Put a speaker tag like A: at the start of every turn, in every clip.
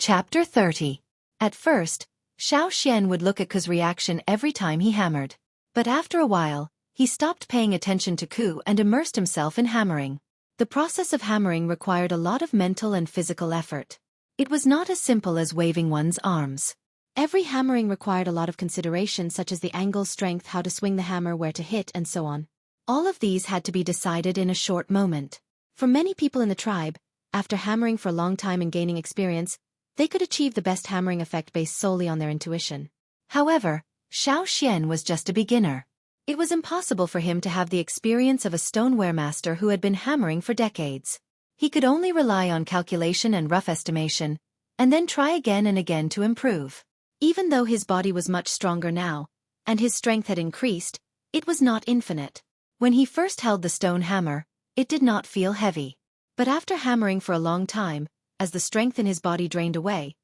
A: Chapter 30. At first, Xian would look at Ku's reaction every time he hammered. But after a while, he stopped paying attention to Ku and immersed himself in hammering. The process of hammering required a lot of mental and physical effort. It was not as simple as waving one's arms. Every hammering required a lot of consideration, such as the angle, strength, how to swing the hammer, where to hit, and so on. All of these had to be decided in a short moment. For many people in the tribe, after hammering for a long time and gaining experience, they could achieve the best hammering effect based solely on their intuition. However, Xian was just a beginner. It was impossible for him to have the experience of a stoneware master who had been hammering for decades. He could only rely on calculation and rough estimation, and then try again and again to improve. Even though his body was much stronger now, and his strength had increased, it was not infinite. When he first held the stone hammer, it did not feel heavy. But after hammering for a long time, as the strength in his body drained away,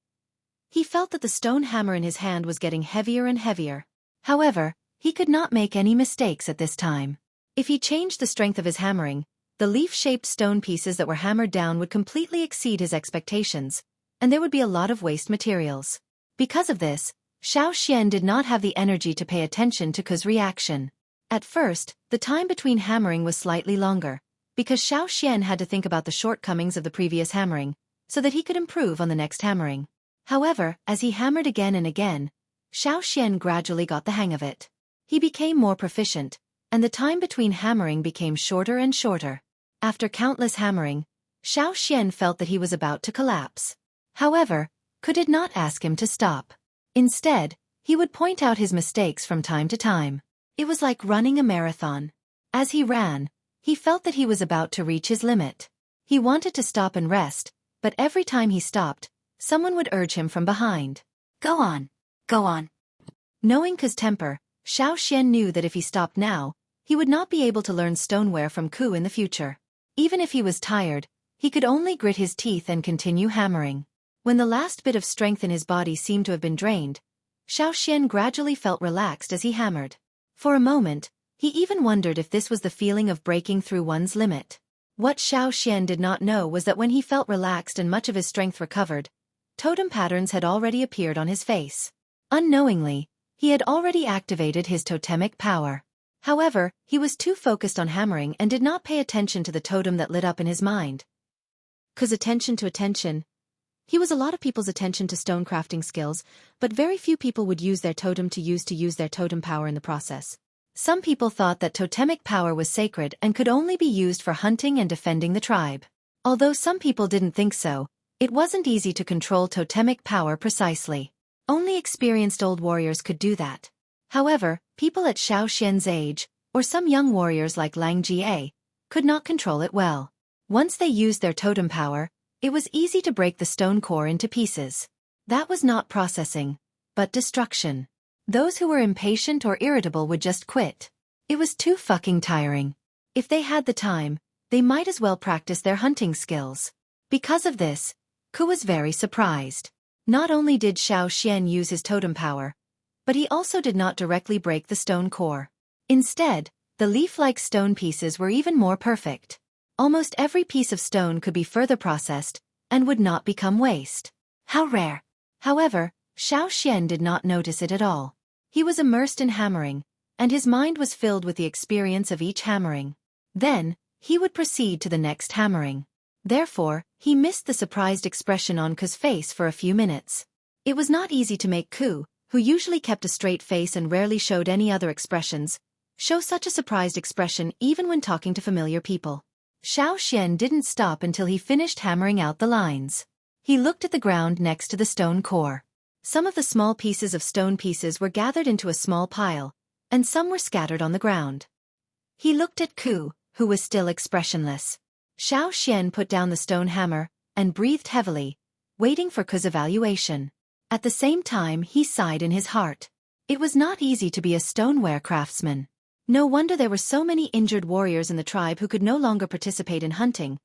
A: he felt that the stone hammer in his hand was getting heavier and heavier. However, he could not make any mistakes at this time. If he changed the strength of his hammering, the leaf-shaped stone pieces that were hammered down would completely exceed his expectations, and there would be a lot of waste materials. Because of this, Xian did not have the energy to pay attention to Ku's reaction. At first, the time between hammering was slightly longer, because Xian had to think about the shortcomings of the previous hammering, so that he could improve on the next hammering. However, as he hammered again and again, Xian gradually got the hang of it. He became more proficient, and the time between hammering became shorter and shorter. After countless hammering, Xian felt that he was about to collapse. However, Ku did not ask him to stop. Instead, he would point out his mistakes from time to time. It was like running a marathon. As he ran, he felt that he was about to reach his limit. He wanted to stop and rest, but every time he stopped, someone would urge him from behind. Go on. Go on. Knowing Ku's temper, Xian knew that if he stopped now, he would not be able to learn stoneware from Ku in the future. Even if he was tired, he could only grit his teeth and continue hammering. When the last bit of strength in his body seemed to have been drained, Xian gradually felt relaxed as he hammered. For a moment, he even wondered if this was the feeling of breaking through one's limit. What Xian did not know was that when he felt relaxed and much of his strength recovered, totem patterns had already appeared on his face. Unknowingly, he had already activated his totemic power. However, he was too focused on hammering and did not pay attention to the totem that lit up in his mind. Ku's attention to attention. He was a lot of people's attention to stone crafting skills, but very few people would use their totem to use their totem power in the process. Some people thought that totemic power was sacred and could only be used for hunting and defending the tribe. Although some people didn't think so, it wasn't easy to control totemic power precisely. Only experienced old warriors could do that. However, people at Xian's age, or some young warriors like Lang Jie, could not control it well. Once they used their totem power, it was easy to break the stone core into pieces. That was not processing, but destruction. Those who were impatient or irritable would just quit. It was too fucking tiring. If they had the time, they might as well practice their hunting skills. Because of this, Ku was very surprised. Not only did Xian use his totem power, but he also did not directly break the stone core. Instead, the leaf-like stone pieces were even more perfect. Almost every piece of stone could be further processed, and would not become waste. How rare! However, Xian did not notice it at all. He was immersed in hammering, and his mind was filled with the experience of each hammering. Then, he would proceed to the next hammering. Therefore, he missed the surprised expression on Ku's face for a few minutes. It was not easy to make Ku, who usually kept a straight face and rarely showed any other expressions, show such a surprised expression even when talking to familiar people. Xian didn't stop until he finished hammering out the lines. He looked at the ground next to the stone core. Some of the small pieces of stone pieces were gathered into a small pile, and some were scattered on the ground. He looked at Ku, who was still expressionless. Xian put down the stone hammer, and breathed heavily, waiting for Ku's evaluation. At the same time he sighed in his heart. It was not easy to be a stoneware craftsman. No wonder there were so many injured warriors in the tribe who could no longer participate in hunting,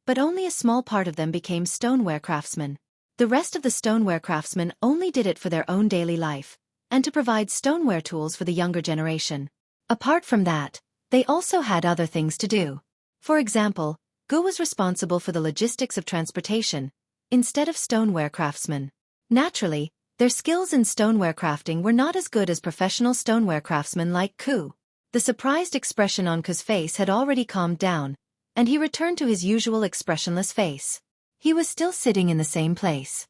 A: but only a small part of them became stoneware craftsmen. The rest of the stoneware craftsmen only did it for their own daily life, and to provide stoneware tools for the younger generation. Apart from that, they also had other things to do. For example, Gu was responsible for the logistics of transportation, instead of stoneware craftsmen. Naturally, their skills in stoneware crafting were not as good as professional stoneware craftsmen like Ku. The surprised expression on Ku's face had already calmed down, and he returned to his usual expressionless face. He was still sitting in the same place.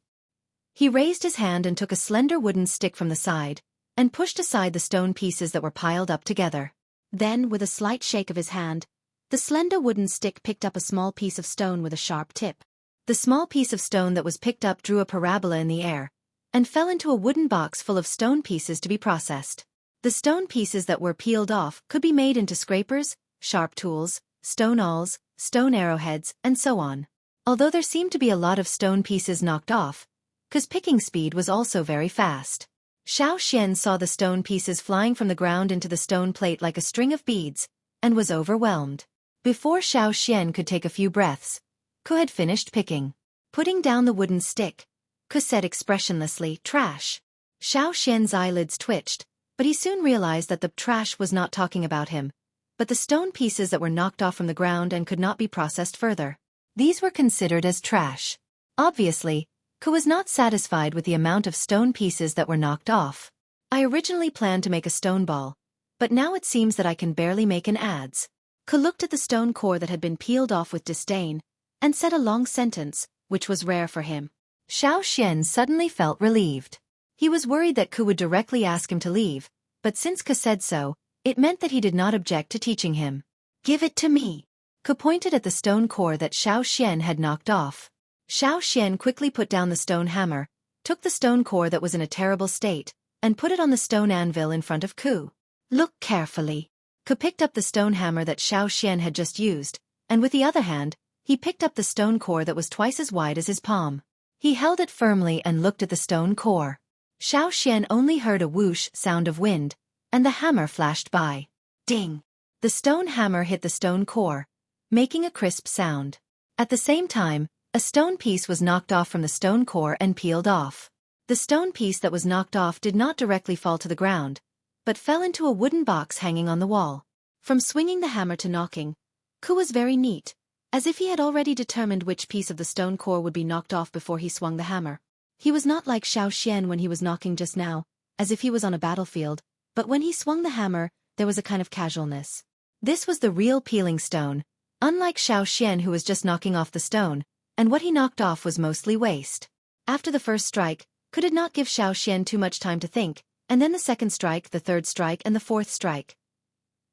A: He raised his hand and took a slender wooden stick from the side, and pushed aside the stone pieces that were piled up together. Then, with a slight shake of his hand, the slender wooden stick picked up a small piece of stone with a sharp tip. The small piece of stone that was picked up drew a parabola in the air, and fell into a wooden box full of stone pieces to be processed. The stone pieces that were peeled off could be made into scrapers, sharp tools, stone awls, stone arrowheads, and so on. Although there seemed to be a lot of stone pieces knocked off, Ku's picking speed was also very fast. Xueqi saw the stone pieces flying from the ground into the stone plate like a string of beads, and was overwhelmed. Before Xueqi could take a few breaths, Ku had finished picking. Putting down the wooden stick, Ku said expressionlessly, "Trash." Xueqi's eyelids twitched, but he soon realized that the trash was not talking about him, but the stone pieces that were knocked off from the ground and could not be processed further. These were considered as trash. Obviously, Ku was not satisfied with the amount of stone pieces that were knocked off. "I originally planned to make a stone ball, but now it seems that I can barely make an adze." Ku looked at the stone core that had been peeled off with disdain, and said a long sentence, which was rare for him. Xueqi suddenly felt relieved. He was worried that Ku would directly ask him to leave, but since Ku said so, it meant that he did not object to teaching him. "Give it to me." Ku pointed at the stone core that Xueqi had knocked off. Xueqi quickly put down the stone hammer, took the stone core that was in a terrible state, and put it on the stone anvil in front of Ku. "Look carefully." Ku picked up the stone hammer that Xueqi had just used, and with the other hand, he picked up the stone core that was twice as wide as his palm. He held it firmly and looked at the stone core. Xueqi only heard a whoosh sound of wind, and the hammer flashed by. Ding! The stone hammer hit the stone core, making a crisp sound. At the same time, a stone piece was knocked off from the stone core and peeled off. The stone piece that was knocked off did not directly fall to the ground, but fell into a wooden box hanging on the wall. From swinging the hammer to knocking, Ku was very neat, as if he had already determined which piece of the stone core would be knocked off before he swung the hammer. He was not like Xueqi when he was knocking just now, as if he was on a battlefield, but when he swung the hammer, there was a kind of casualness. This was the real peeling stone, unlike Xueqi who was just knocking off the stone, and what he knocked off was mostly waste. After the first strike, Ku did not give Xueqi too much time to think, and then the second strike, the third strike, and the fourth strike.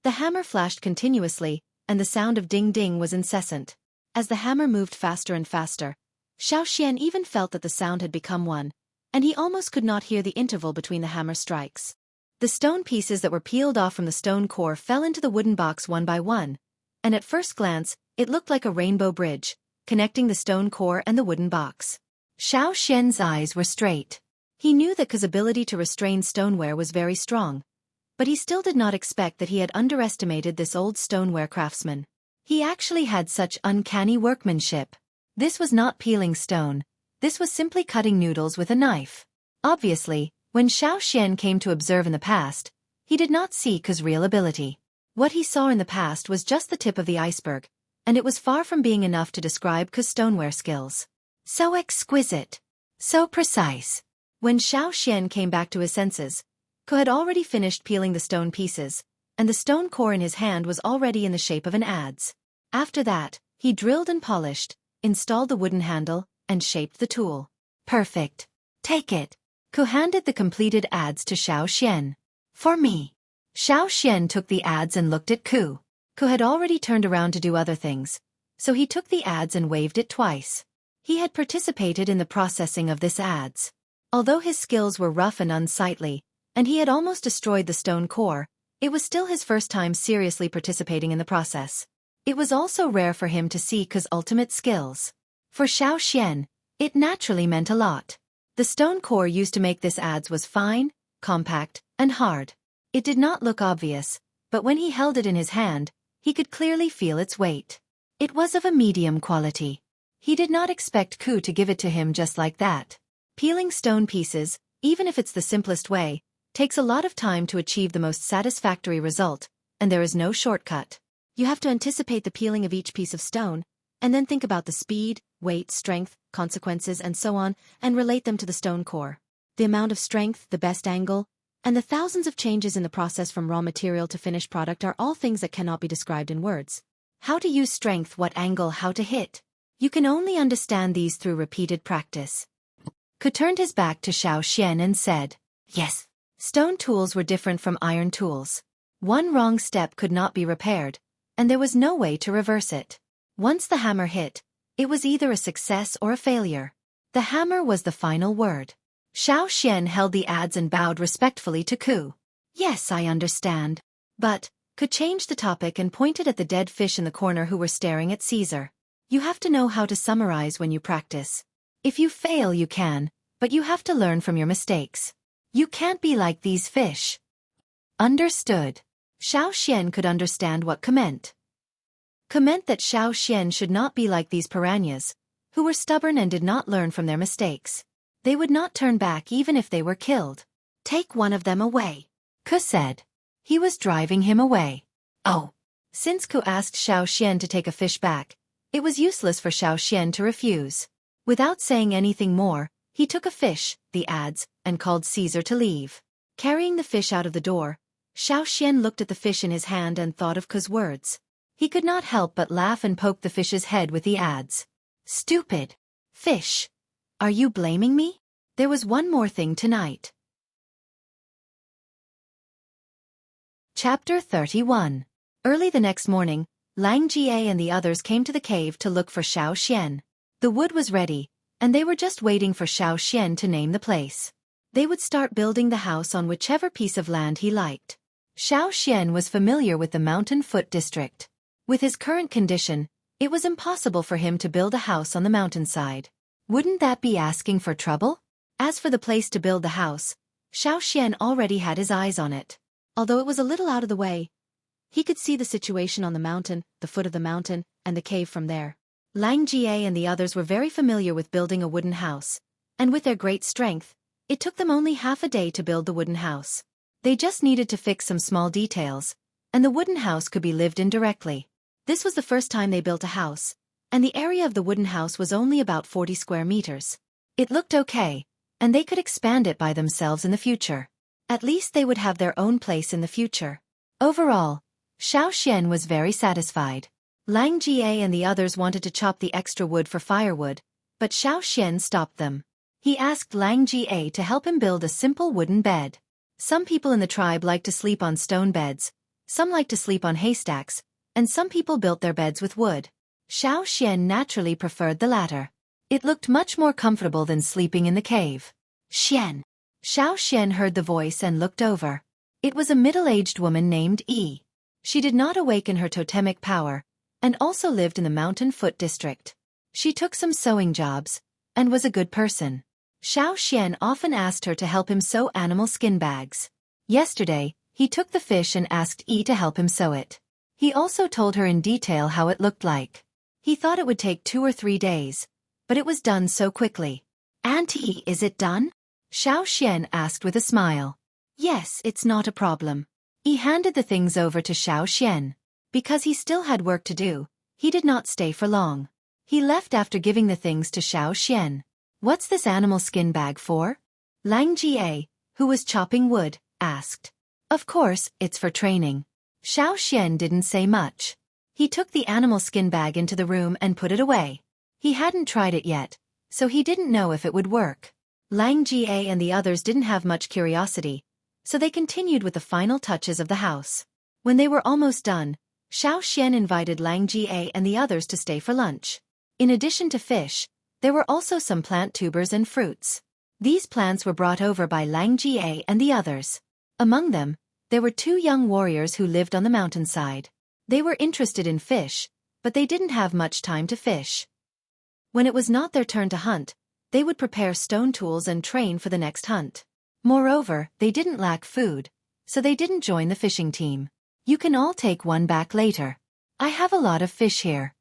A: The hammer flashed continuously, and the sound of ding-ding was incessant. As the hammer moved faster and faster, Xueqi even felt that the sound had become one, and he almost could not hear the interval between the hammer strikes. The stone pieces that were peeled off from the stone core fell into the wooden box one by one, and at first glance, it looked like a rainbow bridge, connecting the stone core and the wooden box. Xueqi's eyes were straight. He knew that Ku's ability to restrain stoneware was very strong, but he still did not expect that he had underestimated this old stoneware craftsman. He actually had such uncanny workmanship. This was not peeling stone, this was simply cutting noodles with a knife. Obviously, when Xueqi came to observe in the past, he did not see Ku's real ability. What he saw in the past was just the tip of the iceberg, and it was far from being enough to describe Ku's stoneware skills. So exquisite, so precise. When Xueqi came back to his senses, Ku had already finished peeling the stone pieces, and the stone core in his hand was already in the shape of an adze. After that, he drilled and polished, installed the wooden handle, and shaped the tool. "Perfect. Take it." Ku handed the completed adze to Xueqi. "For me." Xueqi took the adze and looked at Ku. Ku had already turned around to do other things, so he took the adze and waved it twice. He had participated in the processing of this adze. Although his skills were rough and unsightly, and he had almost destroyed the stone core, it was still his first time seriously participating in the process. It was also rare for him to see Ku's ultimate skills. For Xueqi, it naturally meant a lot. The stone core used to make this adze was fine, compact, and hard. It did not look obvious, but when he held it in his hand, he could clearly feel its weight. It was of a medium quality. He did not expect Ku to give it to him just like that. Peeling stone pieces, even if it's the simplest way, takes a lot of time to achieve the most satisfactory result, and there is no shortcut. You have to anticipate the peeling of each piece of stone, and then think about the speed, weight, strength, consequences, and so on, and relate them to the stone core. The amount of strength, the best angle, and the thousands of changes in the process from raw material to finished product are all things that cannot be described in words. How to use strength, what angle, how to hit. You can only understand these through repeated practice. Ku turned his back to Xiao and said, "Yes." Stone tools were different from iron tools. One wrong step could not be repaired, and there was no way to reverse it. Once the hammer hit, it was either a success or a failure. The hammer was the final word. Xiao held the adze and bowed respectfully to Ku. "Yes, I understand." But Ku changed the topic and pointed at the dead fish in the corner who were staring at Caesar. "You have to know how to summarize when you practice. If you fail you can, but you have to learn from your mistakes. You can't be like these fish." Understood. Xiao could understand what Ku meant. Ku meant that Xiao should not be like these piranhas, who were stubborn and did not learn from their mistakes. They would not turn back even if they were killed. "Take one of them away," Ku said. He was driving him away. Oh. Since Ku asked Xiao to take a fish back, it was useless for Xiao to refuse. Without saying anything more, he took a fish, the adze, and called Caesar to leave. Carrying the fish out of the door, Xiao looked at the fish in his hand and thought of Ku's words. He could not help but laugh and poke the fish's head with the adze. "Stupid fish. Are you blaming me? There was one more thing tonight." Chapter 31. Early the next morning, Lang Jie and the others came to the cave to look for Xiao. The wood was ready, and they were just waiting for Xiao to name the place. They would start building the house on whichever piece of land he liked. Xiao was familiar with the mountain foot district. With his current condition, it was impossible for him to build a house on the mountainside. Wouldn't that be asking for trouble? As for the place to build the house, Xiao already had his eyes on it. Although it was a little out of the way, he could see the situation on the mountain, the foot of the mountain, and the cave from there. Lang Jie and the others were very familiar with building a wooden house, and with their great strength, it took them only half a day to build the wooden house. They just needed to fix some small details, and the wooden house could be lived in directly. This was the first time they built a house, and the area of the wooden house was only about 40 square meters. It looked okay, and they could expand it by themselves in the future. At least they would have their own place in the future. Overall, Xiao was very satisfied. Lang Jie and the others wanted to chop the extra wood for firewood, but Xiao stopped them. He asked Lang Jie to help him build a simple wooden bed. Some people in the tribe like to sleep on stone beds, some like to sleep on haystacks, and some people built their beds with wood. Xiao naturally preferred the latter. It looked much more comfortable than sleeping in the cave. Xiao heard the voice and looked over. It was a middle-aged woman named Yi. She did not awaken her totemic power, and also lived in the mountain foot district. She took some sewing jobs, and was a good person. Xiao often asked her to help him sew animal skin bags. Yesterday, he took the fish and asked Yi to help him sew it. He also told her in detail how it looked like. He thought it would take 2 or 3 days, but it was done so quickly. "Auntie, is it done?" Xiao asked with a smile. "Yes, it's not a problem." He handed the things over to Xiao. Because he still had work to do, he did not stay for long. He left after giving the things to Xiao. "What's this animal skin bag for?" Lang Jie, who was chopping wood, asked. "Of course, it's for training." Xiao didn't say much. He took the animal skin bag into the room and put it away. He hadn't tried it yet, so he didn't know if it would work. Lang Jie and the others didn't have much curiosity, so they continued with the final touches of the house. When they were almost done, Xiao invited Lang Jie and the others to stay for lunch. In addition to fish, there were also some plant tubers and fruits. These plants were brought over by Lang Jie and the others. Among them, there were 2 young warriors who lived on the mountainside. They were interested in fish, but they didn't have much time to fish. When it was not their turn to hunt, they would prepare stone tools and train for the next hunt. Moreover, they didn't lack food, so they didn't join the fishing team. "You can all take one back later. I have a lot of fish here."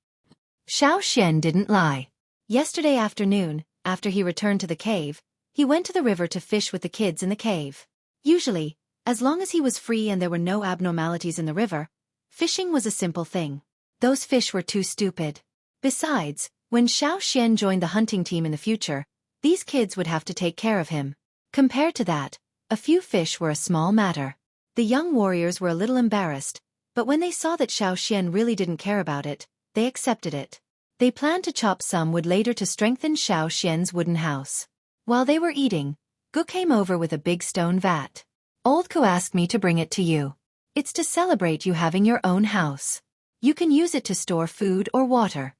A: Xiao didn't lie. Yesterday afternoon, after he returned to the cave, he went to the river to fish with the kids in the cave. Usually, as long as he was free and there were no abnormalities in the river, fishing was a simple thing. Those fish were too stupid. Besides, when Xiao Xian joined the hunting team in the future, these kids would have to take care of him. Compared to that, a few fish were a small matter. The young warriors were a little embarrassed, but when they saw that Xiao Xian really didn't care about it, they accepted it. They planned to chop some wood later to strengthen Xiao Xian's wooden house. While they were eating, Gu came over with a big stone vat. Old Ku asked me to bring it to you. It's to celebrate you having your own house. You can use it to store food or water.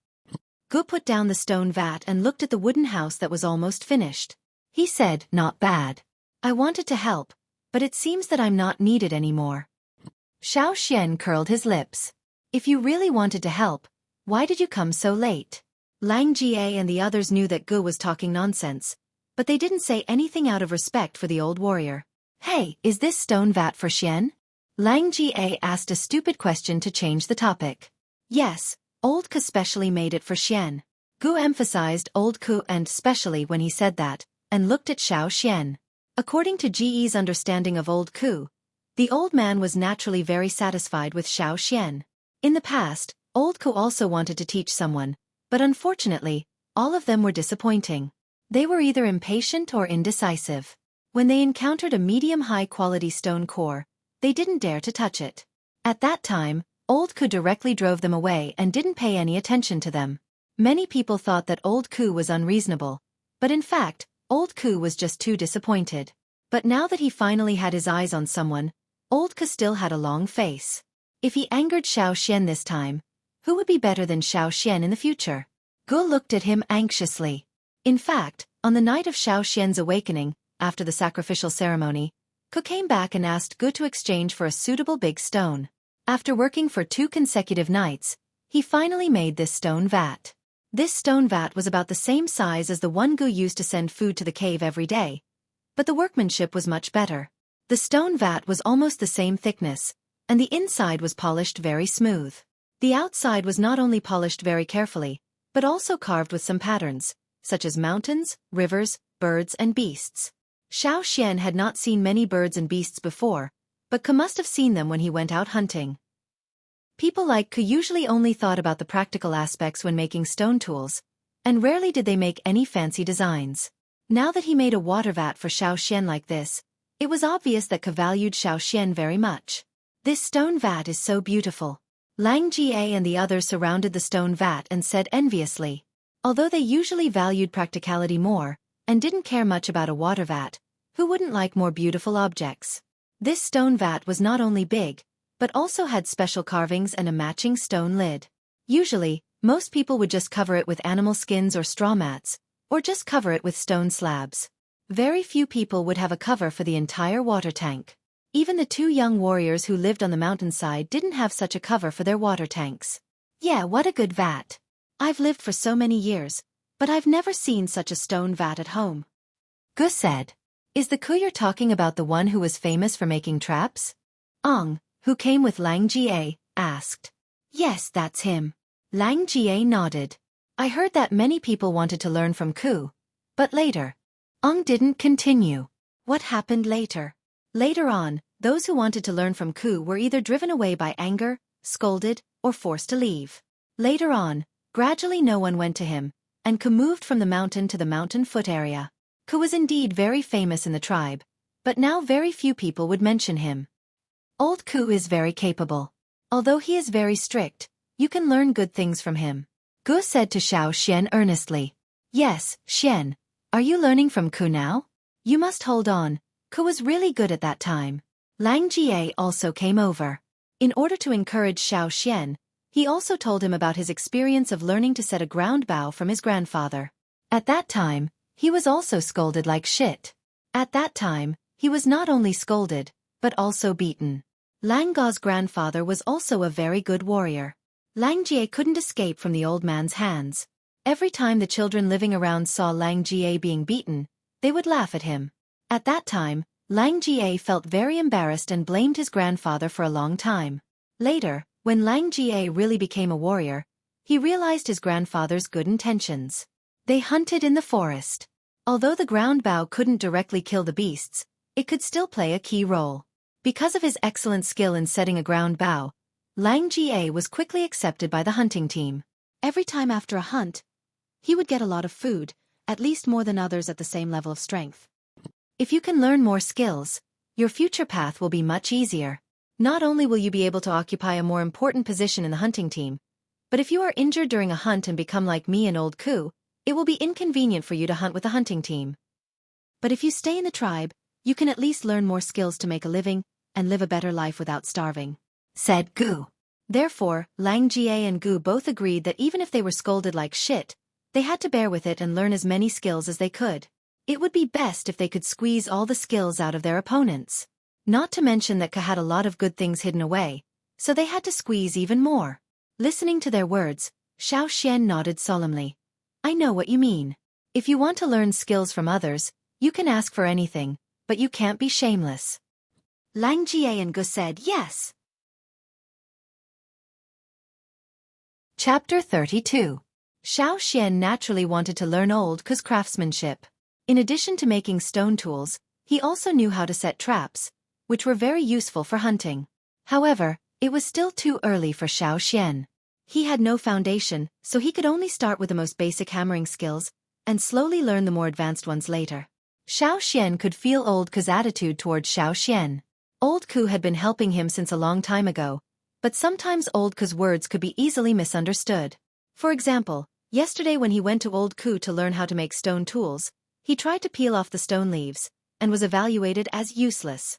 A: Gu put down the stone vat and looked at the wooden house that was almost finished. He said, "Not bad. I wanted to help, but it seems that I'm not needed anymore." Xiao Xian curled his lips. "If you really wanted to help, why did you come so late?" Lang Jie and the others knew that Gu was talking nonsense, but they didn't say anything out of respect for the old warrior. "Hey, is this stone vat for Xian?" Lang Jie asked a stupid question to change the topic. "Yes, Old Ku specially made it for Xian." Gu emphasized Old Ku and specially when he said that, and looked at Xiao Xian. According to Ji's understanding of Old Ku, the old man was naturally very satisfied with Xiao Xian. In the past, Old Ku also wanted to teach someone, but unfortunately, all of them were disappointing. They were either impatient or indecisive. When they encountered a medium-high quality stone core, they didn't dare to touch it. At that time, Old Ku directly drove them away and didn't pay any attention to them. Many people thought that Old Ku was unreasonable, but in fact, Old Ku was just too disappointed. But now that he finally had his eyes on someone, Old Ku still had a long face. If he angered Xiao Xian this time, who would be better than Xiao Xian in the future? Gu looked at him anxiously. In fact, on the night of Xiao Xian's awakening, after the sacrificial ceremony, Ku came back and asked Gu to exchange for a suitable big stone. After working for 2 consecutive nights, he finally made this stone vat. This stone vat was about the same size as the one Gu used to send food to the cave every day, but the workmanship was much better. The stone vat was almost the same thickness, and the inside was polished very smooth. The outside was not only polished very carefully, but also carved with some patterns, such as mountains, rivers, birds and beasts. Xiao Xian had not seen many birds and beasts before, but Ku must have seen them when he went out hunting. People like Ku usually only thought about the practical aspects when making stone tools, and rarely did they make any fancy designs. Now that he made a water vat for Xiao Xian like this, it was obvious that Ku valued Xiao Xian very much. "This stone vat is so beautiful." Lang Jie and the others surrounded the stone vat and said enviously. Although they usually valued practicality more, and didn't care much about a water vat, who wouldn't like more beautiful objects? This stone vat was not only big, but also had special carvings and a matching stone lid. Usually, most people would just cover it with animal skins or straw mats, or just cover it with stone slabs. Very few people would have a cover for the entire water tank. Even the 2 young warriors who lived on the mountainside didn't have such a cover for their water tanks. "Yeah, what a good vat. I've lived for so many years, but I've never seen such a stone vat at home." Gu said. "Is the Ku you're talking about the one who was famous for making traps?" Ong, who came with Lang Jie, asked. "Yes, that's him." Lang Jie nodded. "I heard that many people wanted to learn from Ku, but later." Ong didn't continue. What happened later? Later on, those who wanted to learn from Ku were either driven away by anger, scolded, or forced to leave. Later on, gradually no one went to him, and Ku moved from the mountain to the mountain foot area. Ku was indeed very famous in the tribe, but now very few people would mention him. Old Ku is very capable. Although he is very strict, you can learn good things from him. Gu said to Xiao Xian earnestly. "Yes, Xian. Are you learning from Ku now? You must hold on. Ku was really good at that time." Lang Jie also came over. In order to encourage Xiao Xian, he also told him about his experience of learning to set a ground bow from his grandfather. At that time, he was also scolded like shit. At that time, he was not only scolded, but also beaten. Lang Ga's grandfather was also a very good warrior. Lang Jie couldn't escape from the old man's hands. Every time the children living around saw Lang Jie being beaten, they would laugh at him. At that time, Lang Jie felt very embarrassed and blamed his grandfather for a long time. Later, when Lang Jie really became a warrior, he realized his grandfather's good intentions. They hunted in the forest. Although the ground bow couldn't directly kill the beasts, it could still play a key role. Because of his excellent skill in setting a ground bow, Lang Jie was quickly accepted by the hunting team. Every time after a hunt, he would get a lot of food, at least more than others at the same level of strength. If you can learn more skills, your future path will be much easier. Not only will you be able to occupy a more important position in the hunting team, but if you are injured during a hunt and become like me and old Ku, it will be inconvenient for you to hunt with the hunting team. But if you stay in the tribe, you can at least learn more skills to make a living and live a better life without starving," said Gu. Therefore, Lang Jie and Gu both agreed that even if they were scolded like shit, they had to bear with it and learn as many skills as they could. It would be best if they could squeeze all the skills out of their opponents. Not to mention that Ka had a lot of good things hidden away, so they had to squeeze even more. Listening to their words, Xiao nodded solemnly. "I know what you mean. If you want to learn skills from others, you can ask for anything, but you can't be shameless." Lang Jie and Gu said yes. Chapter 32. Xiao naturally wanted to learn old Ku's craftsmanship. In addition to making stone tools, he also knew how to set traps, which were very useful for hunting. However, it was still too early for Xiao. He had no foundation, so he could only start with the most basic hammering skills, and slowly learn the more advanced ones later. Xiao could feel old Ku's attitude towards Xiao. Old Ku had been helping him since a long time ago, but sometimes old Ku's words could be easily misunderstood. For example, yesterday when he went to old Ku to learn how to make stone tools, he tried to peel off the stone leaves, and was evaluated as useless.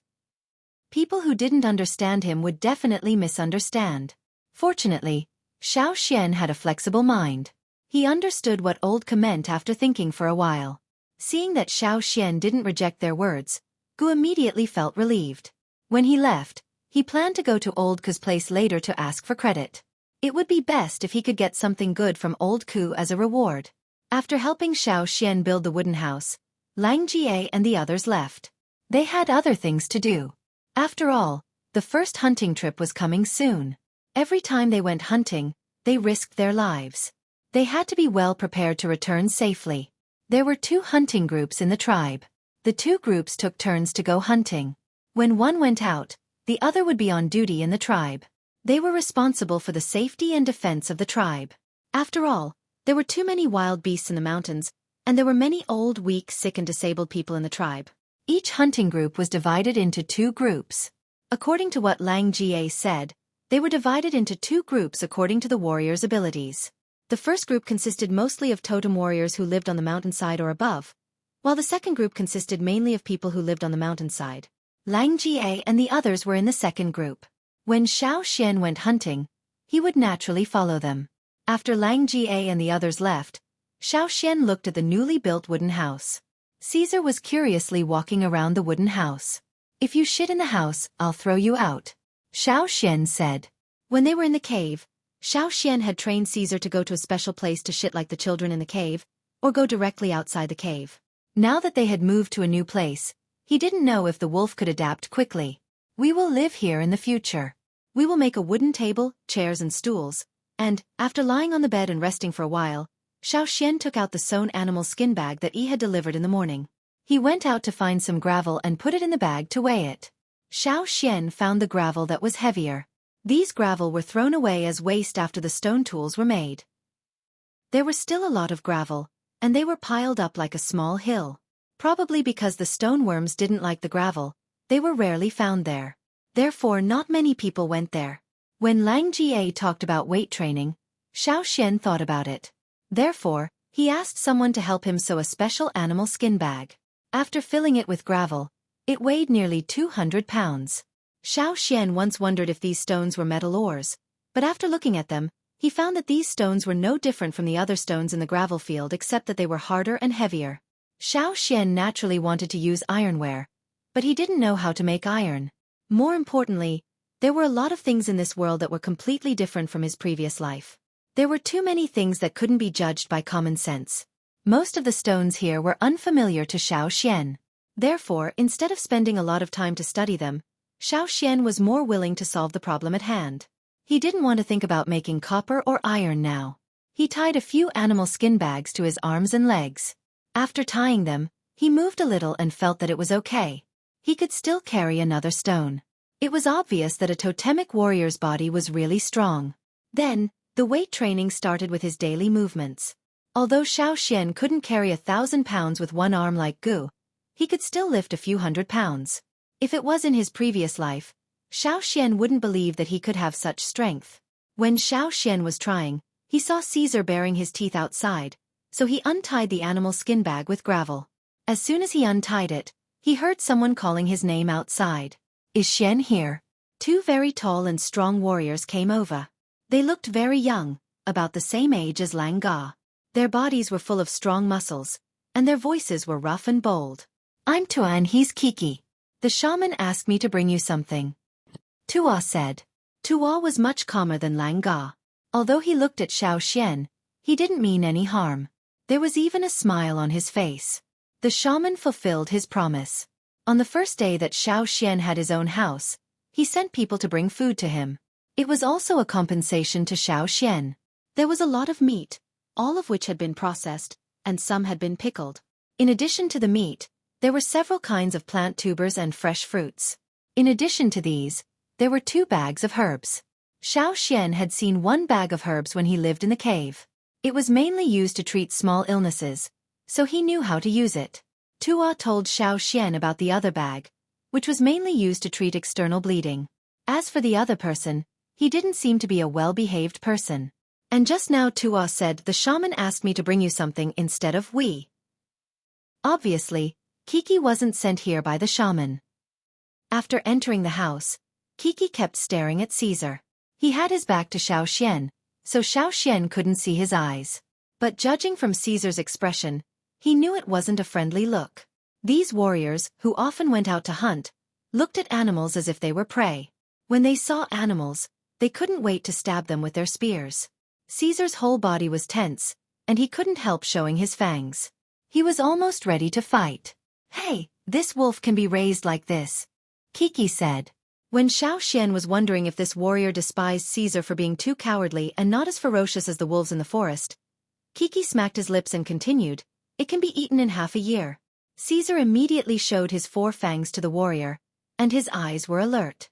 A: People who didn't understand him would definitely misunderstand. Fortunately, Xiao had a flexible mind. He understood what old Ku meant after thinking for a while. Seeing that Xiao didn't reject their words, Gu immediately felt relieved. When he left, he planned to go to old Ku's place later to ask for credit. It would be best if he could get something good from old Ku as a reward. After helping Xiao build the wooden house, Lang Jie and the others left. They had other things to do. After all, the first hunting trip was coming soon. Every time they went hunting, they risked their lives. They had to be well prepared to return safely. There were 2 hunting groups in the tribe. The 2 groups took turns to go hunting. When one went out, the other would be on duty in the tribe. They were responsible for the safety and defense of the tribe. After all, there were too many wild beasts in the mountains, and there were many old, weak, sick and disabled people in the tribe. Each hunting group was divided into 2 groups. According to what Lang Jie said, they were divided into 2 groups according to the warriors' abilities. The first group consisted mostly of totem warriors who lived on the mountainside or above, while the second group consisted mainly of people who lived on the mountainside. Lang Jie and the others were in the second group. When Xiao went hunting, he would naturally follow them. After Lang Jie and the others left, Xiao looked at the newly built wooden house. Caesar was curiously walking around the wooden house. "If you shit in the house, I'll throw you out," Xiao said. When they were in the cave, Xiao had trained Caesar to go to a special place to shit like the children in the cave, or go directly outside the cave. Now that they had moved to a new place, he didn't know if the wolf could adapt quickly. "We will live here in the future. We will make a wooden table, chairs and stools," and, after lying on the bed and resting for a while, Xiao took out the sewn animal skin bag that he had delivered in the morning. He went out to find some gravel and put it in the bag to weigh it. Xiao found the gravel that was heavier. These gravel were thrown away as waste after the stone tools were made. There was still a lot of gravel, and they were piled up like a small hill. Probably because the stone worms didn't like the gravel, they were rarely found there. Therefore not many people went there. When Lang Jie talked about weight training, Xiao thought about it. Therefore, he asked someone to help him sew a special animal skin bag. After filling it with gravel, it weighed nearly 200 pounds. Xiao once wondered if these stones were metal ores, but after looking at them, he found that these stones were no different from the other stones in the gravel field except that they were harder and heavier. Xiao naturally wanted to use ironware, but he didn't know how to make iron. More importantly, there were a lot of things in this world that were completely different from his previous life. There were too many things that couldn't be judged by common sense. Most of the stones here were unfamiliar to Xiao. Therefore, instead of spending a lot of time to study them, Xiao was more willing to solve the problem at hand. He didn't want to think about making copper or iron now. He tied a few animal skin bags to his arms and legs. After tying them, he moved a little and felt that it was okay. He could still carry another stone. It was obvious that a totemic warrior's body was really strong. Then, The weight training started with his daily movements. Although Xueqi couldn't carry 1,000 pounds with one arm like Gu, he could still lift a few hundred pounds. If it was in his previous life, Xueqi wouldn't believe that he could have such strength. When Xueqi was trying, he saw Caesar baring his teeth outside, so he untied the animal skin bag with gravel. As soon as he untied it, he heard someone calling his name outside. "Is Xian here?" Two very tall and strong warriors came over. They looked very young, about the same age as Lang Ga. Their bodies were full of strong muscles, and their voices were rough and bold. "I'm Tua and he's Xueqi. The shaman asked me to bring you something," Tua said. Tua was much calmer than Lang Ga. Although he looked at Xueqi, he didn't mean any harm. There was even a smile on his face. The shaman fulfilled his promise. On the first day that Xueqi had his own house, he sent people to bring food to him. It was also a compensation to Xueqi. There was a lot of meat, all of which had been processed, and some had been pickled. In addition to the meat, there were several kinds of plant tubers and fresh fruits. In addition to these, there were 2 bags of herbs. Xueqi had seen 1 bag of herbs when he lived in the cave. It was mainly used to treat small illnesses, so he knew how to use it. Tua told Xueqi about the other bag, which was mainly used to treat external bleeding. As for the other person, he didn't seem to be a well-behaved person. And just now Tua said, "The shaman asked me to bring you something instead of we." Obviously, Xueqi wasn't sent here by the shaman. After entering the house, Xueqi kept staring at Caesar. He had his back to Xueqi, so Xueqi couldn't see his eyes. But judging from Caesar's expression, he knew it wasn't a friendly look. These warriors, who often went out to hunt, looked at animals as if they were prey. When they saw animals, they couldn't wait to stab them with their spears. Caesar's whole body was tense, and he couldn't help showing his fangs. He was almost ready to fight. "Hey, this wolf can be raised like this," Xueqi said. When Xueqi was wondering if this warrior despised Caesar for being too cowardly and not as ferocious as the wolves in the forest, Xueqi smacked his lips and continued, "It can be eaten in half a year." Caesar immediately showed his 4 fangs to the warrior, and his eyes were alert.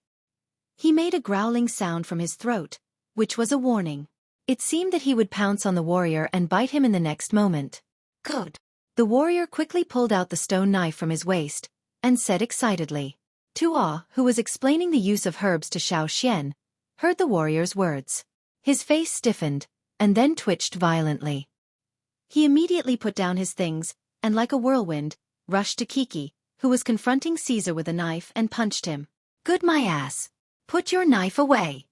A: He made a growling sound from his throat, which was a warning. It seemed that he would pounce on the warrior and bite him in the next moment. "Good." The warrior quickly pulled out the stone knife from his waist, and said excitedly. Tua, who was explaining the use of herbs to Xueqi, heard the warrior's words. His face stiffened, and then twitched violently. He immediately put down his things, and like a whirlwind, rushed to Xueqi, who was confronting Caesar with a knife, and punched him. "Good my ass. Put your knife away."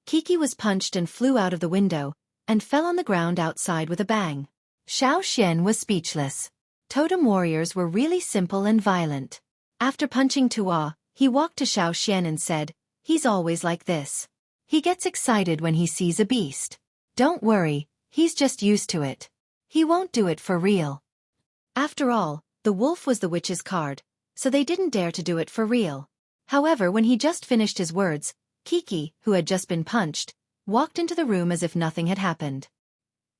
A: Xueqi was punched and flew out of the window, and fell on the ground outside with a bang. Xueqi was speechless. Totem warriors were really simple and violent. After punching Tua, he walked to Xueqi and said, "He's always like this. He gets excited when he sees a beast. Don't worry, he's just used to it. He won't do it for real." After all, the wolf was the witch's card, so they didn't dare to do it for real. However, when he just finished his words, Xueqi, who had just been punched, walked into the room as if nothing had happened.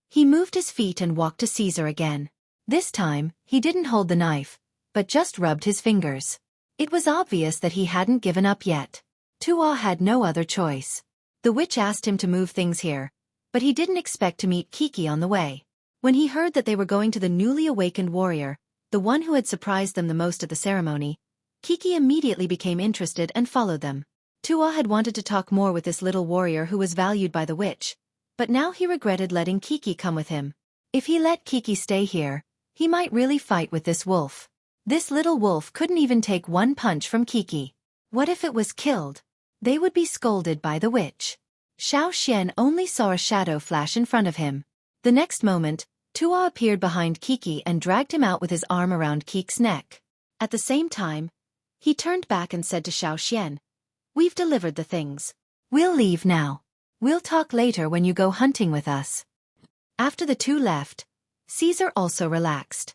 A: He moved his feet and walked to Caesar again. This time, he didn't hold the knife, but just rubbed his fingers. It was obvious that he hadn't given up yet. Tua had no other choice. The witch asked him to move things here, but he didn't expect to meet Xueqi on the way. When he heard that they were going to the newly awakened warrior, the one who had surprised them the most at the ceremony, Xueqi immediately became interested and followed them. Tua had wanted to talk more with this little warrior who was valued by the witch, but now he regretted letting Xueqi come with him. If he let Xueqi stay here, he might really fight with this wolf. This little wolf couldn't even take 1 punch from Xueqi. What if it was killed? They would be scolded by the witch. Xueqi only saw a shadow flash in front of him. The next moment, Tua appeared behind Xueqi and dragged him out with his arm around Xueqi's neck. At the same time, he turned back and said to Xueqi, "We've delivered the things. We'll leave now. We'll talk later when you go hunting with us." After the two left, Caesar also relaxed.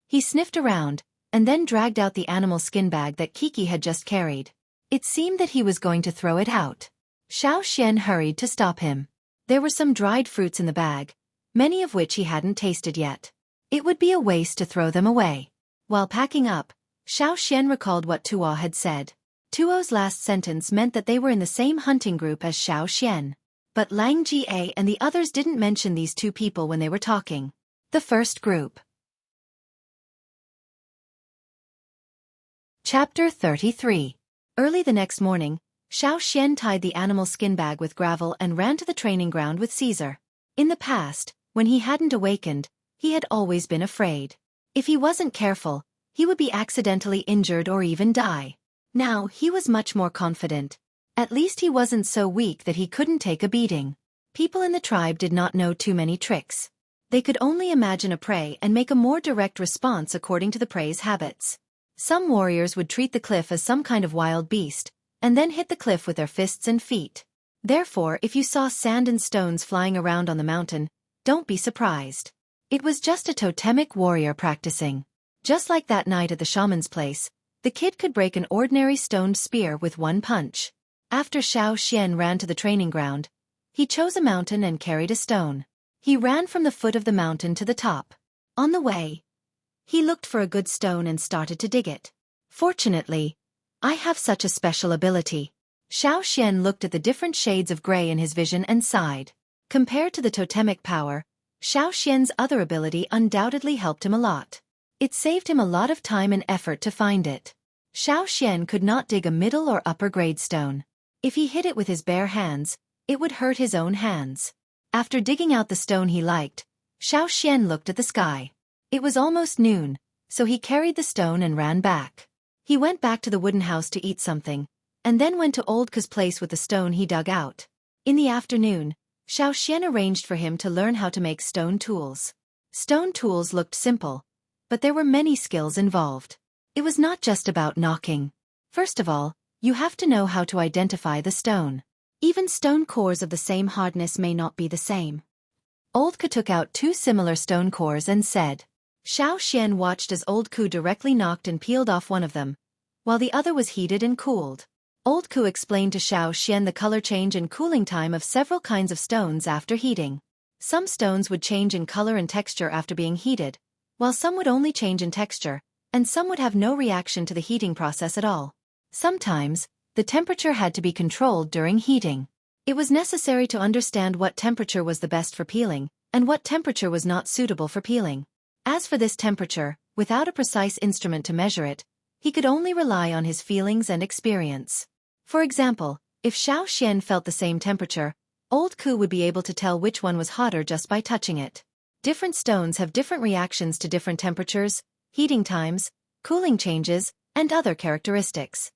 A: He sniffed around, and then dragged out the animal skin bag that Xueqi had just carried. It seemed that he was going to throw it out. Xueqi hurried to stop him. There were some dried fruits in the bag, many of which he hadn't tasted yet. It would be a waste to throw them away. While packing up, Xueqi recalled what Tua had said. Tuo's last sentence meant that they were in the same hunting group as Xueqi. But Lang Jie and the others didn't mention these two people when they were talking. The first group. Chapter 33. Early the next morning, Xian tied the animal skin bag with gravel and ran to the training ground with Caesar. In the past, when he hadn't awakened, he had always been afraid. If he wasn't careful, he would be accidentally injured or even die. Now he was much more confident. At least he wasn't so weak that he couldn't take a beating. People in the tribe did not know too many tricks. They could only imagine a prey and make a more direct response according to the prey's habits. Some warriors would treat the cliff as some kind of wild beast, and then hit the cliff with their fists and feet. Therefore, if you saw sand and stones flying around on the mountain, don't be surprised. It was just a totemic warrior practicing. Just like that night at the shaman's place, the kid could break an ordinary stoned spear with one punch. After Xian ran to the training ground, he chose a mountain and carried a stone. He ran from the foot of the mountain to the top. On the way, he looked for a good stone and started to dig it. Fortunately, I have such a special ability. Xian looked at the different shades of gray in his vision and sighed. Compared to the totemic power, Xian's other ability undoubtedly helped him a lot. It saved him a lot of time and effort to find it. Xian could not dig a middle or upper grade stone. If he hit it with his bare hands, it would hurt his own hands. After digging out the stone he liked, Xian looked at the sky. It was almost noon, so he carried the stone and ran back. He went back to the wooden house to eat something, and then went to Old Ku's place with the stone he dug out. In the afternoon, Xian arranged for him to learn how to make stone tools. Stone tools looked simple, but there were many skills involved. It was not just about knocking. First of all, you have to know how to identify the stone. Even stone cores of the same hardness may not be the same. Old Ku took out two similar stone cores and said. Xian watched as Old Ku directly knocked and peeled off one of them, while the other was heated and cooled. Old Ku explained to Xian the color change and cooling time of several kinds of stones after heating. Some stones would change in color and texture after being heated, while some would only change in texture, and some would have no reaction to the heating process at all. Sometimes, the temperature had to be controlled during heating. It was necessary to understand what temperature was the best for peeling, and what temperature was not suitable for peeling. As for this temperature, without a precise instrument to measure it, he could only rely on his feelings and experience. For example, if Xian felt the same temperature, Old Ku would be able to tell which one was hotter just by touching it. Different stones have different reactions to different temperatures, heating times, cooling changes, and other characteristics.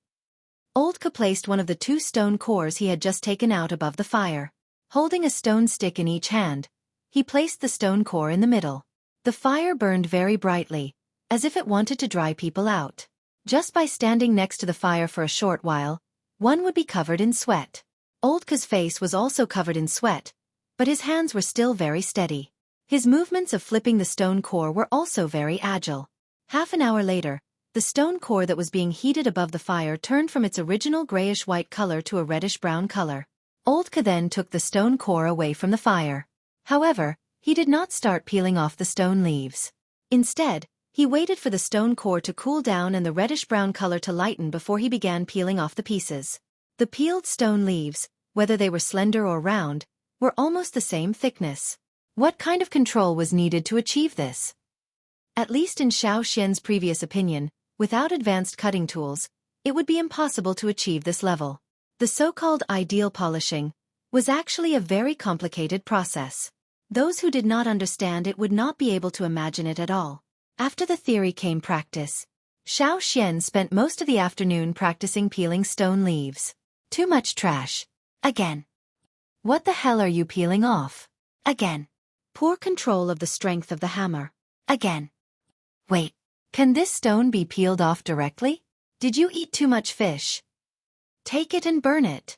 A: Old Ku placed one of the two stone cores he had just taken out above the fire. Holding a stone stick in each hand, he placed the stone core in the middle. The fire burned very brightly, as if it wanted to dry people out. Just by standing next to the fire for a short while, one would be covered in sweat. Old Ku's face was also covered in sweat, but his hands were still very steady. His movements of flipping the stone core were also very agile. Half an hour later, the stone core that was being heated above the fire turned from its original grayish-white color to a reddish-brown color. Old Ku then took the stone core away from the fire. However, he did not start peeling off the stone leaves. Instead, he waited for the stone core to cool down and the reddish-brown color to lighten before he began peeling off the pieces. The peeled stone leaves, whether they were slender or round, were almost the same thickness. What kind of control was needed to achieve this? At least in Xian's previous opinion, without advanced cutting tools, it would be impossible to achieve this level. The so-called ideal polishing was actually a very complicated process. Those who did not understand it would not be able to imagine it at all. After the theory came practice. Xian spent most of the afternoon practicing peeling stone leaves. Too much trash. Again. What the hell are you peeling off? Again. Poor control of the strength of the hammer. Again. Wait. Can this stone be peeled off directly? Did you eat too much fish? Take it and burn it.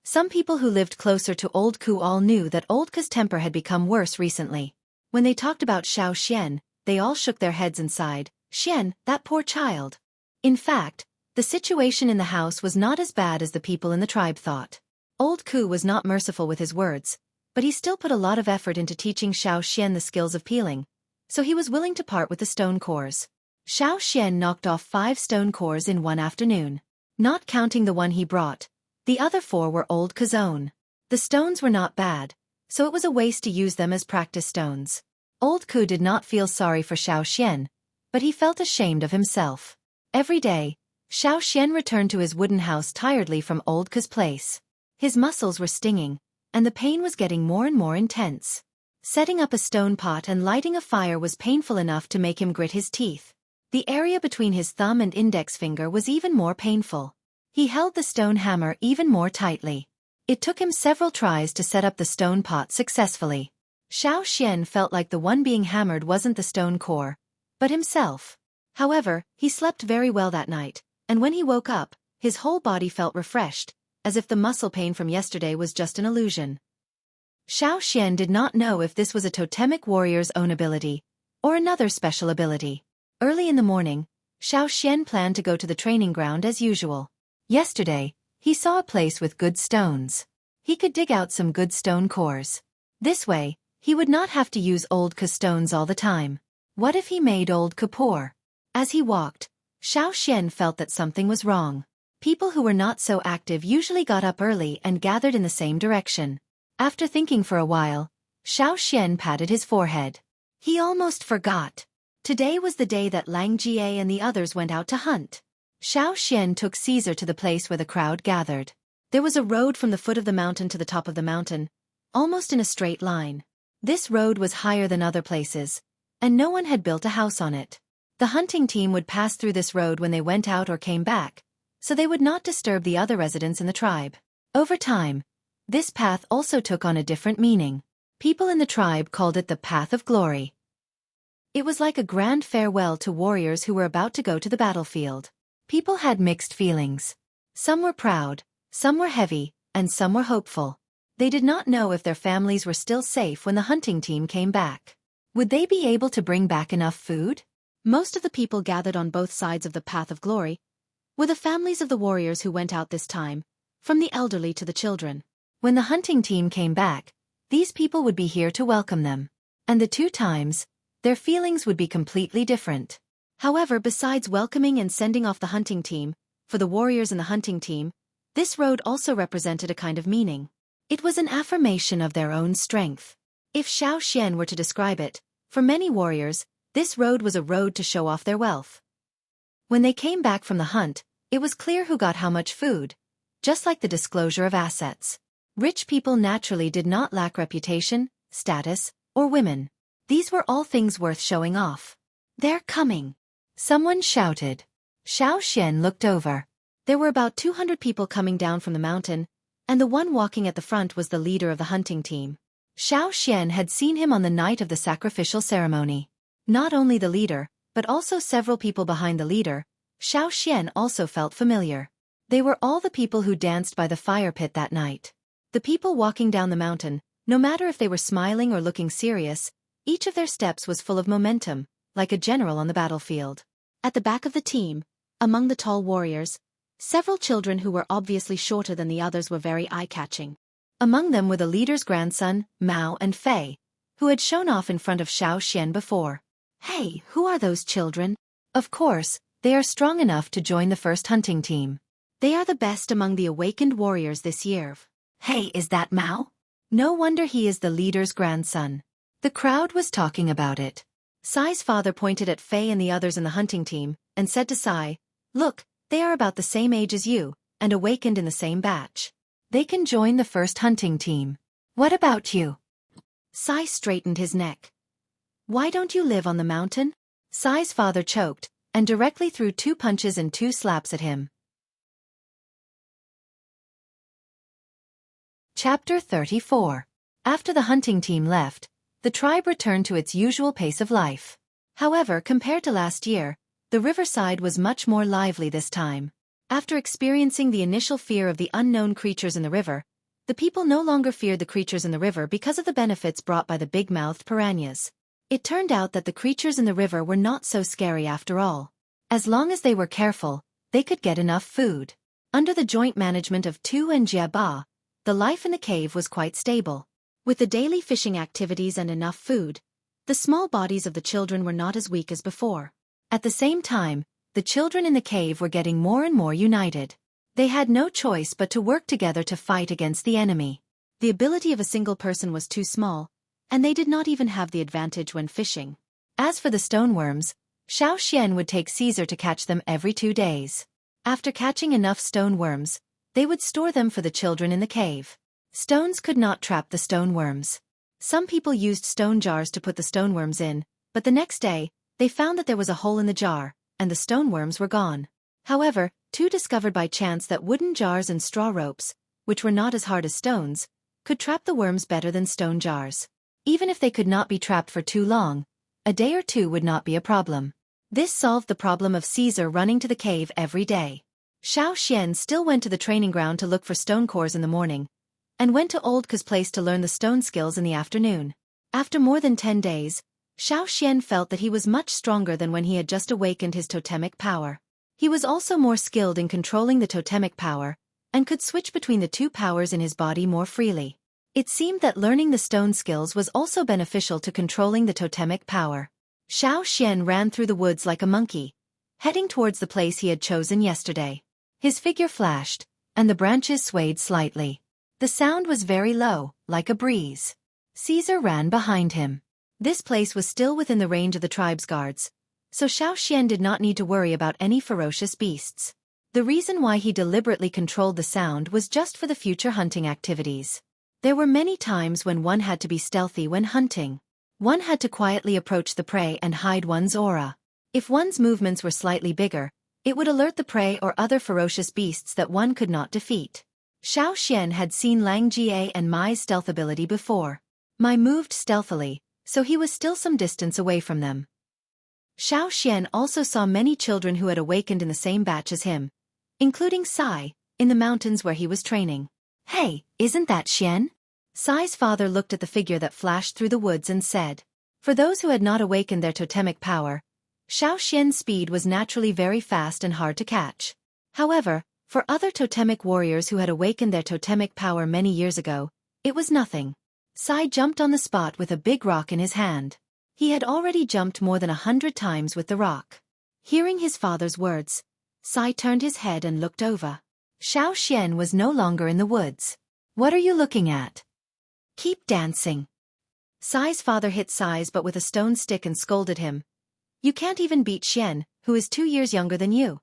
A: Some people who lived closer to Old Ku all knew that Old Ku's temper had become worse recently. When they talked about Xian, they all shook their heads and sighed. Xian, that poor child. In fact, the situation in the house was not as bad as the people in the tribe thought. Old Ku was not merciful with his words, but he still put a lot of effort into teaching Xian the skills of peeling, so he was willing to part with the stone cores. Xian knocked off 5 stone cores in one afternoon. Not counting the one he brought, the other 4 were Old Ku's own. The stones were not bad, so it was a waste to use them as practice stones. Old Ku did not feel sorry for Xueqi, but he felt ashamed of himself. Every day, Xueqi returned to his wooden house tiredly from Old Ku's place. His muscles were stinging, and the pain was getting more and more intense. Setting up a stone pot and lighting a fire was painful enough to make him grit his teeth. The area between his thumb and index finger was even more painful. He held the stone hammer even more tightly. It took him several tries to set up the stone pot successfully. Xueqi felt like the one being hammered wasn't the stone core, but himself. However, he slept very well that night, and when he woke up, his whole body felt refreshed, as if the muscle pain from yesterday was just an illusion. Xueqi did not know if this was a totemic warrior's own ability, or another special ability. Early in the morning, Xueqi planned to go to the training ground as usual. Yesterday, he saw a place with good stones. He could dig out some good stone cores. This way, he would not have to use Old Ku's stones all the time. What if he made Old Ku poor? As he walked, Xueqi felt that something was wrong. People who were not so active usually got up early and gathered in the same direction. After thinking for a while, Xueqi patted his forehead. He almost forgot. Today was the day that Lang Jie and the others went out to hunt. Xueqi took Caesar to the place where the crowd gathered. There was a road from the foot of the mountain to the top of the mountain, almost in a straight line. This road was higher than other places, and no one had built a house on it. The hunting team would pass through this road when they went out or came back, so they would not disturb the other residents in the tribe. Over time, this path also took on a different meaning. People in the tribe called it the Path of Glory. It was like a grand farewell to warriors who were about to go to the battlefield. People had mixed feelings. Some were proud, some were heavy, and some were hopeful. They did not know if their families were still safe when the hunting team came back. Would they be able to bring back enough food? Most of the people gathered on both sides of the Path of Glory were the families of the warriors who went out this time, from the elderly to the children. When the hunting team came back, these people would be here to welcome them. And the two times, their feelings would be completely different. However, besides welcoming and sending off the hunting team, for the warriors and the hunting team, this road also represented a kind of meaning. It was an affirmation of their own strength. If Xueqi were to describe it, for many warriors, this road was a road to show off their wealth. When they came back from the hunt, it was clear who got how much food, just like the disclosure of assets. Rich people naturally did not lack reputation, status, or women. These were all things worth showing off. They're coming! Someone shouted. Xueqi looked over. There were about 200 people coming down from the mountain, and the one walking at the front was the leader of the hunting team. Xueqi had seen him on the night of the sacrificial ceremony. Not only the leader, but also several people behind the leader, Xueqi also felt familiar. They were all the people who danced by the fire pit that night. The people walking down the mountain, no matter if they were smiling or looking serious, each of their steps was full of momentum, like a general on the battlefield. At the back of the team, among the tall warriors, several children who were obviously shorter than the others were very eye-catching. Among them were the leader's grandson, Mao and Fei, who had shown off in front of Xueqi before. Hey, who are those children? Of course, they are strong enough to join the first hunting team. They are the best among the awakened warriors this year. Hey, is that Mao? No wonder he is the leader's grandson. The crowd was talking about it. Sai's father pointed at Fei and the others in the hunting team, and said to Sai, "Look, they are about the same age as you, and awakened in the same batch. They can join the first hunting team. What about you?" Sai straightened his neck. "Why don't you live on the mountain?" Sai's father choked, and directly threw 2 punches and 2 slaps at him. Chapter 34. After the hunting team left, the tribe returned to its usual pace of life. However, compared to last year, the riverside was much more lively this time. After experiencing the initial fear of the unknown creatures in the river, the people no longer feared the creatures in the river because of the benefits brought by the big-mouthed piranhas. It turned out that the creatures in the river were not so scary after all. As long as they were careful, they could get enough food. Under the joint management of Tu and Jiaba, the life in the cave was quite stable. With the daily fishing activities and enough food, the small bodies of the children were not as weak as before. At the same time, the children in the cave were getting more and more united. They had no choice but to work together to fight against the enemy. The ability of a single person was too small, and they did not even have the advantage when fishing. As for the stoneworms, Xiao Xian would take Caesar to catch them every 2 days. After catching enough stoneworms, they would store them for the children in the cave. Stones could not trap the stoneworms. Some people used stone jars to put the stoneworms in, but the next day, they found that there was a hole in the jar, and the stoneworms were gone. However, two discovered by chance that wooden jars and straw ropes, which were not as hard as stones, could trap the worms better than stone jars. Even if they could not be trapped for too long, a day or two would not be a problem. This solved the problem of Caesar running to the cave every day. Xiao Xian still went to the training ground to look for stone cores in the morning, and went to Old Ke's place to learn the stone skills in the afternoon. After more than 10 days, Xiao Xian felt that he was much stronger than when he had just awakened his totemic power. He was also more skilled in controlling the totemic power, and could switch between the two powers in his body more freely. It seemed that learning the stone skills was also beneficial to controlling the totemic power. Xiao Xian ran through the woods like a monkey, heading towards the place he had chosen yesterday. His figure flashed, and the branches swayed slightly. The sound was very low, like a breeze. Caesar ran behind him. This place was still within the range of the tribe's guards, so Xiao Xian did not need to worry about any ferocious beasts. The reason why he deliberately controlled the sound was just for the future hunting activities. There were many times when one had to be stealthy when hunting. One had to quietly approach the prey and hide one's aura. If one's movements were slightly bigger, it would alert the prey or other ferocious beasts that one could not defeat. Xiao Xian had seen Lang Jie and Mai's stealth ability before. Mai moved stealthily, so he was still some distance away from them. Xiao Xian also saw many children who had awakened in the same batch as him, including Sai, in the mountains where he was training. "Hey, isn't that Xian?" Sai's father looked at the figure that flashed through the woods and said. For those who had not awakened their totemic power, Xiao Xian's speed was naturally very fast and hard to catch. However, for other totemic warriors who had awakened their totemic power many years ago, it was nothing. Sai jumped on the spot with a big rock in his hand. He had already jumped more than 100 times with the rock. Hearing his father's words, Sai turned his head and looked over. Xiao Xian was no longer in the woods. "What are you looking at? Keep dancing." Sai's father hit Sai's butt with a stone stick and scolded him. "You can't even beat Xian, who is 2 years younger than you."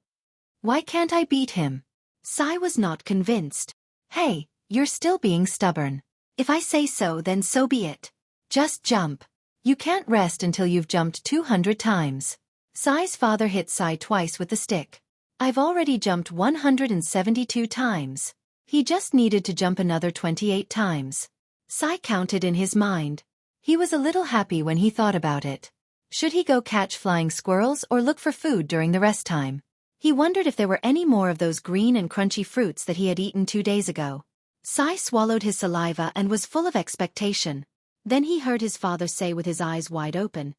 A: "Why can't I beat him?" Sai was not convinced. "Hey, you're still being stubborn. If I say so, then so be it. Just jump. You can't rest until you've jumped 200 times. Sai's father hit Sai twice with the stick. "I've already jumped 172 times. He just needed to jump another 28 times. Sai counted in his mind. He was a little happy when he thought about it. Should he go catch flying squirrels or look for food during the rest time? He wondered if there were any more of those green and crunchy fruits that he had eaten 2 days ago. Sai swallowed his saliva and was full of expectation. Then he heard his father say with his eyes wide open,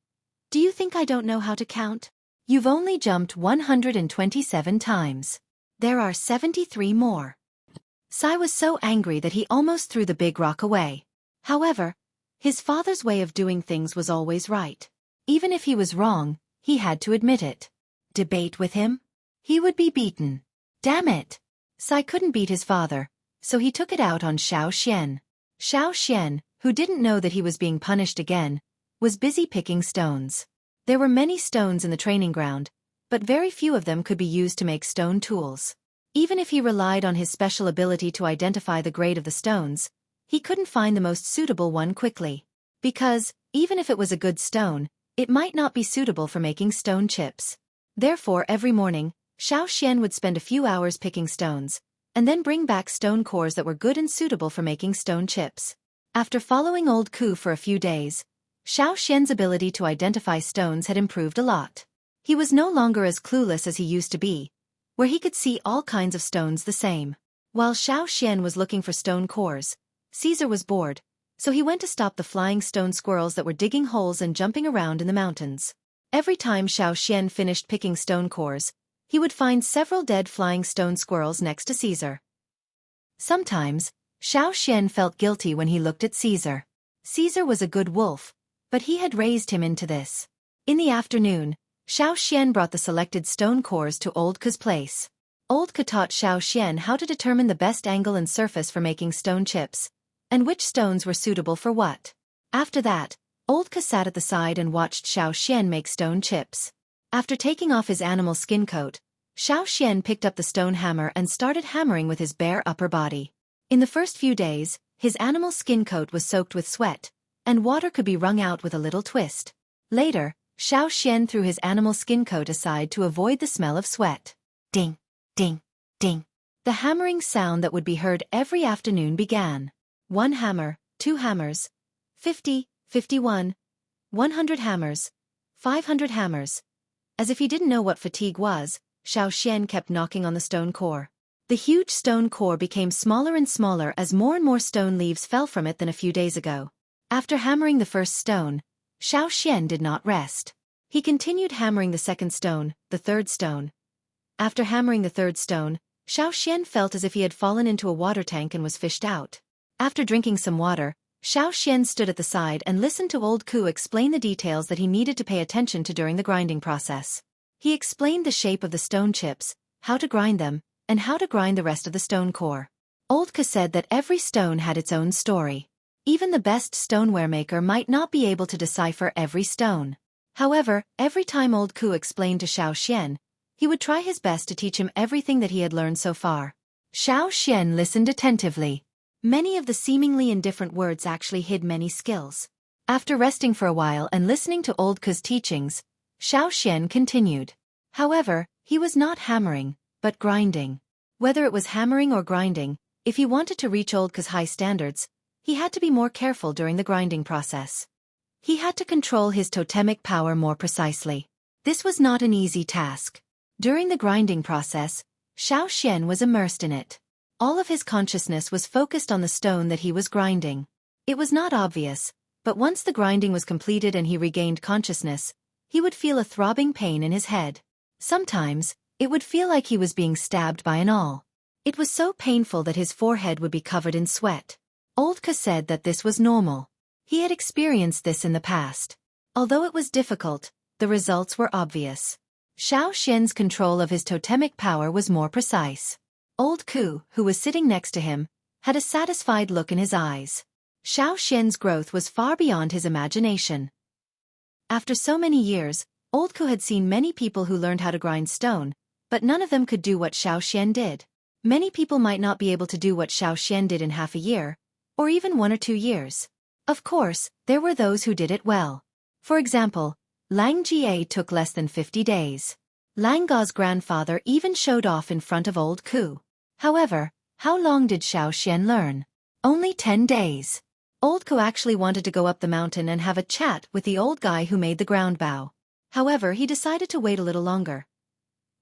A: "Do you think I don't know how to count? You've only jumped 127 times. There are 73 more." Sai was so angry that he almost threw the big rock away. However, his father's way of doing things was always right. Even if he was wrong, he had to admit it. Debate with him? He would be beaten. Damn it! Sai couldn't beat his father, so he took it out on Xiao Xian. Xiao Xian, who didn't know that he was being punished again, was busy picking stones. There were many stones in the training ground, but very few of them could be used to make stone tools. Even if he relied on his special ability to identify the grade of the stones, he couldn't find the most suitable one quickly. Because, even if it was a good stone, it might not be suitable for making stone chips. Therefore, every morning, Xiao Xian would spend a few hours picking stones, and then bring back stone cores that were good and suitable for making stone chips. After following Old Ku for a few days, Xiao Xian's ability to identify stones had improved a lot. He was no longer as clueless as he used to be, where he could see all kinds of stones the same. While Xiao Xian was looking for stone cores, Caesar was bored, so he went to stop the flying stone squirrels that were digging holes and jumping around in the mountains. Every time Xiao Xian finished picking stone cores, he would find several dead flying stone squirrels next to Caesar. Sometimes, Xiao Xian felt guilty when he looked at Caesar. Caesar was a good wolf, but he had raised him into this. In the afternoon, Xiao Xian brought the selected stone cores to Old Ke's place. Old Ke taught Xiao Xian how to determine the best angle and surface for making stone chips, and which stones were suitable for what. After that, Old Ka sat at the side and watched Xiao make stone chips. After taking off his animal skin coat, Xiao picked up the stone hammer and started hammering with his bare upper body. In the first few days, his animal skin coat was soaked with sweat, and water could be wrung out with a little twist. Later, Xiao threw his animal skin coat aside to avoid the smell of sweat. Ding, ding, ding. The hammering sound that would be heard every afternoon began. 1 hammer, 2 hammers, 50, 51, 100 hammers, 500 hammers. As if he didn't know what fatigue was, Xiao kept knocking on the stone core. The huge stone core became smaller and smaller as more and more stone leaves fell from it than a few days ago. After hammering the first stone, Xiao did not rest. He continued hammering the second stone, the third stone. After hammering the third stone, Xiao felt as if he had fallen into a water tank and was fished out. After drinking some water, Xiao stood at the side and listened to Old Ku explain the details that he needed to pay attention to during the grinding process. He explained the shape of the stone chips, how to grind them, and how to grind the rest of the stone core. Old Ku said that every stone had its own story. Even the best stoneware maker might not be able to decipher every stone. However, every time Old Ku explained to Xiao, he would try his best to teach him everything that he had learned so far. Xiao listened attentively. Many of the seemingly indifferent words actually hid many skills. After resting for a while and listening to Old Ku's teachings, Xiao continued. However, he was not hammering, but grinding. Whether it was hammering or grinding, if he wanted to reach Old Ku's high standards, he had to be more careful during the grinding process. He had to control his totemic power more precisely. This was not an easy task. During the grinding process, Xiao was immersed in it. All of his consciousness was focused on the stone that he was grinding. It was not obvious, but once the grinding was completed and he regained consciousness, he would feel a throbbing pain in his head. Sometimes, it would feel like he was being stabbed by an awl. It was so painful that his forehead would be covered in sweat. Old Ka said that this was normal. He had experienced this in the past. Although it was difficult, the results were obvious. Xiao control of his totemic power was more precise. Old Ku, who was sitting next to him, had a satisfied look in his eyes. Xiao growth was far beyond his imagination. After so many years, Old Ku had seen many people who learned how to grind stone, but none of them could do what Xiao did. Many people might not be able to do what Xiao did in half a year, or even 1 or 2 years. Of course, there were those who did it well. For example, Lang Jie took less than 50 days. Lang Ga's grandfather even showed off in front of Old Ku. However, how long did Xiao learn? Only 10 days. Old Ku actually wanted to go up the mountain and have a chat with the old guy who made the ground bow. However, he decided to wait a little longer.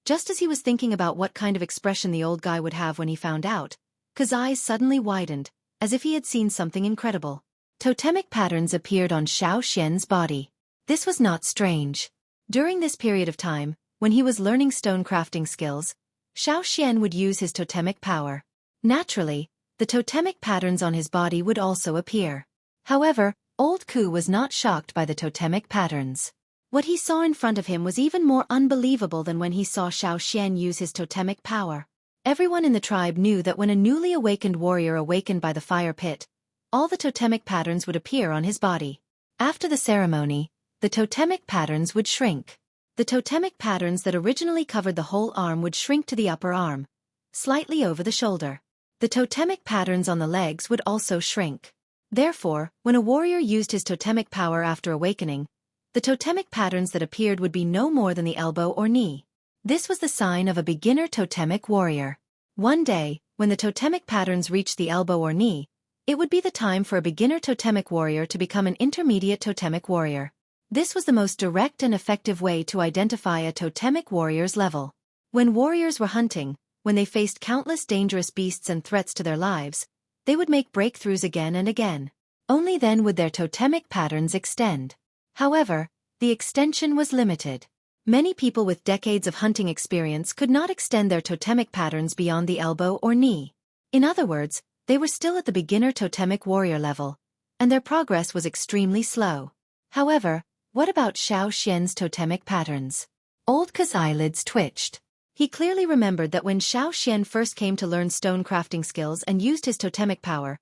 A: Just as he was thinking about what kind of expression the old guy would have when he found out, Ku's eyes suddenly widened, as if he had seen something incredible. Totemic patterns appeared on Xiao body. This was not strange. During this period of time, when he was learning stone crafting skills, Xiao would use his totemic power. Naturally, the totemic patterns on his body would also appear. However, Old Ku was not shocked by the totemic patterns. What he saw in front of him was even more unbelievable than when he saw Xiao use his totemic power. Everyone in the tribe knew that when a newly awakened warrior awakened by the fire pit, all the totemic patterns would appear on his body. After the ceremony, the totemic patterns would shrink. The totemic patterns that originally covered the whole arm would shrink to the upper arm, slightly over the shoulder. The totemic patterns on the legs would also shrink. Therefore, when a warrior used his totemic power after awakening, the totemic patterns that appeared would be no more than the elbow or knee. This was the sign of a beginner totemic warrior. One day, when the totemic patterns reached the elbow or knee, it would be the time for a beginner totemic warrior to become an intermediate totemic warrior. This was the most direct and effective way to identify a totemic warrior's level. When warriors were hunting, when they faced countless dangerous beasts and threats to their lives, they would make breakthroughs again and again. Only then would their totemic patterns extend. However, the extension was limited. Many people with decades of hunting experience could not extend their totemic patterns beyond the elbow or knee. In other words, they were still at the beginner totemic warrior level, and their progress was extremely slow. However, what about Xiao's totemic patterns? Old Ku's eyelids twitched. He clearly remembered that when Xiao first came to learn stone crafting skills and used his totemic power,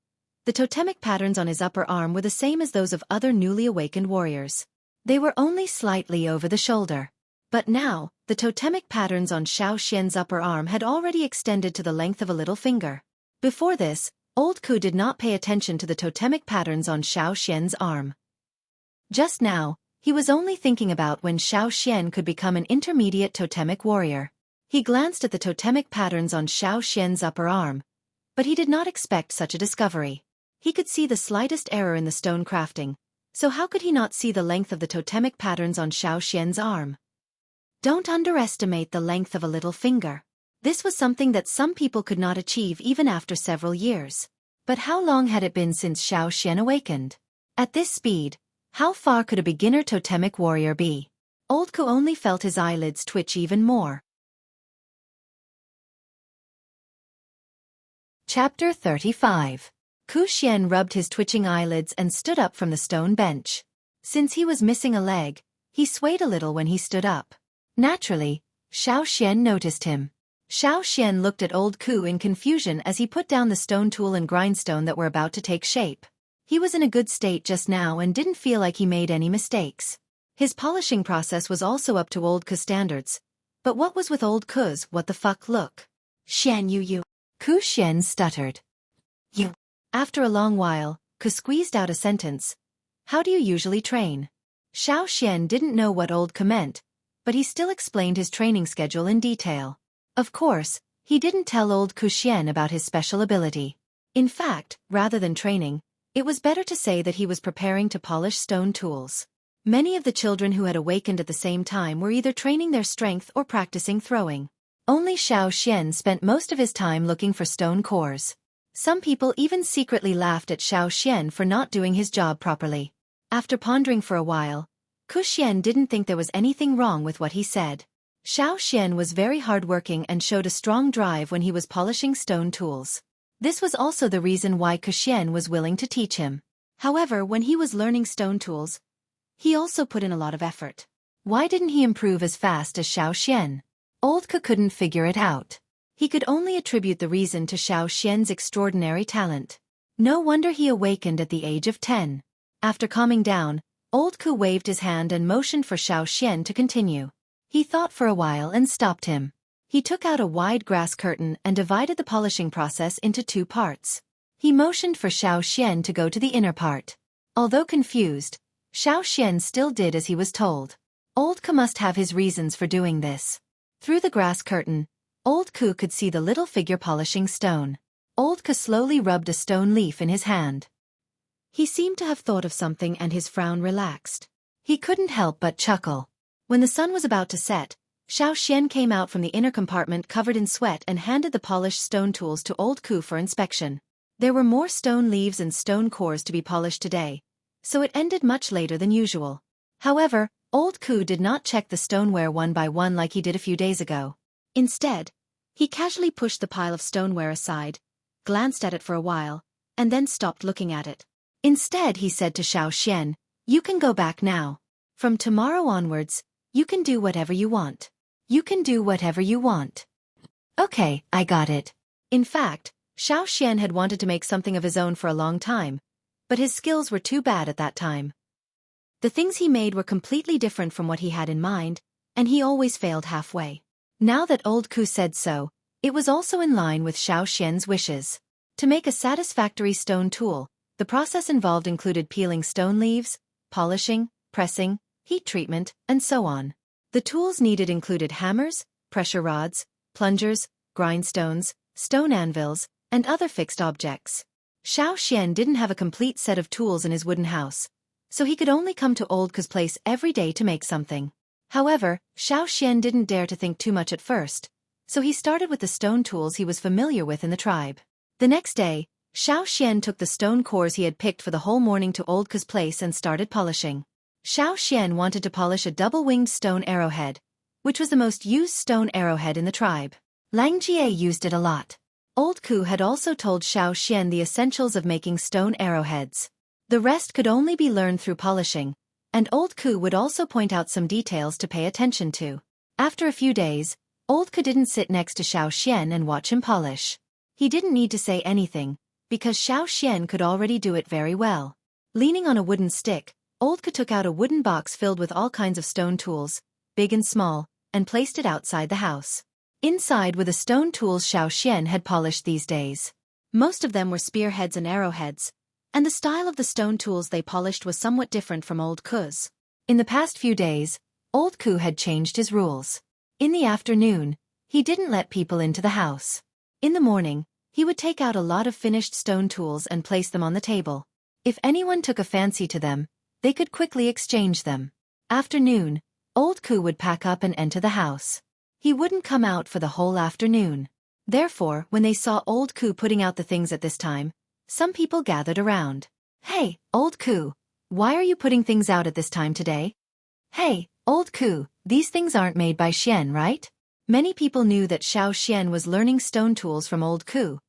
A: The totemic patterns on his upper arm were the same as those of other newly awakened warriors. They were only slightly over the shoulder. But now, the totemic patterns on Xiao Xian's upper arm had already extended to the length of a little finger. Before this, old Ku did not pay attention to the totemic patterns on Xiao Xian's arm. Just now, he was only thinking about when Xiao Xian could become an intermediate totemic warrior. He glanced at the totemic patterns on Xiao Xian's upper arm, but he did not expect such a discovery. He could see the slightest error in the stone crafting, so how could he not see the length of the totemic patterns on Xiao Xian's arm? Don't underestimate the length of a little finger. This was something that some people could not achieve even after several years. But how long had it been since Xiao Xian awakened? At this speed, how far could a beginner totemic warrior be? Old Ku only felt his eyelids twitch even more. Chapter 35. Ku Xian rubbed his twitching eyelids and stood up from the stone bench. Since he was missing a leg, he swayed a little when he stood up. Naturally, Xiao Xian noticed him. Xiao Xian looked at old Ku in confusion as he put down the stone tool and grindstone that were about to take shape. He was in a good state just now and didn't feel like he made any mistakes. His polishing process was also up to old Ku's standards. But what was with old Ku's what the fuck look? Xian you. Ku Xian stuttered. You. After a long while, Ku squeezed out a sentence. How do you usually train? Xiao Xian didn't know what old Ku meant, but he still explained his training schedule in detail. Of course, he didn't tell old Ku Xian about his special ability. In fact, rather than training, it was better to say that he was preparing to polish stone tools. Many of the children who had awakened at the same time were either training their strength or practicing throwing. Only Xiao Xian spent most of his time looking for stone cores. Some people even secretly laughed at Xiao Xian for not doing his job properly. After pondering for a while, Ku Xian didn't think there was anything wrong with what he said. Xiao Xian was very hardworking and showed a strong drive when he was polishing stone tools. This was also the reason why Ku Xian was willing to teach him. However, when he was learning stone tools, he also put in a lot of effort. Why didn't he improve as fast as Xiao Xian? Old Ku couldn't figure it out. He could only attribute the reason to Xiao Xian's extraordinary talent. No wonder he awakened at the age of 10. After calming down, old Ku waved his hand and motioned for Xiao Xian to continue. He thought for a while and stopped him. He took out a wide grass curtain and divided the polishing process into 2 parts. He motioned for Xiao Xian to go to the inner part. Although confused, Xiao Xian still did as he was told. Old Ku must have his reasons for doing this. Through the grass curtain, old Ku could see the little figure polishing stone. Old Ku slowly rubbed a stone leaf in his hand. He seemed to have thought of something and his frown relaxed. He couldn't help but chuckle. When the sun was about to set, Xiao Xian came out from the inner compartment covered in sweat and handed the polished stone tools to old Ku for inspection. There were more stone leaves and stone cores to be polished today, so it ended much later than usual. However, old Ku did not check the stoneware one by one like he did a few days ago. Instead, he casually pushed the pile of stoneware aside, glanced at it for a while, and then stopped looking at it. Instead, he said to Xiao Xian, "You can go back now. From tomorrow onwards, you can do whatever you want. You can do whatever you want." Okay, I got it. In fact, Xiao Xian had wanted to make something of his own for a long time, but his skills were too bad at that time. The things he made were completely different from what he had in mind, and he always failed halfway. Now that old Ku said so, it was also in line with Xiao Xian's wishes. To make a satisfactory stone tool, the process involved included peeling stone leaves, polishing, pressing, heat treatment, and so on. The tools needed included hammers, pressure rods, plungers, grindstones, stone anvils, and other fixed objects. Xiao Xian didn't have a complete set of tools in his wooden house, so he could only come to old Ku's place every day to make something. However, Xiao Xian didn't dare to think too much at first, so he started with the stone tools he was familiar with in the tribe. The next day, Xiao Xian took the stone cores he had picked for the whole morning to old Ku's place and started polishing. Xiao Xian wanted to polish a double-winged stone arrowhead, which was the most used stone arrowhead in the tribe. Lang Jie used it a lot. Old Ku had also told Xiao Xian the essentials of making stone arrowheads. The rest could only be learned through polishing, and old Ku would also point out some details to pay attention to. After a few days, old Ku didn't sit next to Xiao Xian and watch him polish. He didn't need to say anything, because Xueqi could already do it very well. Leaning on a wooden stick, Old Ku took out a wooden box filled with all kinds of stone tools, big and small, and placed it outside the house. Inside were the stone tools Xueqi had polished these days. Most of them were spearheads and arrowheads, and the style of the stone tools they polished was somewhat different from Old Ku's. In the past few days, Old Ku had changed his rules. In the afternoon, he didn't let people into the house. In the morning, he would take out a lot of finished stone tools and place them on the table. If anyone took a fancy to them, they could quickly exchange them. After noon, Old Ku would pack up and enter the house. He wouldn't come out for the whole afternoon. Therefore, when they saw Old Ku putting out the things at this time, some people gathered around. "Hey, Old Ku, why are you putting things out at this time today?" "Hey, Old Ku, these things aren't made by Xian, right?" Many people knew that Xueqi was learning stone tools from Old Ku,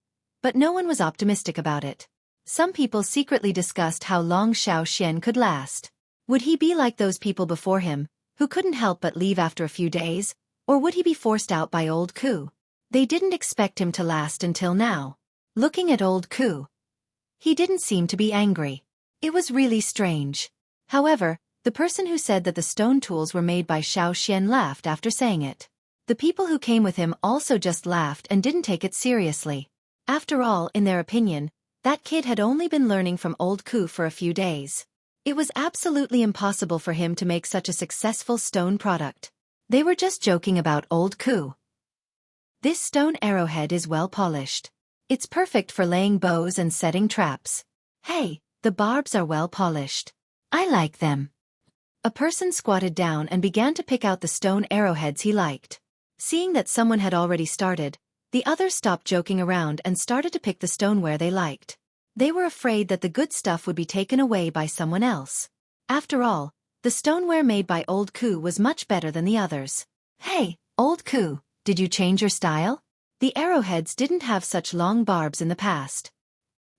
A: but no one was optimistic about it. Some people secretly discussed how long Xueqi could last. Would he be like those people before him, who couldn't help but leave after a few days, or would he be forced out by Old Ku? They didn't expect him to last until now. Looking at Old Ku, he didn't seem to be angry. It was really strange. However, the person who said that the stone tools were made by Xueqi laughed after saying it. The people who came with him also just laughed and didn't take it seriously. After all, in their opinion, that kid had only been learning from Old Ku for a few days. It was absolutely impossible for him to make such a successful stone product. They were just joking about Old Ku. "This stone arrowhead is well polished. It's perfect for laying bows and setting traps. Hey, the barbs are well polished. I like them." A person squatted down and began to pick out the stone arrowheads he liked. Seeing that someone had already started, the others stopped joking around and started to pick the stoneware they liked. They were afraid that the good stuff would be taken away by someone else. After all, the stoneware made by Old Ku was much better than the others. "Hey, Old Ku, did you change your style?" The arrowheads didn't have such long barbs in the past.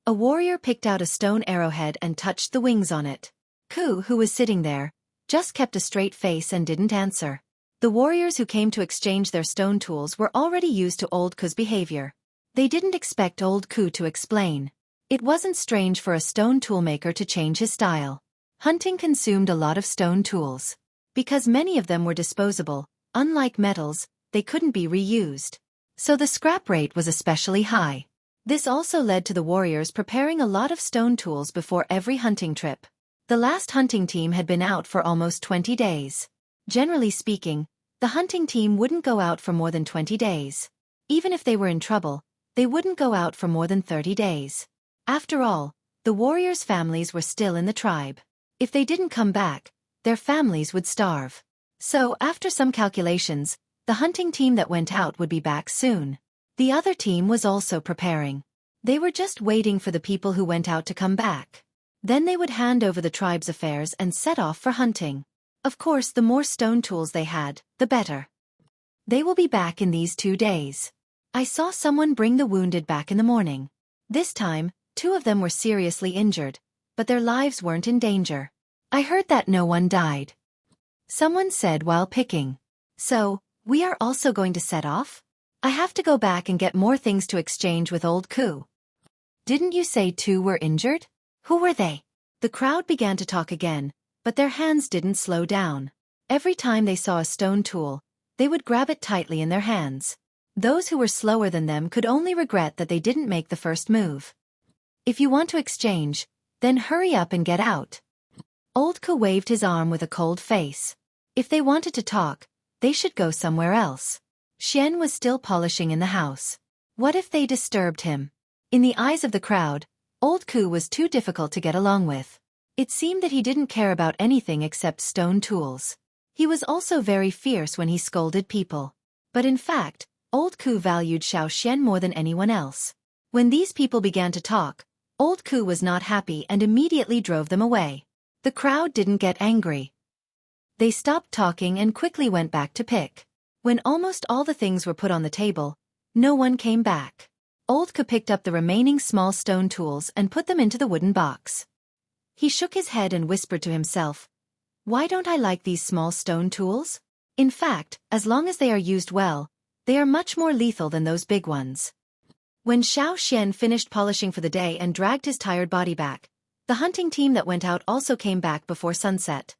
A: A warrior picked out a stone arrowhead and touched the wings on it. Ku, who was sitting there, just kept a straight face and didn't answer. The warriors who came to exchange their stone tools were already used to Old Ku's behavior. They didn't expect Old Ku to explain. It wasn't strange for a stone toolmaker to change his style. Hunting consumed a lot of stone tools. Because many of them were disposable, unlike metals, they couldn't be reused. So the scrap rate was especially high. This also led to the warriors preparing a lot of stone tools before every hunting trip. The last hunting team had been out for almost 20 days. Generally speaking, the hunting team wouldn't go out for more than 20 days. Even if they were in trouble, they wouldn't go out for more than 30 days. After all, the warriors' families were still in the tribe. If they didn't come back, their families would starve. So, after some calculations, the hunting team that went out would be back soon. The other team was also preparing. They were just waiting for the people who went out to come back. Then they would hand over the tribe's affairs and set off for hunting. Of course, the more stone tools they had, the better. They will be back in these 2 days. I saw someone bring the wounded back in the morning. This time, 2 of them were seriously injured, but their lives weren't in danger. I heard that no one died. Someone said while picking. "So, we are also going to set off? I have to go back and get more things to exchange with Old Ku." "Didn't you say 2 were injured? Who were they?" The crowd began to talk again, but their hands didn't slow down. Every time they saw a stone tool, they would grab it tightly in their hands. Those who were slower than them could only regret that they didn't make the first move. "If you want to exchange, then hurry up and get out." Old Ku waved his arm with a cold face. If they wanted to talk, they should go somewhere else. Xian was still polishing in the house. What if they disturbed him? In the eyes of the crowd, Old Ku was too difficult to get along with. It seemed that he didn't care about anything except stone tools. He was also very fierce when he scolded people. But in fact, Old Ku valued Xueqi more than anyone else. When these people began to talk, Old Ku was not happy and immediately drove them away. The crowd didn't get angry. They stopped talking and quickly went back to pick. When almost all the things were put on the table, no one came back. Old Ku picked up the remaining small stone tools and put them into the wooden box. He shook his head and whispered to himself, "Why don't I like these small stone tools? In fact, as long as they are used well, they are much more lethal than those big ones." When Xiao Xian finished polishing for the day and dragged his tired body back, the hunting team that went out also came back before sunset.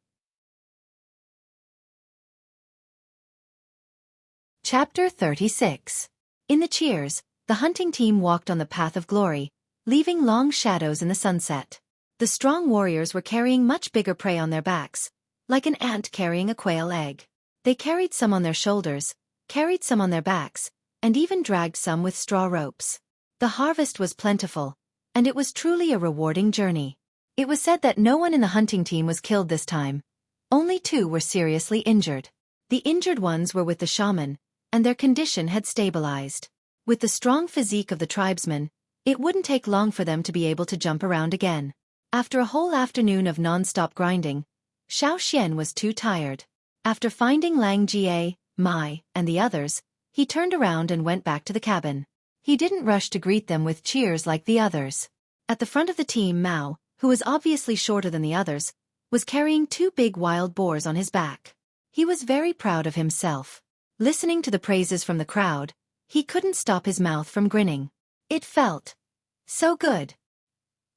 A: Chapter 36. In the cheers, the hunting team walked on the path of glory, leaving long shadows in the sunset. The strong warriors were carrying much bigger prey on their backs, like an ant carrying a quail egg. They carried some on their shoulders, carried some on their backs, and even dragged some with straw ropes. The harvest was plentiful, and it was truly a rewarding journey. It was said that no one in the hunting team was killed this time. Only 2 were seriously injured. The injured ones were with the shaman, and their condition had stabilized. With the strong physique of the tribesmen, it wouldn't take long for them to be able to jump around again. After a whole afternoon of non-stop grinding, Xiao Xian was too tired. After finding Lang Jie, Mai, and the others, he turned around and went back to the cabin. He didn't rush to greet them with cheers like the others. At the front of the team, Mao, who was obviously shorter than the others, was carrying 2 big wild boars on his back. He was very proud of himself. Listening to the praises from the crowd, he couldn't stop his mouth from grinning. It felt so good.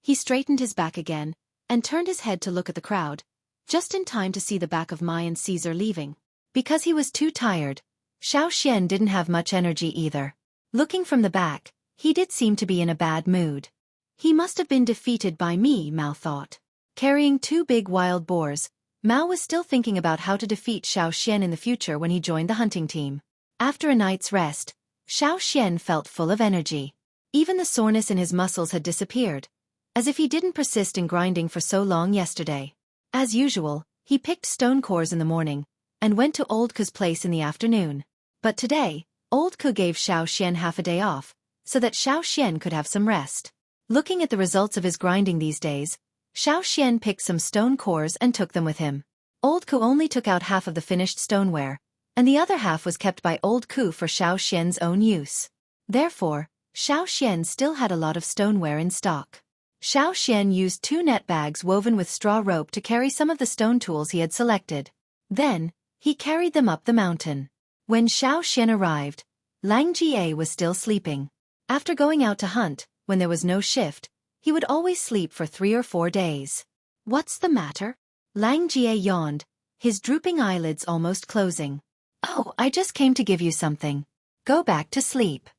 A: He straightened his back again, and turned his head to look at the crowd, just in time to see the back of Mai and Caesar leaving. Because he was too tired, Xiao Xian didn't have much energy either. Looking from the back, he did seem to be in a bad mood. He must have been defeated by me, Mao thought. Carrying 2 big wild boars, Mao was still thinking about how to defeat Xiao Xian in the future when he joined the hunting team. After a night's rest, Xiao Xian felt full of energy. Even the soreness in his muscles had disappeared, as if he didn't persist in grinding for so long yesterday. As usual, he picked stone cores in the morning, and went to Old Ku's place in the afternoon. But today, Old Ku gave Xiao Xian half a day off, so that Xiao Xian could have some rest. Looking at the results of his grinding these days, Xiao Xian picked some stone cores and took them with him. Old Ku only took out half of the finished stoneware, and the other half was kept by Old Ku for Xiao Xian's own use. Therefore, Xiao Xian still had a lot of stoneware in stock. Xiao Xian used 2 net bags woven with straw rope to carry some of the stone tools he had selected. Then, he carried them up the mountain. When Xiao Xian arrived, Lang Jie was still sleeping. After going out to hunt, when there was no shift, he would always sleep for 3 or 4 days. What's the matter? Lang Jie yawned, his drooping eyelids almost closing. Oh, I just came to give you something. Go back to sleep.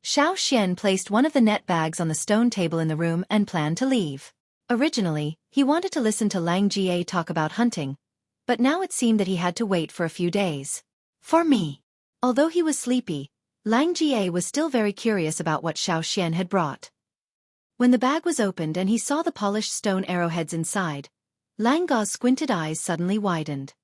A: Xiao Xian placed one of the net bags on the stone table in the room and planned to leave. Originally, he wanted to listen to Lang Jie talk about hunting, but now it seemed that he had to wait for a few days. For me. Although he was sleepy, Lang Jie was still very curious about what Xiao Xian had brought. When the bag was opened and he saw the polished stone arrowheads inside, Lang Ga's squinted eyes suddenly widened.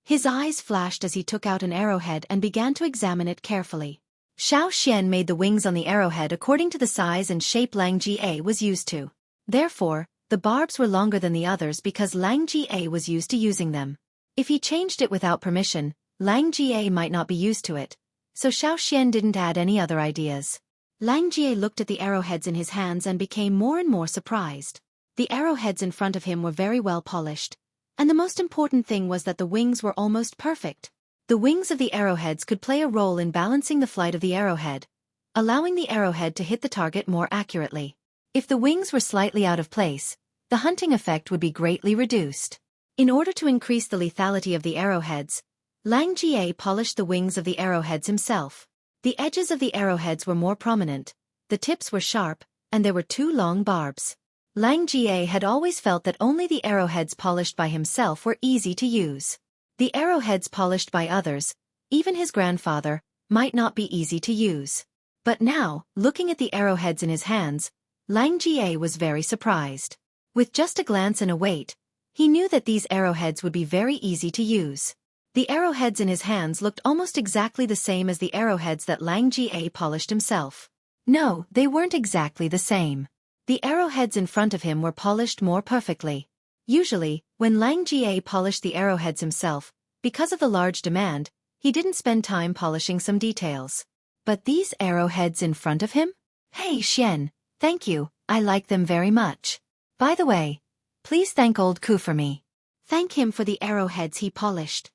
A: His eyes flashed as he took out an arrowhead and began to examine it carefully. Xiao Xian made the wings on the arrowhead according to the size and shape Lang Jie was used to. Therefore, the barbs were longer than the others because Lang Jie was used to using them. If he changed it without permission, Lang Jie might not be used to it, so Xiao Xian didn't add any other ideas. Lang Jie looked at the arrowheads in his hands and became more and more surprised. The arrowheads in front of him were very well polished, and the most important thing was that the wings were almost perfect. The wings of the arrowheads could play a role in balancing the flight of the arrowhead, allowing the arrowhead to hit the target more accurately. If the wings were slightly out of place, the hunting effect would be greatly reduced. In order to increase the lethality of the arrowheads, Lang Jie polished the wings of the arrowheads himself. The edges of the arrowheads were more prominent, the tips were sharp, and there were 2 long barbs. Lang Jie had always felt that only the arrowheads polished by himself were easy to use. The arrowheads polished by others, even his grandfather, might not be easy to use. But now, looking at the arrowheads in his hands, Lang Jie was very surprised. With just a glance and a weight, he knew that these arrowheads would be very easy to use. The arrowheads in his hands looked almost exactly the same as the arrowheads that Lang Jie polished himself. No, they weren't exactly the same. The arrowheads in front of him were polished more perfectly. Usually, when Lang Jie polished the arrowheads himself, because of the large demand, he didn't spend time polishing some details. But these arrowheads in front of him? Hey Xian, thank you, I like them very much. By the way, please thank Old Ku for me. Thank him for the arrowheads he polished.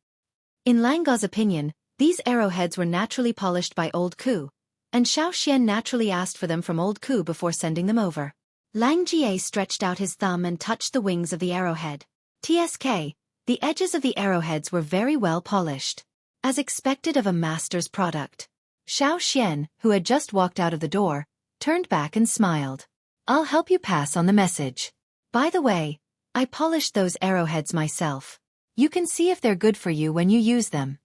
A: In Lang Ga's opinion, these arrowheads were naturally polished by Old Ku, and Xiao Xian naturally asked for them from old Ku before sending them over. Lang Jie stretched out his thumb and touched the wings of the arrowhead. TSK, the edges of the arrowheads were very well polished. As expected of a master's product. Xiao Xian, who had just walked out of the door, turned back and smiled. I'll help you pass on the message. By the way, I polished those arrowheads myself. You can see if they're good for you when you use them.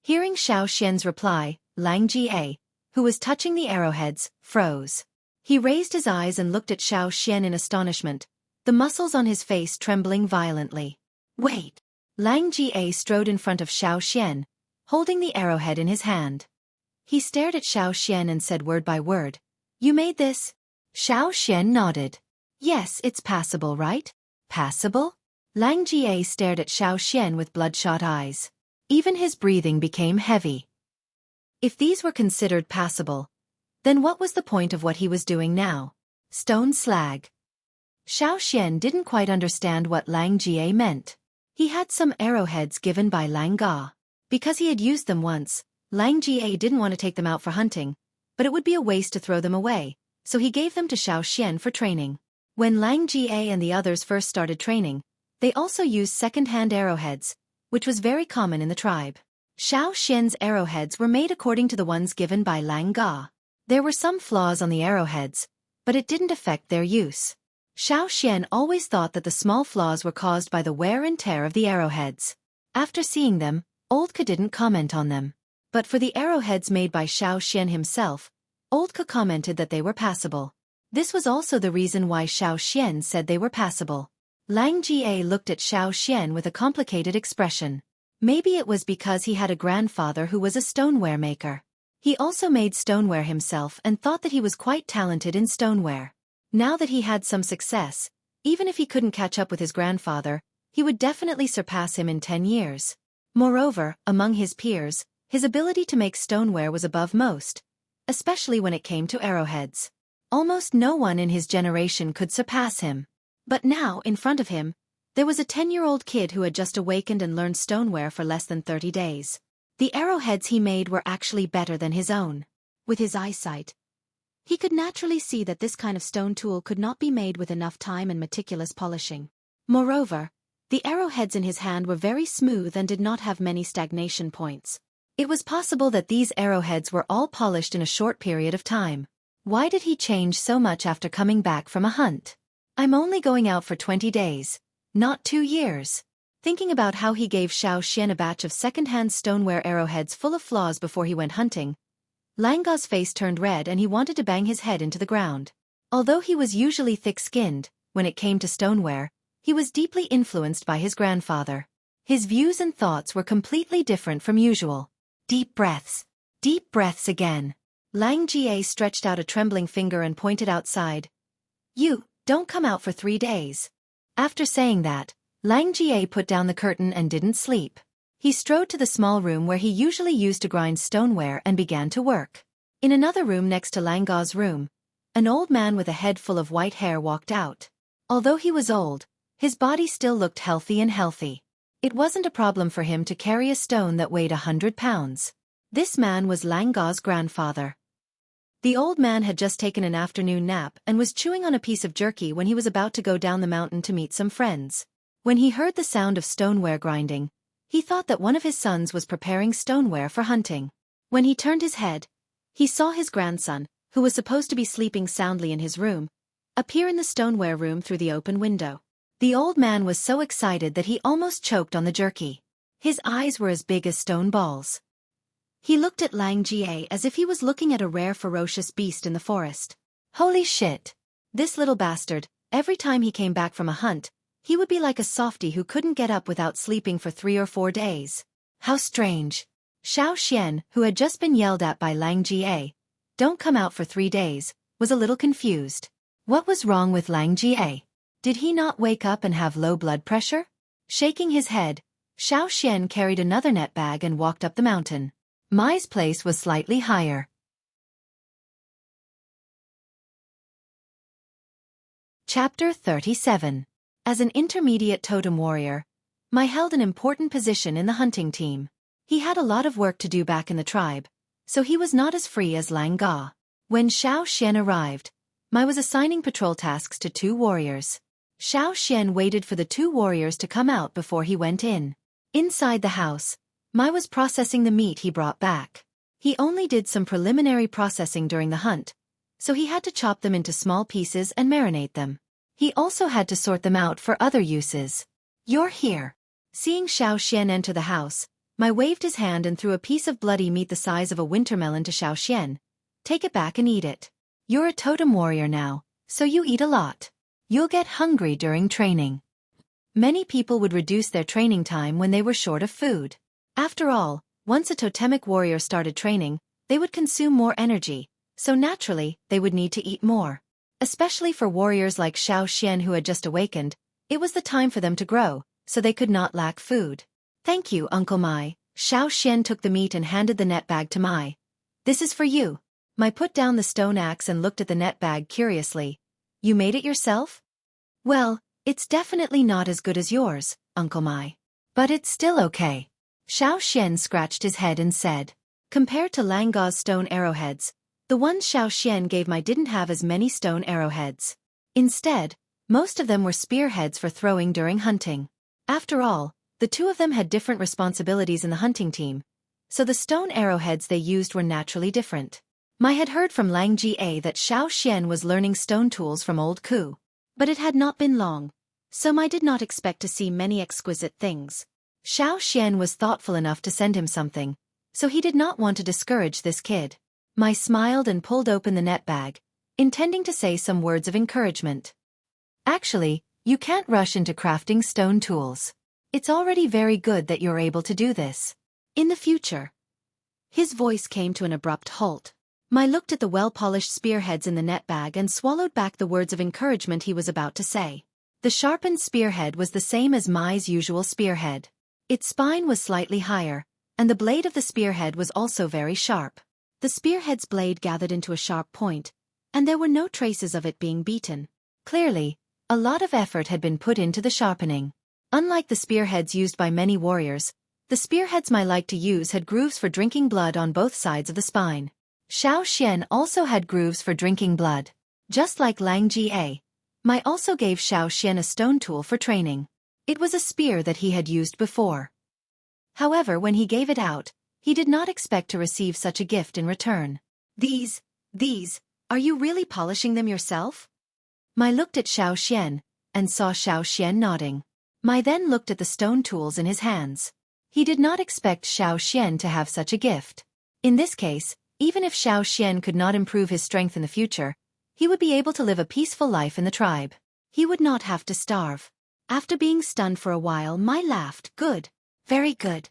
A: Hearing Xiao Xian's reply, Lang Jie, who was touching the arrowheads, froze. He raised his eyes and looked at Xiao Xian in astonishment, the muscles on his face trembling violently. Wait! Lang Jie strode in front of Xiao Xian, holding the arrowhead in his hand. He stared at Xiao Xian and said word by word, You made this? Xiao Xian nodded. Yes, it's passable, right? Passable? Lang Jie stared at Xiao Xian with bloodshot eyes. Even his breathing became heavy. If these were considered passable, then what was the point of what he was doing now? Stone slag. Xiao Xian didn't quite understand what Lang Jie meant. He had some arrowheads given by Lang Ga. Because he had used them once, Lang Jie didn't want to take them out for hunting, but it would be a waste to throw them away, so he gave them to Xiao Xian for training. When Lang Jie and the others first started training, they also used second-hand arrowheads, which was very common in the tribe. Xiao Xian's arrowheads were made according to the ones given by Lang Ga. There were some flaws on the arrowheads, but it didn't affect their use. Xiao Xian always thought that the small flaws were caused by the wear and tear of the arrowheads. After seeing them, Old Ka didn't comment on them. But for the arrowheads made by Xiao Xian himself, Old Ka commented that they were passable. This was also the reason why Xiao Xian said they were passable. Lang Jie looked at Xiao Xian with a complicated expression. Maybe it was because he had a grandfather who was a stoneware maker. He also made stoneware himself and thought that he was quite talented in stoneware. Now that he had some success, even if he couldn't catch up with his grandfather, he would definitely surpass him in 10 years. Moreover, among his peers, his ability to make stoneware was above most, especially when it came to arrowheads. Almost no one in his generation could surpass him. But now, in front of him, there was a 10-year-old kid who had just awakened and learned stoneware for less than 30 days. The arrowheads he made were actually better than his own. With his eyesight, he could naturally see that this kind of stone tool could not be made with enough time and meticulous polishing. Moreover, the arrowheads in his hand were very smooth and did not have many stagnation points. It was possible that these arrowheads were all polished in a short period of time. Why did he change so much after coming back from a hunt? I'm only going out for 20 days, not 2 years. Thinking about how he gave Xiao Xian a batch of second-hand stoneware arrowheads full of flaws before he went hunting, Lang Ga's face turned red and he wanted to bang his head into the ground. Although he was usually thick-skinned, when it came to stoneware, he was deeply influenced by his grandfather. His views and thoughts were completely different from usual. Deep breaths. Deep breaths again. Lang Jie stretched out a trembling finger and pointed outside. You, don't come out for 3 days. After saying that, Lang Jie put down the curtain and didn't sleep. He strode to the small room where he usually used to grind stoneware and began to work. In another room next to Lang Ga's room, an old man with a head full of white hair walked out. Although he was old, his body still looked healthy and healthy. It wasn't a problem for him to carry a stone that weighed 100 pounds. This man was Lang Ga's grandfather. The old man had just taken an afternoon nap and was chewing on a piece of jerky when he was about to go down the mountain to meet some friends. When he heard the sound of stoneware grinding, he thought that one of his sons was preparing stoneware for hunting. When he turned his head, he saw his grandson, who was supposed to be sleeping soundly in his room, appear in the stoneware room through the open window. The old man was so excited that he almost choked on the jerky. His eyes were as big as stone balls. He looked at Lang Jie as if he was looking at a rare ferocious beast in the forest. Holy shit! This little bastard, every time he came back from a hunt, he would be like a softie who couldn't get up without sleeping for 3 or 4 days. How strange. Xiao Xian, who had just been yelled at by Lang Jie, "Don't come out for 3 days," was a little confused. What was wrong with Lang Jie? Did he not wake up and have low blood pressure? Shaking his head, Xiao Xian carried another net bag and walked up the mountain. Mai's place was slightly higher. Chapter 37. As an intermediate totem warrior, Mai held an important position in the hunting team. He had a lot of work to do back in the tribe, so he was not as free as Lang Ga. When Xiao Xian arrived, Mai was assigning patrol tasks to 2 warriors. Xiao Xian waited for the 2 warriors to come out before he went in. Inside the house, Mai was processing the meat he brought back. He only did some preliminary processing during the hunt, so he had to chop them into small pieces and marinate them. He also had to sort them out for other uses. "You're here." Seeing Xiao Xian enter the house, Mai waved his hand and threw a piece of bloody meat the size of a wintermelon to Xiao Xian. "Take it back and eat it. You're a totem warrior now, so you eat a lot. You'll get hungry during training." Many people would reduce their training time when they were short of food. After all, once a totemic warrior started training, they would consume more energy, so naturally, they would need to eat more. Especially for warriors like Xiao Xian who had just awakened, it was the time for them to grow, so they could not lack food. "Thank you, Uncle Mai." Xiao Xian took the meat and handed the net bag to Mai. "This is for you." Mai put down the stone axe and looked at the net bag curiously. "You made it yourself?" "Well, it's definitely not as good as yours, Uncle Mai. But it's still okay." Xiao Xian scratched his head and said. Compared to Lang Ga's stone arrowheads, the ones Xiao Xian gave Mai didn't have as many stone arrowheads. Instead, most of them were spearheads for throwing during hunting. After all, the 2 of them had different responsibilities in the hunting team, so the stone arrowheads they used were naturally different. Mai had heard from Lang Jie that Xiao Xian was learning stone tools from old Ku. But it had not been long, so Mai did not expect to see many exquisite things. Xiao Xian was thoughtful enough to send him something, so he did not want to discourage this kid. Mai smiled and pulled open the net bag, intending to say some words of encouragement. "Actually, you can't rush into crafting stone tools. It's already very good that you're able to do this. In the future." His voice came to an abrupt halt. Mai looked at the well-polished spearheads in the net bag and swallowed back the words of encouragement he was about to say. The sharpened spearhead was the same as Mai's usual spearhead. Its spine was slightly higher, and the blade of the spearhead was also very sharp. The spearhead's blade gathered into a sharp point, and there were no traces of it being beaten. Clearly, a lot of effort had been put into the sharpening. Unlike the spearheads used by many warriors, the spearheads Mai liked to use had grooves for drinking blood on both sides of the spine. Xiao Xian also had grooves for drinking blood. Just like Lang Jie, Mai also gave Xiao Xian a stone tool for training. It was a spear that he had used before. However, when he gave it out, he did not expect to receive such a gift in return. These, are you really polishing them yourself?" Mai looked at Xiao Xian, and saw Xiao Xian nodding. Mai then looked at the stone tools in his hands. He did not expect Xiao Xian to have such a gift. In this case, even if Xiao Xian could not improve his strength in the future, he would be able to live a peaceful life in the tribe. He would not have to starve. After being stunned for a while, Mai laughed. "Good. Very good."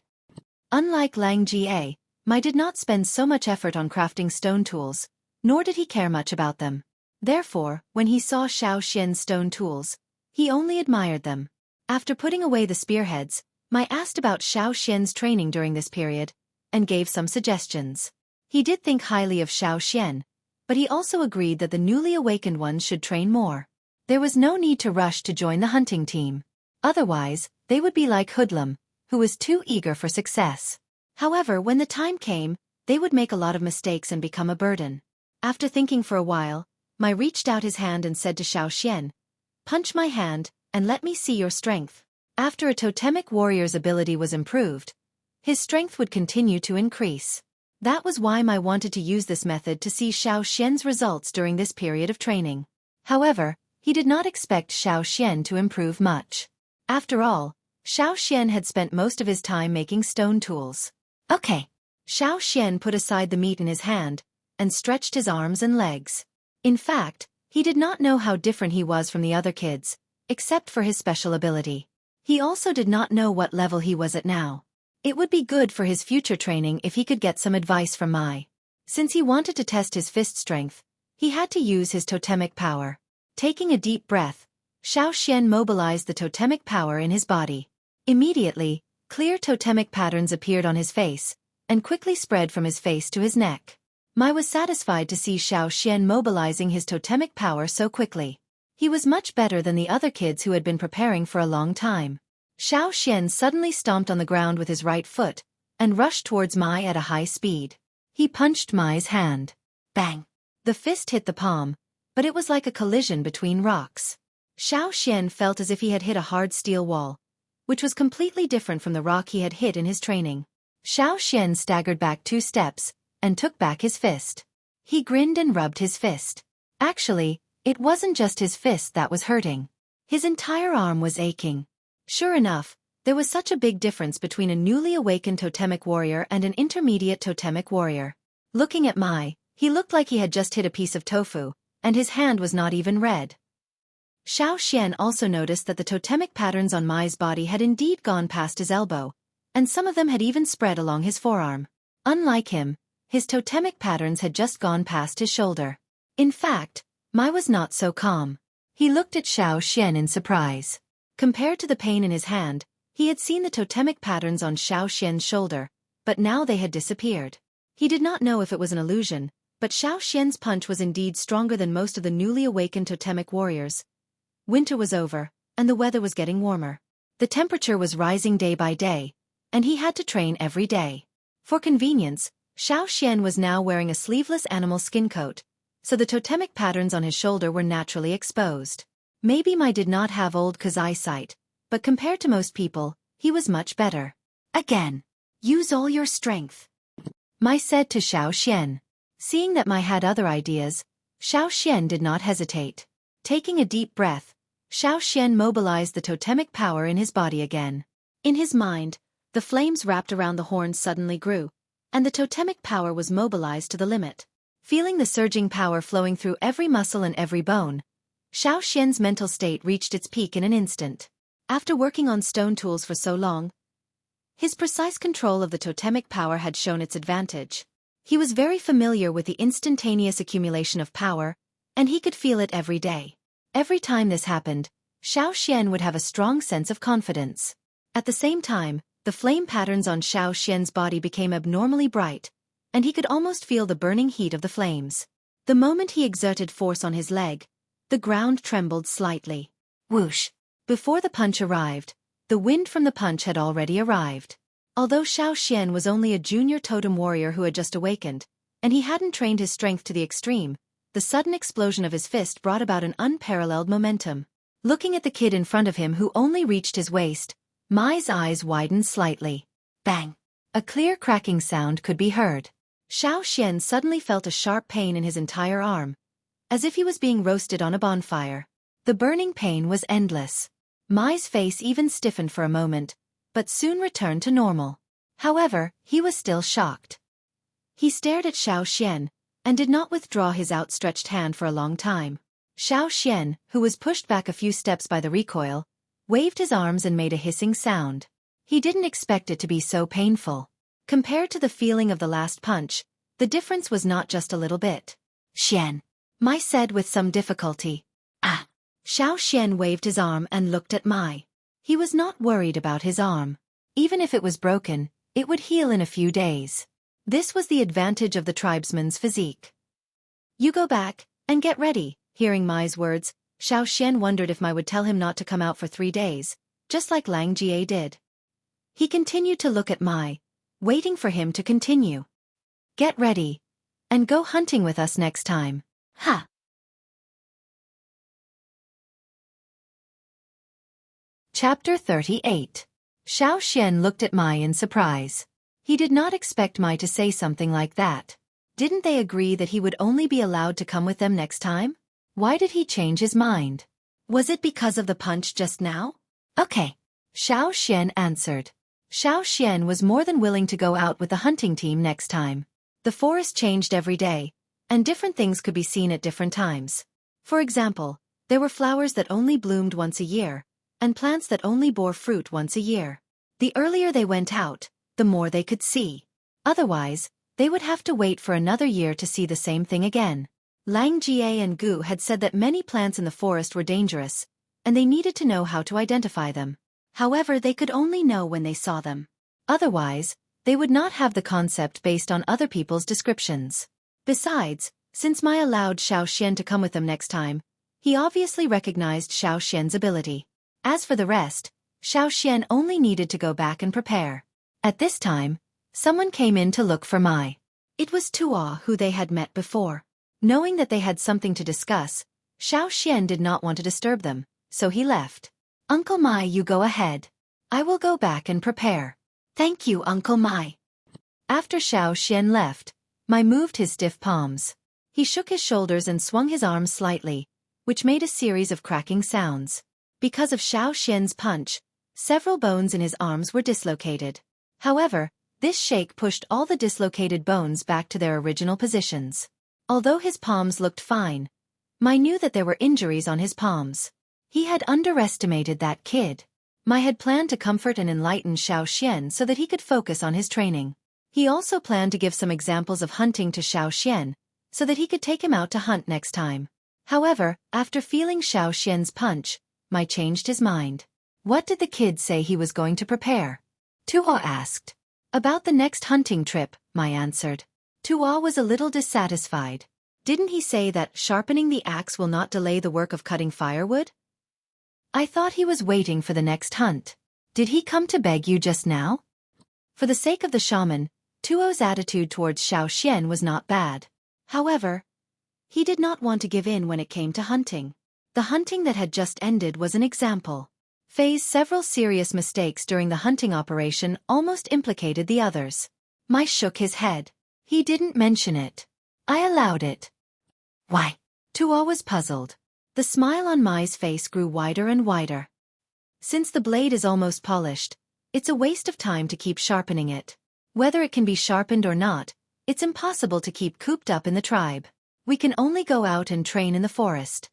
A: Unlike Lang Jie, Mai did not spend so much effort on crafting stone tools, nor did he care much about them. Therefore, when he saw Xiao Xian's stone tools, he only admired them. After putting away the spearheads, Mai asked about Xiao Xian's training during this period, and gave some suggestions. He did think highly of Xiao Xian, but he also agreed that the newly awakened ones should train more. There was no need to rush to join the hunting team. Otherwise, they would be like Hoodlum, who was too eager for success. However, when the time came, they would make a lot of mistakes and become a burden. After thinking for a while, Mai reached out his hand and said to Xiao Xian, "Punch my hand, and let me see your strength." After a totemic warrior's ability was improved, his strength would continue to increase. That was why Mai wanted to use this method to see Xiao Xian's results during this period of training. However, he did not expect Xiao Xian to improve much. After all, Xiao Xian had spent most of his time making stone tools. "Okay." Xiao Xian put aside the meat in his hand, and stretched his arms and legs. In fact, he did not know how different he was from the other kids, except for his special ability. He also did not know what level he was at now. It would be good for his future training if he could get some advice from Mai. Since he wanted to test his fist strength, he had to use his totemic power. Taking a deep breath, Xiao Xian mobilized the totemic power in his body. Immediately, clear totemic patterns appeared on his face, and quickly spread from his face to his neck. Mai was satisfied to see Xiao Xian mobilizing his totemic power so quickly. He was much better than the other kids who had been preparing for a long time. Xiao Xian suddenly stomped on the ground with his right foot, and rushed towards Mai at a high speed. He punched Mai's hand. Bang! The fist hit the palm, but it was like a collision between rocks. Xiao felt as if he had hit a hard steel wall, which was completely different from the rock he had hit in his training. Xiao staggered back 2 steps and took back his fist. He grinned and rubbed his fist. Actually, it wasn't just his fist that was hurting. His entire arm was aching. Sure enough, there was such a big difference between a newly awakened totemic warrior and an intermediate totemic warrior. Looking at Mai, he looked like he had just hit a piece of tofu, and his hand was not even red. Xiao also noticed that the totemic patterns on Mai's body had indeed gone past his elbow, and some of them had even spread along his forearm. Unlike him, his totemic patterns had just gone past his shoulder. In fact, Mai was not so calm. He looked at Xiao in surprise. Compared to the pain in his hand, he had seen the totemic patterns on Xiao's shoulder, but now they had disappeared. He did not know if it was an illusion, but Xiao's punch was indeed stronger than most of the newly awakened totemic warriors. Winter was over, and the weather was getting warmer. The temperature was rising day by day, and he had to train every day. For convenience, Xiao was now wearing a sleeveless animal skin coat, so the totemic patterns on his shoulder were naturally exposed. Maybe Mai did not have old Ku's eyesight, but compared to most people, he was much better. Again. Use all your strength, Mai said to Xiao. Seeing that Mai had other ideas, Xiao did not hesitate. Taking a deep breath, Xiao mobilized the totemic power in his body again. In his mind, the flames wrapped around the horns suddenly grew, and the totemic power was mobilized to the limit. Feeling the surging power flowing through every muscle and every bone, Xiao's mental state reached its peak in an instant. After working on stone tools for so long, his precise control of the totemic power had shown its advantage. He was very familiar with the instantaneous accumulation of power, and he could feel it every day. Every time this happened, Xiao would have a strong sense of confidence. At the same time, the flame patterns on Xiao's body became abnormally bright, and he could almost feel the burning heat of the flames. The moment he exerted force on his leg, the ground trembled slightly. Whoosh! Before the punch arrived, the wind from the punch had already arrived. Although Xiao was only a junior totem warrior who had just awakened, and he hadn't trained his strength to the extreme, the sudden explosion of his fist brought about an unparalleled momentum. Looking at the kid in front of him who only reached his waist, Mai's eyes widened slightly. Bang! A clear cracking sound could be heard. Xiao suddenly felt a sharp pain in his entire arm, as if he was being roasted on a bonfire. The burning pain was endless. Mai's face even stiffened for a moment, but soon returned to normal. However, he was still shocked. He stared at Xiao and did not withdraw his outstretched hand for a long time. Xiao, who was pushed back a few steps by the recoil, waved his arms and made a hissing sound. He didn't expect it to be so painful. Compared to the feeling of the last punch, the difference was not just a little bit. Xian, Mai said with some difficulty. Ah! Xiao waved his arm and looked at Mai. He was not worried about his arm. Even if it was broken, it would heal in a few days. This was the advantage of the tribesman's physique. You go back, and get ready. Hearing Mai's words, Xiao wondered if Mai would tell him not to come out for 3 days, just like Lang Jie did. He continued to look at Mai, waiting for him to continue. Get ready, and go hunting with us next time. Ha! Chapter 38. Xiao looked at Mai in surprise. He did not expect Mai to say something like that. Didn't they agree that he would only be allowed to come with them next time? Why did he change his mind? Was it because of the punch just now? Okay. Xiao answered. Xiao was more than willing to go out with the hunting team next time. The forest changed every day, and different things could be seen at different times. For example, there were flowers that only bloomed once a year, and plants that only bore fruit once a year. The earlier they went out, the more they could see. Otherwise, they would have to wait for another year to see the same thing again. Lang Jie and Gu had said that many plants in the forest were dangerous, and they needed to know how to identify them. However, they could only know when they saw them. Otherwise, they would not have the concept based on other people's descriptions. Besides, since Mai allowed Xiao to come with them next time, he obviously recognized Xiao's ability. As for the rest, Xiao only needed to go back and prepare. At this time, someone came in to look for Mai. It was Tuo who they had met before. Knowing that they had something to discuss, Xiao did not want to disturb them, so he left. Uncle Mai, you go ahead. I will go back and prepare. Thank you, Uncle Mai. After Xiao left, Mai moved his stiff palms. He shook his shoulders and swung his arms slightly, which made a series of cracking sounds. Because of Xiao's punch, several bones in his arms were dislocated. However, this shake pushed all the dislocated bones back to their original positions. Although his palms looked fine, Mai knew that there were injuries on his palms. He had underestimated that kid. Mai had planned to comfort and enlighten Xiao so that he could focus on his training. He also planned to give some examples of hunting to Xiao so that he could take him out to hunt next time. However, after feeling Xiao's punch, Mai changed his mind. What did the kid say he was going to prepare? Tuo asked. About the next hunting trip, Mai answered. Tuo was a little dissatisfied. Didn't he say that sharpening the axe will not delay the work of cutting firewood? I thought he was waiting for the next hunt. Did he come to beg you just now? For the sake of the shaman, Tuo's attitude towards Xiao was not bad. However, he did not want to give in when it came to hunting. The hunting that had just ended was an example. Fei's several serious mistakes during the hunting operation almost implicated the others. Mai shook his head. He didn't mention it. I allowed it. Why? Tuo was puzzled. The smile on Mai's face grew wider and wider. Since the blade is almost polished, it's a waste of time to keep sharpening it. Whether it can be sharpened or not, it's impossible to keep cooped up in the tribe. We can only go out and train in the forest.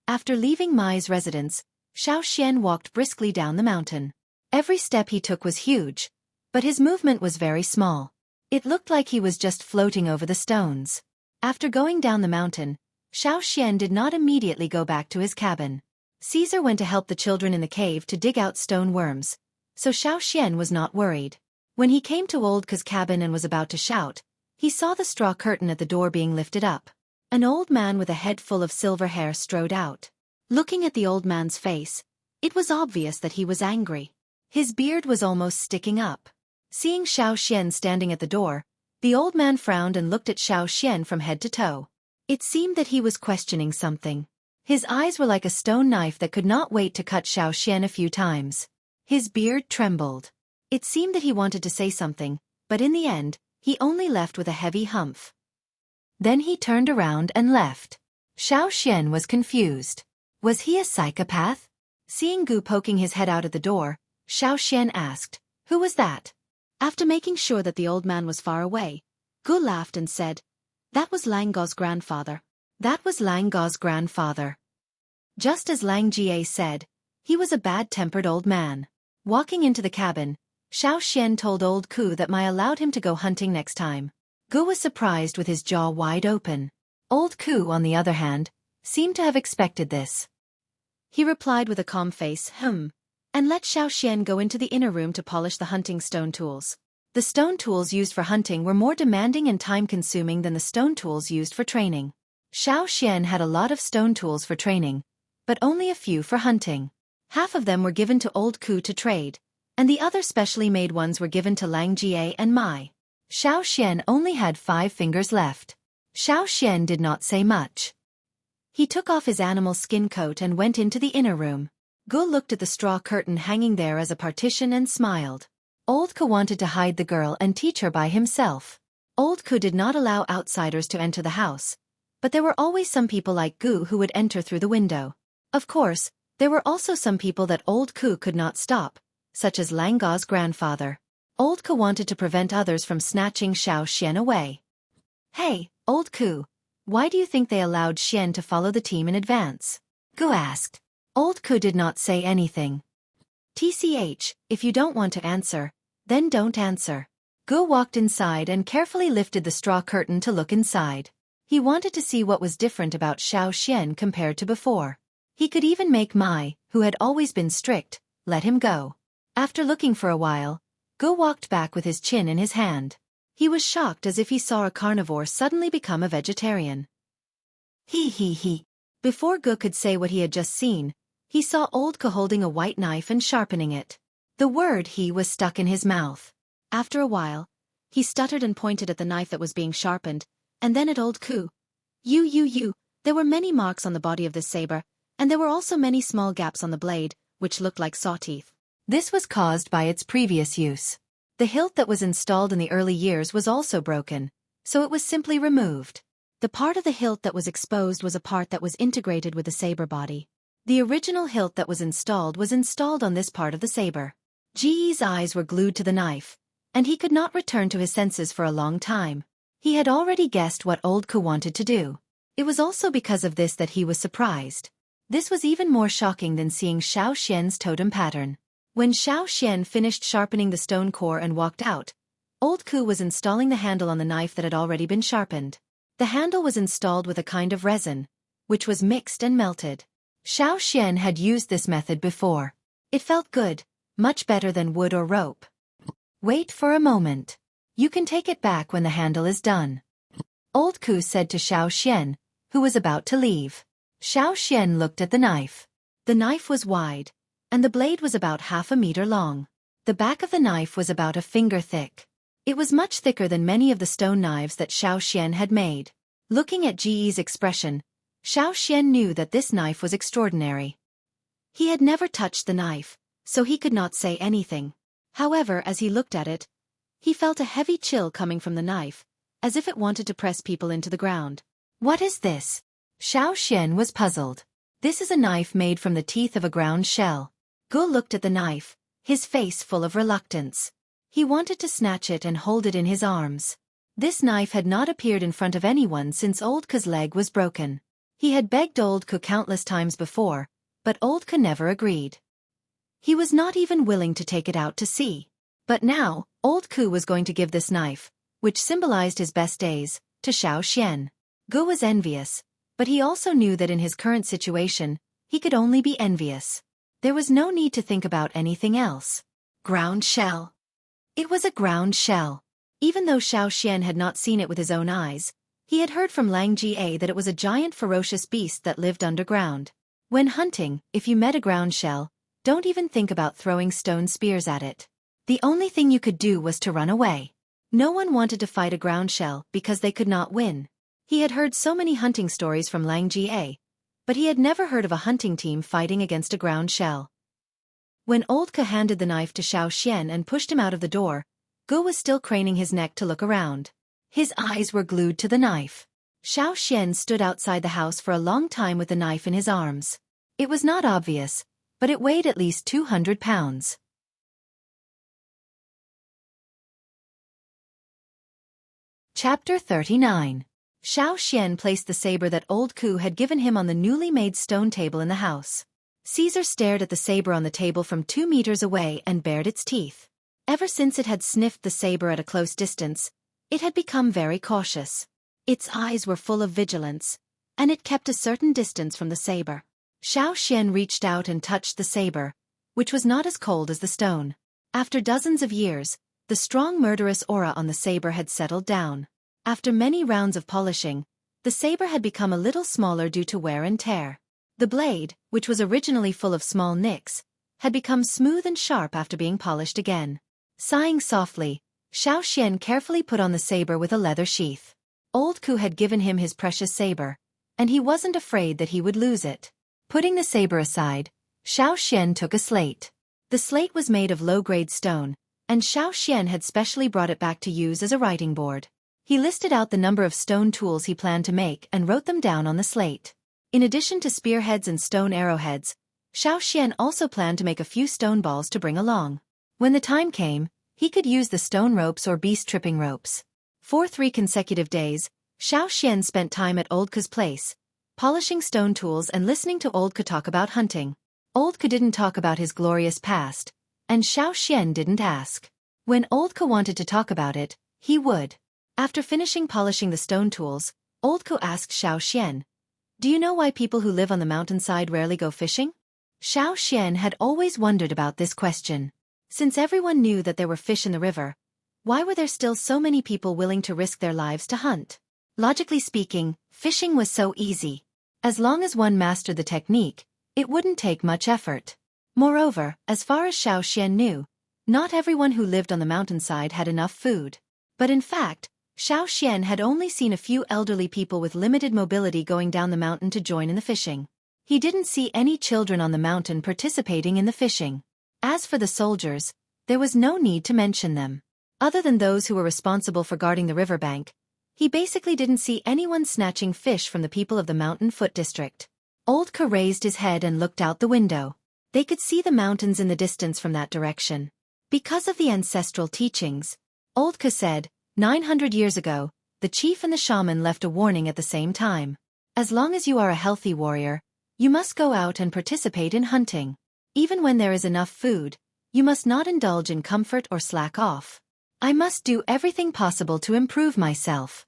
A: After leaving Mai's residence, Xiao walked briskly down the mountain. Every step he took was huge, but his movement was very small. It looked like he was just floating over the stones. After going down the mountain, Xiao did not immediately go back to his cabin. Caesar went to help the children in the cave to dig out stone worms, so Xiao was not worried. When he came to Old Ke's cabin and was about to shout, he saw the straw curtain at the door being lifted up. An old man with a head full of silver hair strode out. Looking at the old man's face, it was obvious that he was angry. His beard was almost sticking up. Seeing Xiao standing at the door, the old man frowned and looked at Xiao from head to toe. It seemed that he was questioning something. His eyes were like a stone knife that could not wait to cut Xiao a few times. His beard trembled. It seemed that he wanted to say something, but in the end, he only left with a heavy humph. Then he turned around and left. Xiao was confused. Was he a psychopath? Seeing Gu poking his head out at the door, Xiao asked, "Who was that?" After making sure that the old man was far away, Gu laughed and said, "That was Lang Gao's grandfather." That was Lang Gao's grandfather. Just as Lang Jie said, he was a bad-tempered old man. Walking into the cabin, Xiao told old Ku that Mai allowed him to go hunting next time. Gu was surprised with his jaw wide open. Old Ku, on the other hand, seemed to have expected this. He replied with a calm face, and let Xiao go into the inner room to polish the hunting stone tools. The stone tools used for hunting were more demanding and time-consuming than the stone tools used for training. Xiao had a lot of stone tools for training, but only a few for hunting. Half of them were given to old Ku to trade, and the other specially made ones were given to Lang Jie and Mai. Xiao only had 5 fingers left. Xiao did not say much. He took off his animal skin coat and went into the inner room. Gu looked at the straw curtain hanging there as a partition and smiled. Old Ku wanted to hide the girl and teach her by himself. Old Ku did not allow outsiders to enter the house, but there were always some people like Gu who would enter through the window. Of course, there were also some people that old Ku could not stop, such as Lang Gao's grandfather. Old Ku wanted to prevent others from snatching Xiao away. "Hey, old Ku, why do you think they allowed Xian to follow the team in advance?" Gu asked. Old Ku did not say anything. "TCH, if you don't want to answer, then don't answer." Gu walked inside and carefully lifted the straw curtain to look inside. He wanted to see what was different about Xiao compared to before. He could even make Mai, who had always been strict, let him go. After looking for a while, Gu walked back with his chin in his hand. He was shocked as if he saw a carnivore suddenly become a vegetarian. He. Before Gu could say what he had just seen, he saw old Ku holding a white knife and sharpening it. The word "he" was stuck in his mouth. After a while, He stuttered and pointed at the knife that was being sharpened, and then at old Ku. You. There were many marks on the body of this saber, and there were also many small gaps on the blade, which looked like saw teeth. This was caused by its previous use. The hilt that was installed in the early years was also broken, so it was simply removed. The part of the hilt that was exposed was a part that was integrated with the saber body. The original hilt that was installed on this part of the saber. Ji's eyes were glued to the knife, and he could not return to his senses for a long time. He had already guessed what old Ku wanted to do. It was also because of this that he was surprised. This was even more shocking than seeing Xiao Xian's totem pattern. When Xiao Xian finished sharpening the stone core and walked out, old Ku was installing the handle on the knife that had already been sharpened. The handle was installed with a kind of resin, which was mixed and melted. Xiao Xian had used this method before. It felt good, much better than wood or rope. Wait for a moment. You can take it back when the handle is done. Old Ku said to Xiao Xian, who was about to leave. Xiao Xian looked at the knife. The knife was wide, and the blade was about 1/2 meter long. The back of the knife was about a finger thick. It was much thicker than many of the stone knives that Xiao Xian had made. Looking at Ji's expression, Xiao Xian knew that this knife was extraordinary. He had never touched the knife, so he could not say anything. However, as he looked at it, he felt a heavy chill coming from the knife, as if it wanted to press people into the ground. What is this? Xiao Xian was puzzled. This is a knife made from the teeth of a ground shell. Gu looked at the knife, his face full of reluctance. He wanted to snatch it and hold it in his arms. This knife had not appeared in front of anyone since old Ku's leg was broken. He had begged old Ku countless times before, but old Ku never agreed. He was not even willing to take it out to see. But now, old Ku was going to give this knife, which symbolized his best days, to Xiao Xian. Gu was envious, but he also knew that in his current situation, he could only be envious. There was no need to think about anything else. Ground shell. It was a ground shell. Even though Xiao Xian had not seen it with his own eyes, he had heard from Lang Jie that it was a giant ferocious beast that lived underground. When hunting, if you met a ground shell, don't even think about throwing stone spears at it. The only thing you could do was to run away. No one wanted to fight a ground shell because they could not win. He had heard so many hunting stories from Lang Jie, but he had never heard of a hunting team fighting against a ground shell. When old Ku handed the knife to Xiao Xian and pushed him out of the door, Gu was still craning his neck to look around. His eyes were glued to the knife. Xiao Xian stood outside the house for a long time with the knife in his arms. It was not obvious, but it weighed at least 200 pounds. Chapter 39. Xiao Xian placed the saber that old Ku had given him on the newly made stone table in the house. Caesar stared at the saber on the table from 2 meters away and bared its teeth. Ever since it had sniffed the saber at a close distance, it had become very cautious. Its eyes were full of vigilance, and it kept a certain distance from the saber. Xiao Xian reached out and touched the saber, which was not as cold as the stone. After dozens of years, the strong murderous aura on the saber had settled down. After many rounds of polishing, the saber had become a little smaller due to wear and tear. The blade, which was originally full of small nicks, had become smooth and sharp after being polished again. Sighing softly, Xiao Xian carefully put on the saber with a leather sheath. Old Ku had given him his precious saber, and he wasn't afraid that he would lose it. Putting the saber aside, Xiao Xian took a slate. The slate was made of low-grade stone, and Xiao Xian had specially brought it back to use as a writing board. He listed out the number of stone tools he planned to make and wrote them down on the slate. In addition to spearheads and stone arrowheads, Xiao Xian also planned to make a few stone balls to bring along. When the time came, he could use the stone ropes or beast-tripping ropes. For 3 consecutive days, Xiao Xian spent time at Old Ku's place, polishing stone tools and listening to Old Ku talk about hunting. Old Ku didn't talk about his glorious past, and Xiao Xian didn't ask. When Old Ku wanted to talk about it, he would. After finishing polishing the stone tools, Old Ku asked Xiao Xian, "Do you know why people who live on the mountainside rarely go fishing?" Xiao Xian had always wondered about this question. Since everyone knew that there were fish in the river, why were there still so many people willing to risk their lives to hunt? Logically speaking, fishing was so easy. As long as one mastered the technique, it wouldn't take much effort. Moreover, as far as Xiao Xian knew, not everyone who lived on the mountainside had enough food. But in fact, Xian had only seen a few elderly people with limited mobility going down the mountain to join in the fishing. He didn't see any children on the mountain participating in the fishing. As for the soldiers, there was no need to mention them. Other than those who were responsible for guarding the riverbank, he basically didn't see anyone snatching fish from the people of the mountain foot district. Old Ka raised his head and looked out the window. They could see the mountains in the distance from that direction. Because of the ancestral teachings, Old Ka said, 900 years ago, the chief and the shaman left a warning at the same time. As long as you are a healthy warrior, you must go out and participate in hunting. Even when there is enough food, you must not indulge in comfort or slack off. I must do everything possible to improve myself.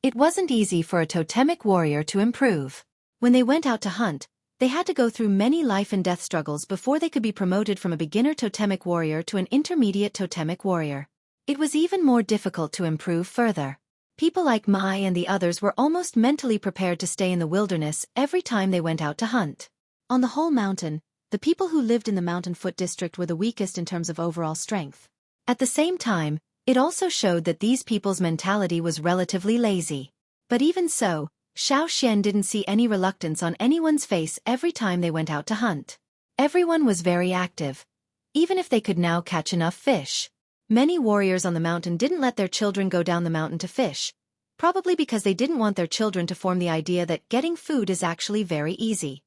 A: It wasn't easy for a totemic warrior to improve. When they went out to hunt, they had to go through many life and death struggles before they could be promoted from a beginner totemic warrior to an intermediate totemic warrior. It was even more difficult to improve further. People like Mai and the others were almost mentally prepared to stay in the wilderness every time they went out to hunt. On the whole mountain, the people who lived in the mountain foot district were the weakest in terms of overall strength. At the same time, it also showed that these people's mentality was relatively lazy. But even so, Xian didn't see any reluctance on anyone's face every time they went out to hunt. Everyone was very active, even if they could now catch enough fish. Many warriors on the mountain didn't let their children go down the mountain to fish, probably because they didn't want their children to form the idea that getting food is actually very easy.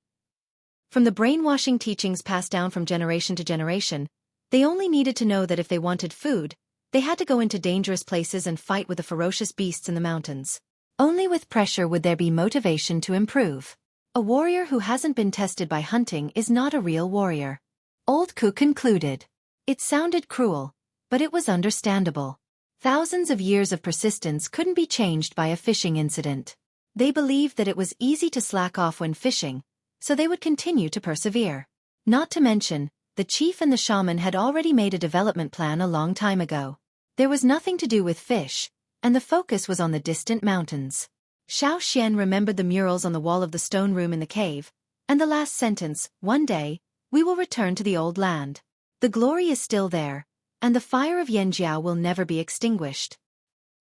A: From the brainwashing teachings passed down from generation to generation, they only needed to know that if they wanted food, they had to go into dangerous places and fight with the ferocious beasts in the mountains. Only with pressure would there be motivation to improve. A warrior who hasn't been tested by hunting is not a real warrior. Old Ku concluded. It sounded cruel, but it was understandable. Thousands of years of persistence couldn't be changed by a fishing incident. They believed that it was easy to slack off when fishing, so they would continue to persevere. Not to mention, the chief and the shaman had already made a development plan a long time ago. There was nothing to do with fish, and the focus was on the distant mountains. Xian remembered the murals on the wall of the stone room in the cave, and the last sentence, "One day, we will return to the old land. The glory is still there, and the fire of Yanjiao will never be extinguished."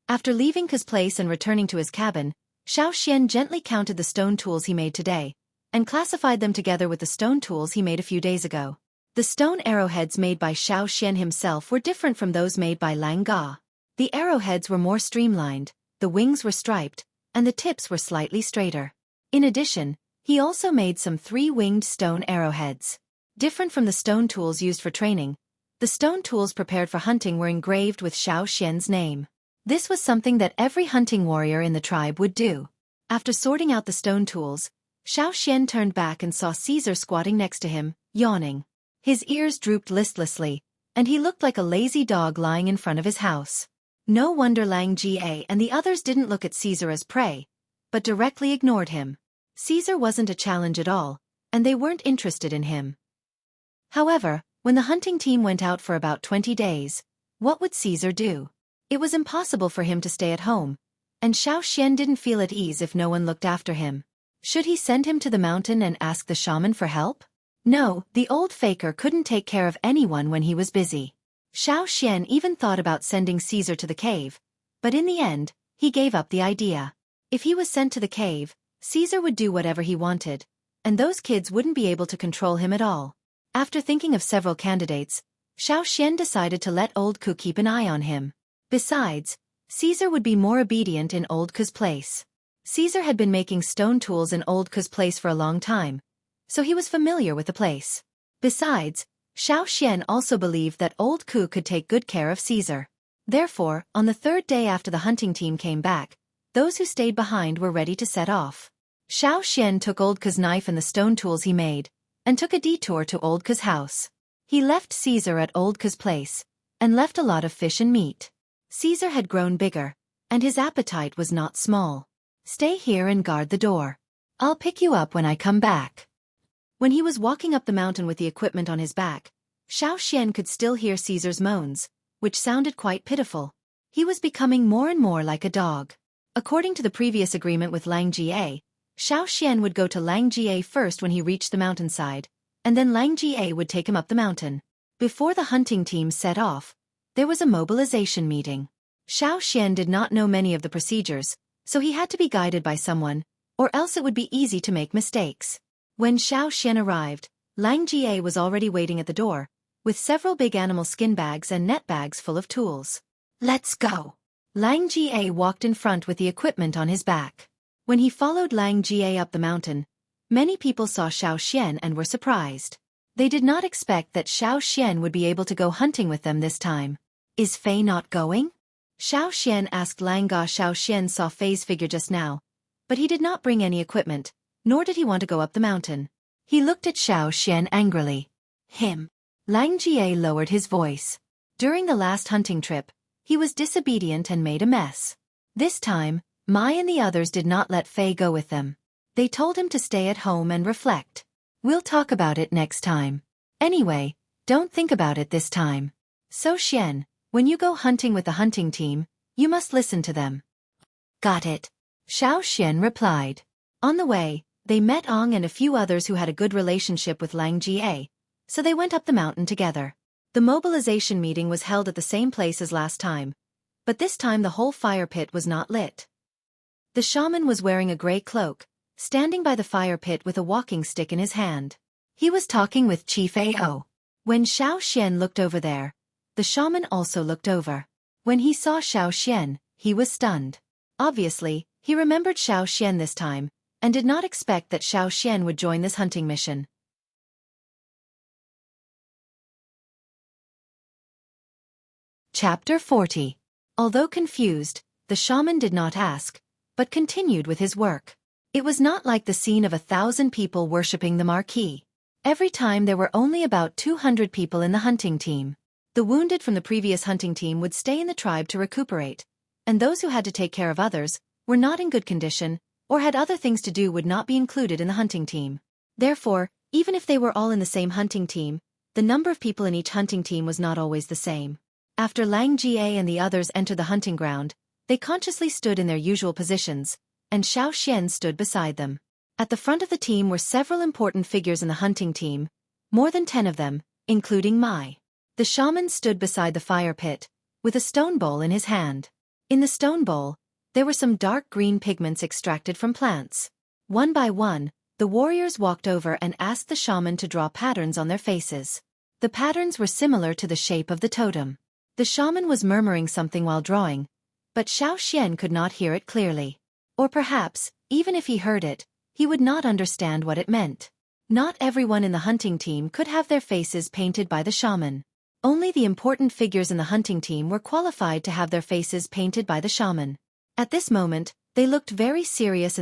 A: After leaving Ka's place and returning to his cabin, Xian gently counted the stone tools he made today, and classified them together with the stone tools he made a few days ago. The stone arrowheads made by Xian himself were different from those made by Lang Ga. The arrowheads were more streamlined, the wings were striped, and the tips were slightly straighter. In addition, he also made some 3-winged stone arrowheads. Different from the stone tools used for training, the stone tools prepared for hunting were engraved with Xian's name. This was something that every hunting warrior in the tribe would do. After sorting out the stone tools, Xian turned back and saw Caesar squatting next to him, yawning. His ears drooped listlessly, and he looked like a lazy dog lying in front of his house. No wonder Lang Jie and the others didn't look at Caesar as prey, but directly ignored him. Caesar wasn't a challenge at all, and they weren't interested in him. However, when the hunting team went out for about 20 days, what would Caesar do? It was impossible for him to stay at home, and Xian didn't feel at ease if no one looked after him. Should he send him to the mountain and ask the shaman for help? No, the old faker couldn't take care of anyone when he was busy. Xian even thought about sending Caesar to the cave, but in the end, he gave up the idea. If he was sent to the cave, Caesar would do whatever he wanted, and those kids wouldn't be able to control him at all. After thinking of several candidates, Xian decided to let Old Ku keep an eye on him. Besides, Caesar would be more obedient in Old Ku's place. Caesar had been making stone tools in Old Ku's place for a long time, so he was familiar with the place. Besides, Xian also believed that Old Ku could take good care of Caesar. Therefore, on the 3rd day after the hunting team came back, those who stayed behind were ready to set off. Xian took Old Ku's knife and the stone tools he made, and took a detour to Old Ku's house. He left Caesar at Old Ku's place, and left a lot of fish and meat. Caesar had grown bigger, and his appetite was not small. "Stay here and guard the door. I'll pick you up when I come back." When he was walking up the mountain with the equipment on his back, Xian could still hear Caesar's moans, which sounded quite pitiful. He was becoming more and more like a dog. According to the previous agreement with Lang Jie, Xian would go to Lang Jie first when he reached the mountainside, and then Lang Jie would take him up the mountain. Before the hunting team set off, there was a mobilization meeting. Xiao Xian did not know many of the procedures, so he had to be guided by someone, or else it would be easy to make mistakes. When Xiao Xian arrived, Lang Jie was already waiting at the door, with several big animal skin bags and net bags full of tools. "Let's go." Lang Jie walked in front with the equipment on his back. When he followed Lang Jie up the mountain, many people saw Xiao Xian and were surprised. They did not expect that Xiao Xian would be able to go hunting with them this time. "Is Fei not going?" Xiao Xian asked Lang Ga. Xiao Xian saw Fei's figure just now, but he did not bring any equipment, nor did he want to go up the mountain. He looked at Xiao Xian angrily. "Him." Lang Jie lowered his voice. During the last hunting trip, he was disobedient and made a mess. This time, Mai and the others did not let Fei go with them. They told him to stay at home and reflect. "We'll talk about it next time. Anyway, don't think about it this time. So Xian, when you go hunting with the hunting team, you must listen to them." "Got it," Xiao Xian replied. On the way, they met Ong and a few others who had a good relationship with Lang Jie, so they went up the mountain together. The mobilization meeting was held at the same place as last time, but this time the whole fire pit was not lit. The shaman was wearing a gray cloak, standing by the fire pit with a walking stick in his hand. He was talking with Chief Ao. When Xiao Xian looked over there, the shaman also looked over. When he saw Xiao Xian, he was stunned. Obviously, he remembered Xiao Xian this time, and did not expect that Xiao Xian would join this hunting mission. Chapter 40. Although confused, the shaman did not ask, but continued with his work. It was not like the scene of 1,000 people worshipping the marquee. Every time there were only about 200 people in the hunting team. The wounded from the previous hunting team would stay in the tribe to recuperate, and those who had to take care of others, were not in good condition, or had other things to do would not be included in the hunting team. Therefore, even if they were all in the same hunting team, the number of people in each hunting team was not always the same. After Lang Jie and the others entered the hunting ground, they consciously stood in their usual positions, and Xiao Xian stood beside them. At the front of the team were several important figures in the hunting team, more than 10 of them, including Mai. The shaman stood beside the fire pit, with a stone bowl in his hand. In the stone bowl, there were some dark green pigments extracted from plants. One by one, the warriors walked over and asked the shaman to draw patterns on their faces. The patterns were similar to the shape of the totem. The shaman was murmuring something while drawing, but Xiao Xian could not hear it clearly. Or perhaps, even if he heard it, he would not understand what it meant. Not everyone in the hunting team could have their faces painted by the shaman. Only the important figures in the hunting team were qualified to have their faces painted by the shaman. At this moment, they looked very serious,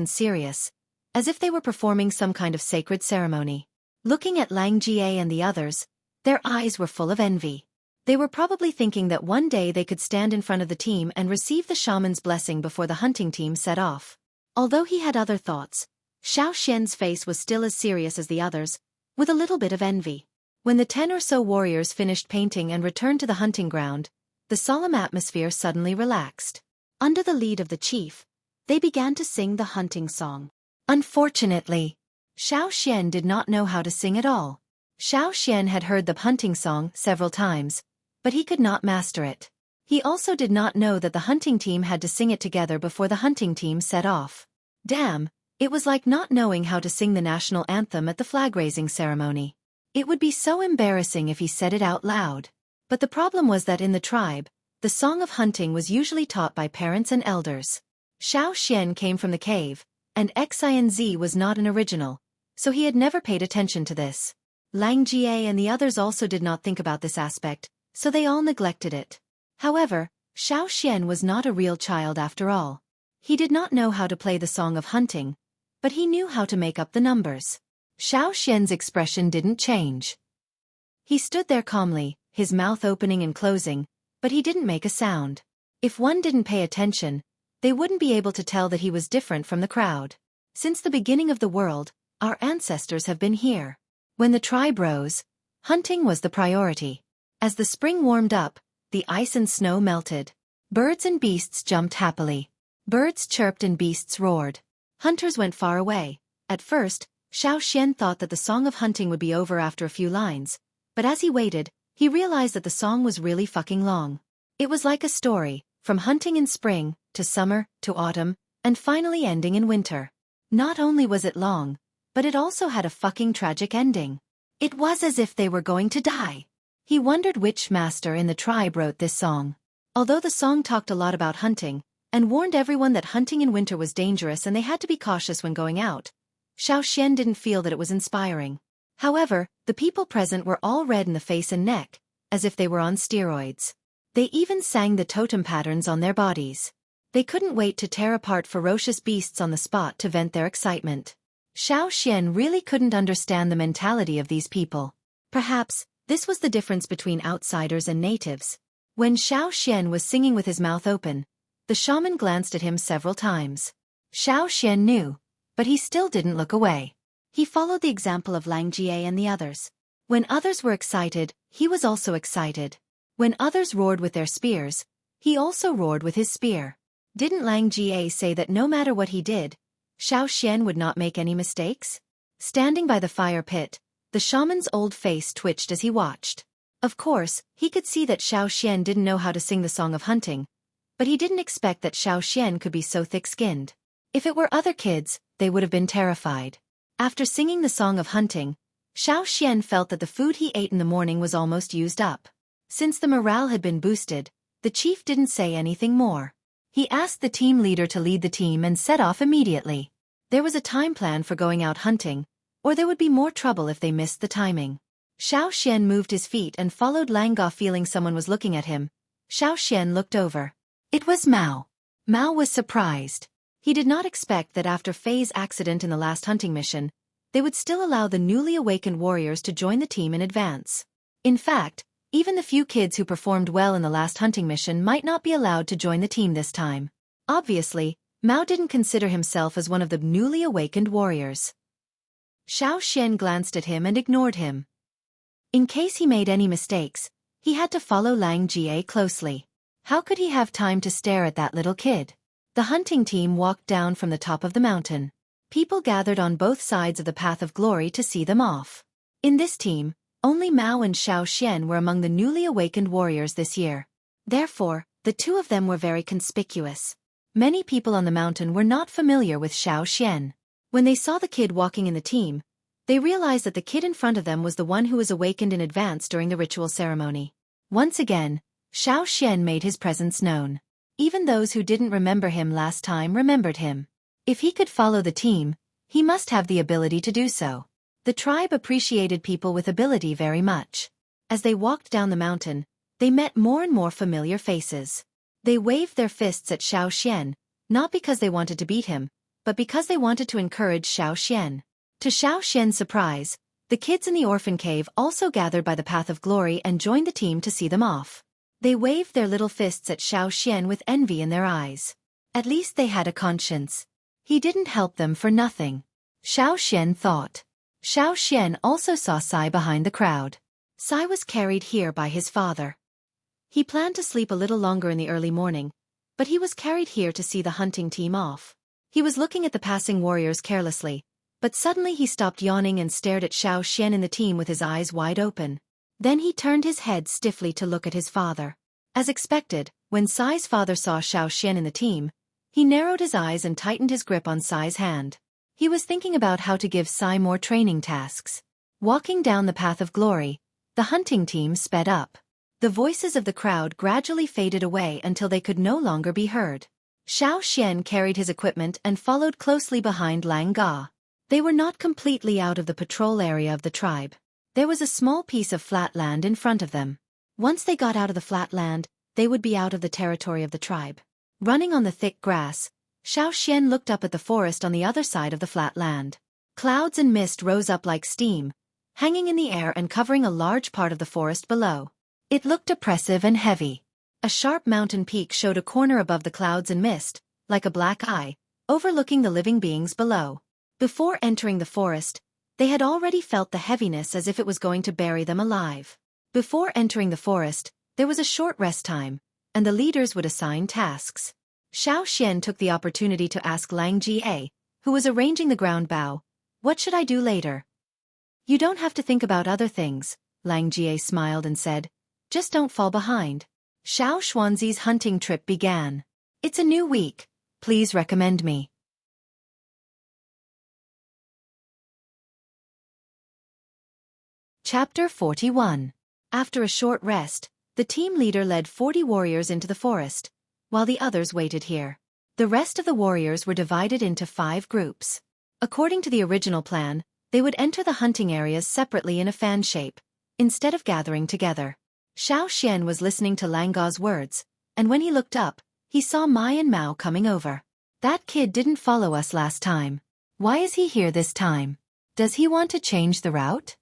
A: as if they were performing some kind of sacred ceremony. Looking at Lang Jie and the others, their eyes were full of envy. They were probably thinking that one day they could stand in front of the team and receive the shaman's blessing before the hunting team set off. Although he had other thoughts, Xiao Xian's face was still as serious as the others, with a little bit of envy. When the 10 or so warriors finished painting and returned to the hunting ground, the solemn atmosphere suddenly relaxed. Under the lead of the chief, they began to sing the hunting song. Unfortunately, Xiao Xian did not know how to sing at all. Xiao Xian had heard the hunting song several times, but he could not master it. He also did not know that the hunting team had to sing it together before the hunting team set off. Damn, it was like not knowing how to sing the national anthem at the flag-raising ceremony. It would be so embarrassing if he said it out loud. But the problem was that in the tribe, the song of hunting was usually taught by parents and elders. Xiao Xian came from the cave, and Xinz was not an original, so he had never paid attention to this. Lang Jie and the others also did not think about this aspect, so they all neglected it. However, Xiao Xian was not a real child after all. He did not know how to play the song of hunting, but he knew how to make up the numbers. Xiao Xian's expression didn't change. He stood there calmly, his mouth opening and closing, but he didn't make a sound. If one didn't pay attention, they wouldn't be able to tell that he was different from the crowd. Since the beginning of the world, our ancestors have been here. When the tribe rose, hunting was the priority. As the spring warmed up, the ice and snow melted. Birds and beasts jumped happily. Birds chirped and beasts roared. Hunters went far away. At first, Xiao Xian thought that the song of hunting would be over after a few lines, but as he waited, he realized that the song was really fucking long. It was like a story, from hunting in spring, to summer, to autumn, and finally ending in winter. Not only was it long, but it also had a fucking tragic ending. It was as if they were going to die. He wondered which master in the tribe wrote this song. Although the song talked a lot about hunting, and warned everyone that hunting in winter was dangerous and they had to be cautious when going out, Xueqi didn't feel that it was inspiring. However, the people present were all red in the face and neck, as if they were on steroids. They even sang the totem patterns on their bodies. They couldn't wait to tear apart ferocious beasts on the spot to vent their excitement. Xueqi really couldn't understand the mentality of these people. Perhaps, this was the difference between outsiders and natives. When Xueqi was singing with his mouth open, the shaman glanced at him several times. Xueqi knew, but he still didn't look away. He followed the example of Lang Jie and the others. When others were excited, he was also excited. When others roared with their spears, he also roared with his spear. Didn't Lang Jie say that no matter what he did, Xueqi would not make any mistakes? Standing by the fire pit, the shaman's old face twitched as he watched. Of course, he could see that Xueqi didn't know how to sing the song of hunting, but he didn't expect that Xueqi could be so thick-skinned. If it were other kids, they would have been terrified. After singing the song of hunting, Xueqi felt that the food he ate in the morning was almost used up. Since the morale had been boosted, the chief didn't say anything more. He asked the team leader to lead the team and set off immediately. There was a time plan for going out hunting, or there would be more trouble if they missed the timing. Xueqi moved his feet and followed Lang Ga, feeling someone was looking at him. Xueqi looked over. It was Mao. Mao was surprised. He did not expect that after Fei's accident in the last hunting mission, they would still allow the newly awakened warriors to join the team in advance. In fact, even the few kids who performed well in the last hunting mission might not be allowed to join the team this time. Obviously, Mao didn't consider himself as one of the newly awakened warriors. Xueqi glanced at him and ignored him. In case he made any mistakes, he had to follow Lang Jie closely. How could he have time to stare at that little kid? The hunting team walked down from the top of the mountain. People gathered on both sides of the path of glory to see them off. In this team, only Mao and Xueqi were among the newly awakened warriors this year. Therefore, the two of them were very conspicuous. Many people on the mountain were not familiar with Xueqi. When they saw the kid walking in the team, they realized that the kid in front of them was the one who was awakened in advance during the ritual ceremony. Once again, Xueqi made his presence known. Even those who didn't remember him last time remembered him. If he could follow the team, he must have the ability to do so. The tribe appreciated people with ability very much. As they walked down the mountain, they met more and more familiar faces. They waved their fists at Xueqi, not because they wanted to beat him, but because they wanted to encourage Xueqi. To Xueqi's surprise, the kids in the orphan cave also gathered by the path of glory and joined the team to see them off. They waved their little fists at Xueqi with envy in their eyes. At least they had a conscience. He didn't help them for nothing. Xueqi thought. Xueqi also saw Sai behind the crowd. Sai was carried here by his father. He planned to sleep a little longer in the early morning, but he was carried here to see the hunting team off. He was looking at the passing warriors carelessly, but suddenly he stopped yawning and stared at Xueqi and the team with his eyes wide open. Then he turned his head stiffly to look at his father. As expected, when Sai's father saw Xueqi in the team, he narrowed his eyes and tightened his grip on Sai's hand. He was thinking about how to give Sai more training tasks. Walking down the path of glory, the hunting team sped up. The voices of the crowd gradually faded away until they could no longer be heard. Xueqi carried his equipment and followed closely behind Lang Ga. They were not completely out of the patrol area of the tribe. There was a small piece of flat land in front of them. Once they got out of the flat land, they would be out of the territory of the tribe. Running on the thick grass, Xueqi looked up at the forest on the other side of the flat land. Clouds and mist rose up like steam, hanging in the air and covering a large part of the forest below. It looked oppressive and heavy. A sharp mountain peak showed a corner above the clouds and mist, like a black eye, overlooking the living beings below. Before entering the forest, they had already felt the heaviness as if it was going to bury them alive. Before entering the forest, there was a short rest time, and the leaders would assign tasks. Xueqi took the opportunity to ask Lang Jie, who was arranging the ground bow, "What should I do later?" "You don't have to think about other things," Lang Jie smiled and said. "Just don't fall behind." Xiao Xuanzi's hunting trip began. It's a new week. Please recommend me. Chapter 41. After a short rest, the team leader led 40 warriors into the forest, while the others waited here. The rest of the warriors were divided into 5 groups. According to the original plan, they would enter the hunting areas separately in a fan shape, instead of gathering together. Xiao Xian was listening to Lang Ga's words, and when he looked up, he saw Mai and Mao coming over. That kid didn't follow us last time. Why is he here this time? Does he want to change the route?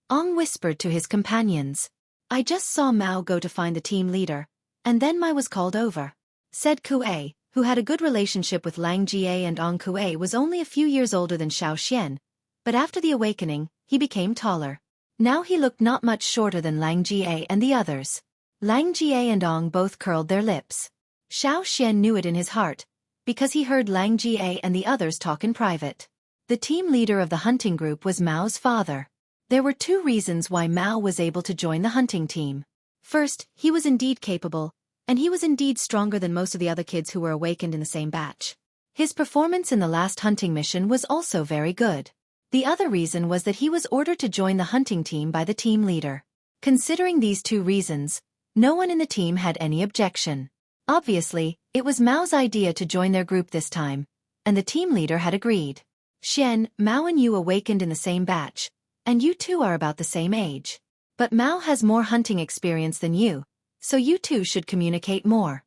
A: Ong whispered to his companions. I just saw Mao go to find the team leader, and then Mai was called over. Said Kuei, who had a good relationship with Lang Jie, and Ong Kuei was only a few years older than Xiao Xian, but after the awakening, he became taller. Now he looked not much shorter than Lang Jie and the others. Lang Jie and Ong both curled their lips. Xiao Xian knew it in his heart, because he heard Lang Jie and the others talk in private. The team leader of the hunting group was Mao's father. There were 2 reasons why Mao was able to join the hunting team. First, he was indeed capable, and he was indeed stronger than most of the other kids who were awakened in the same batch. His performance in the last hunting mission was also very good. The other reason was that he was ordered to join the hunting team by the team leader. Considering these 2 reasons, no one in the team had any objection. Obviously, it was Mao's idea to join their group this time, and the team leader had agreed. Xian, Mao and you awakened in the same batch, and you 2 are about the same age. But Mao has more hunting experience than you, so you 2 should communicate more.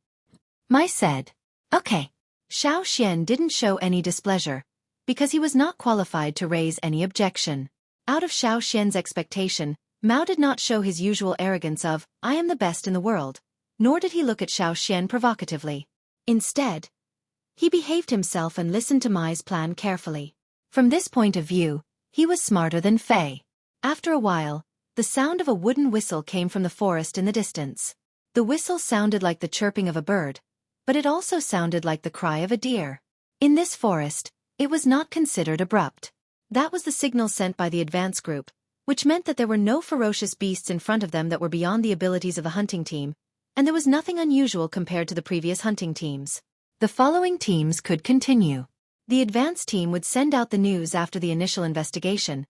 A: Mai said. Okay. Xiao Xian didn't show any displeasure, because he was not qualified to raise any objection. Out of Xiao Xian's expectation, Mao did not show his usual arrogance of, I am the best in the world, nor did he look at Xiao Xian provocatively. Instead, he behaved himself and listened to Mai's plan carefully. From this point of view, he was smarter than Fei. After a while, the sound of a wooden whistle came from the forest in the distance. The whistle sounded like the chirping of a bird, but it also sounded like the cry of a deer. In this forest, it was not considered abrupt. That was the signal sent by the advance group, which meant that there were no ferocious beasts in front of them that were beyond the abilities of the hunting team, and there was nothing unusual compared to the previous hunting teams. The following teams could continue. The advance team would send out the news after the initial investigation,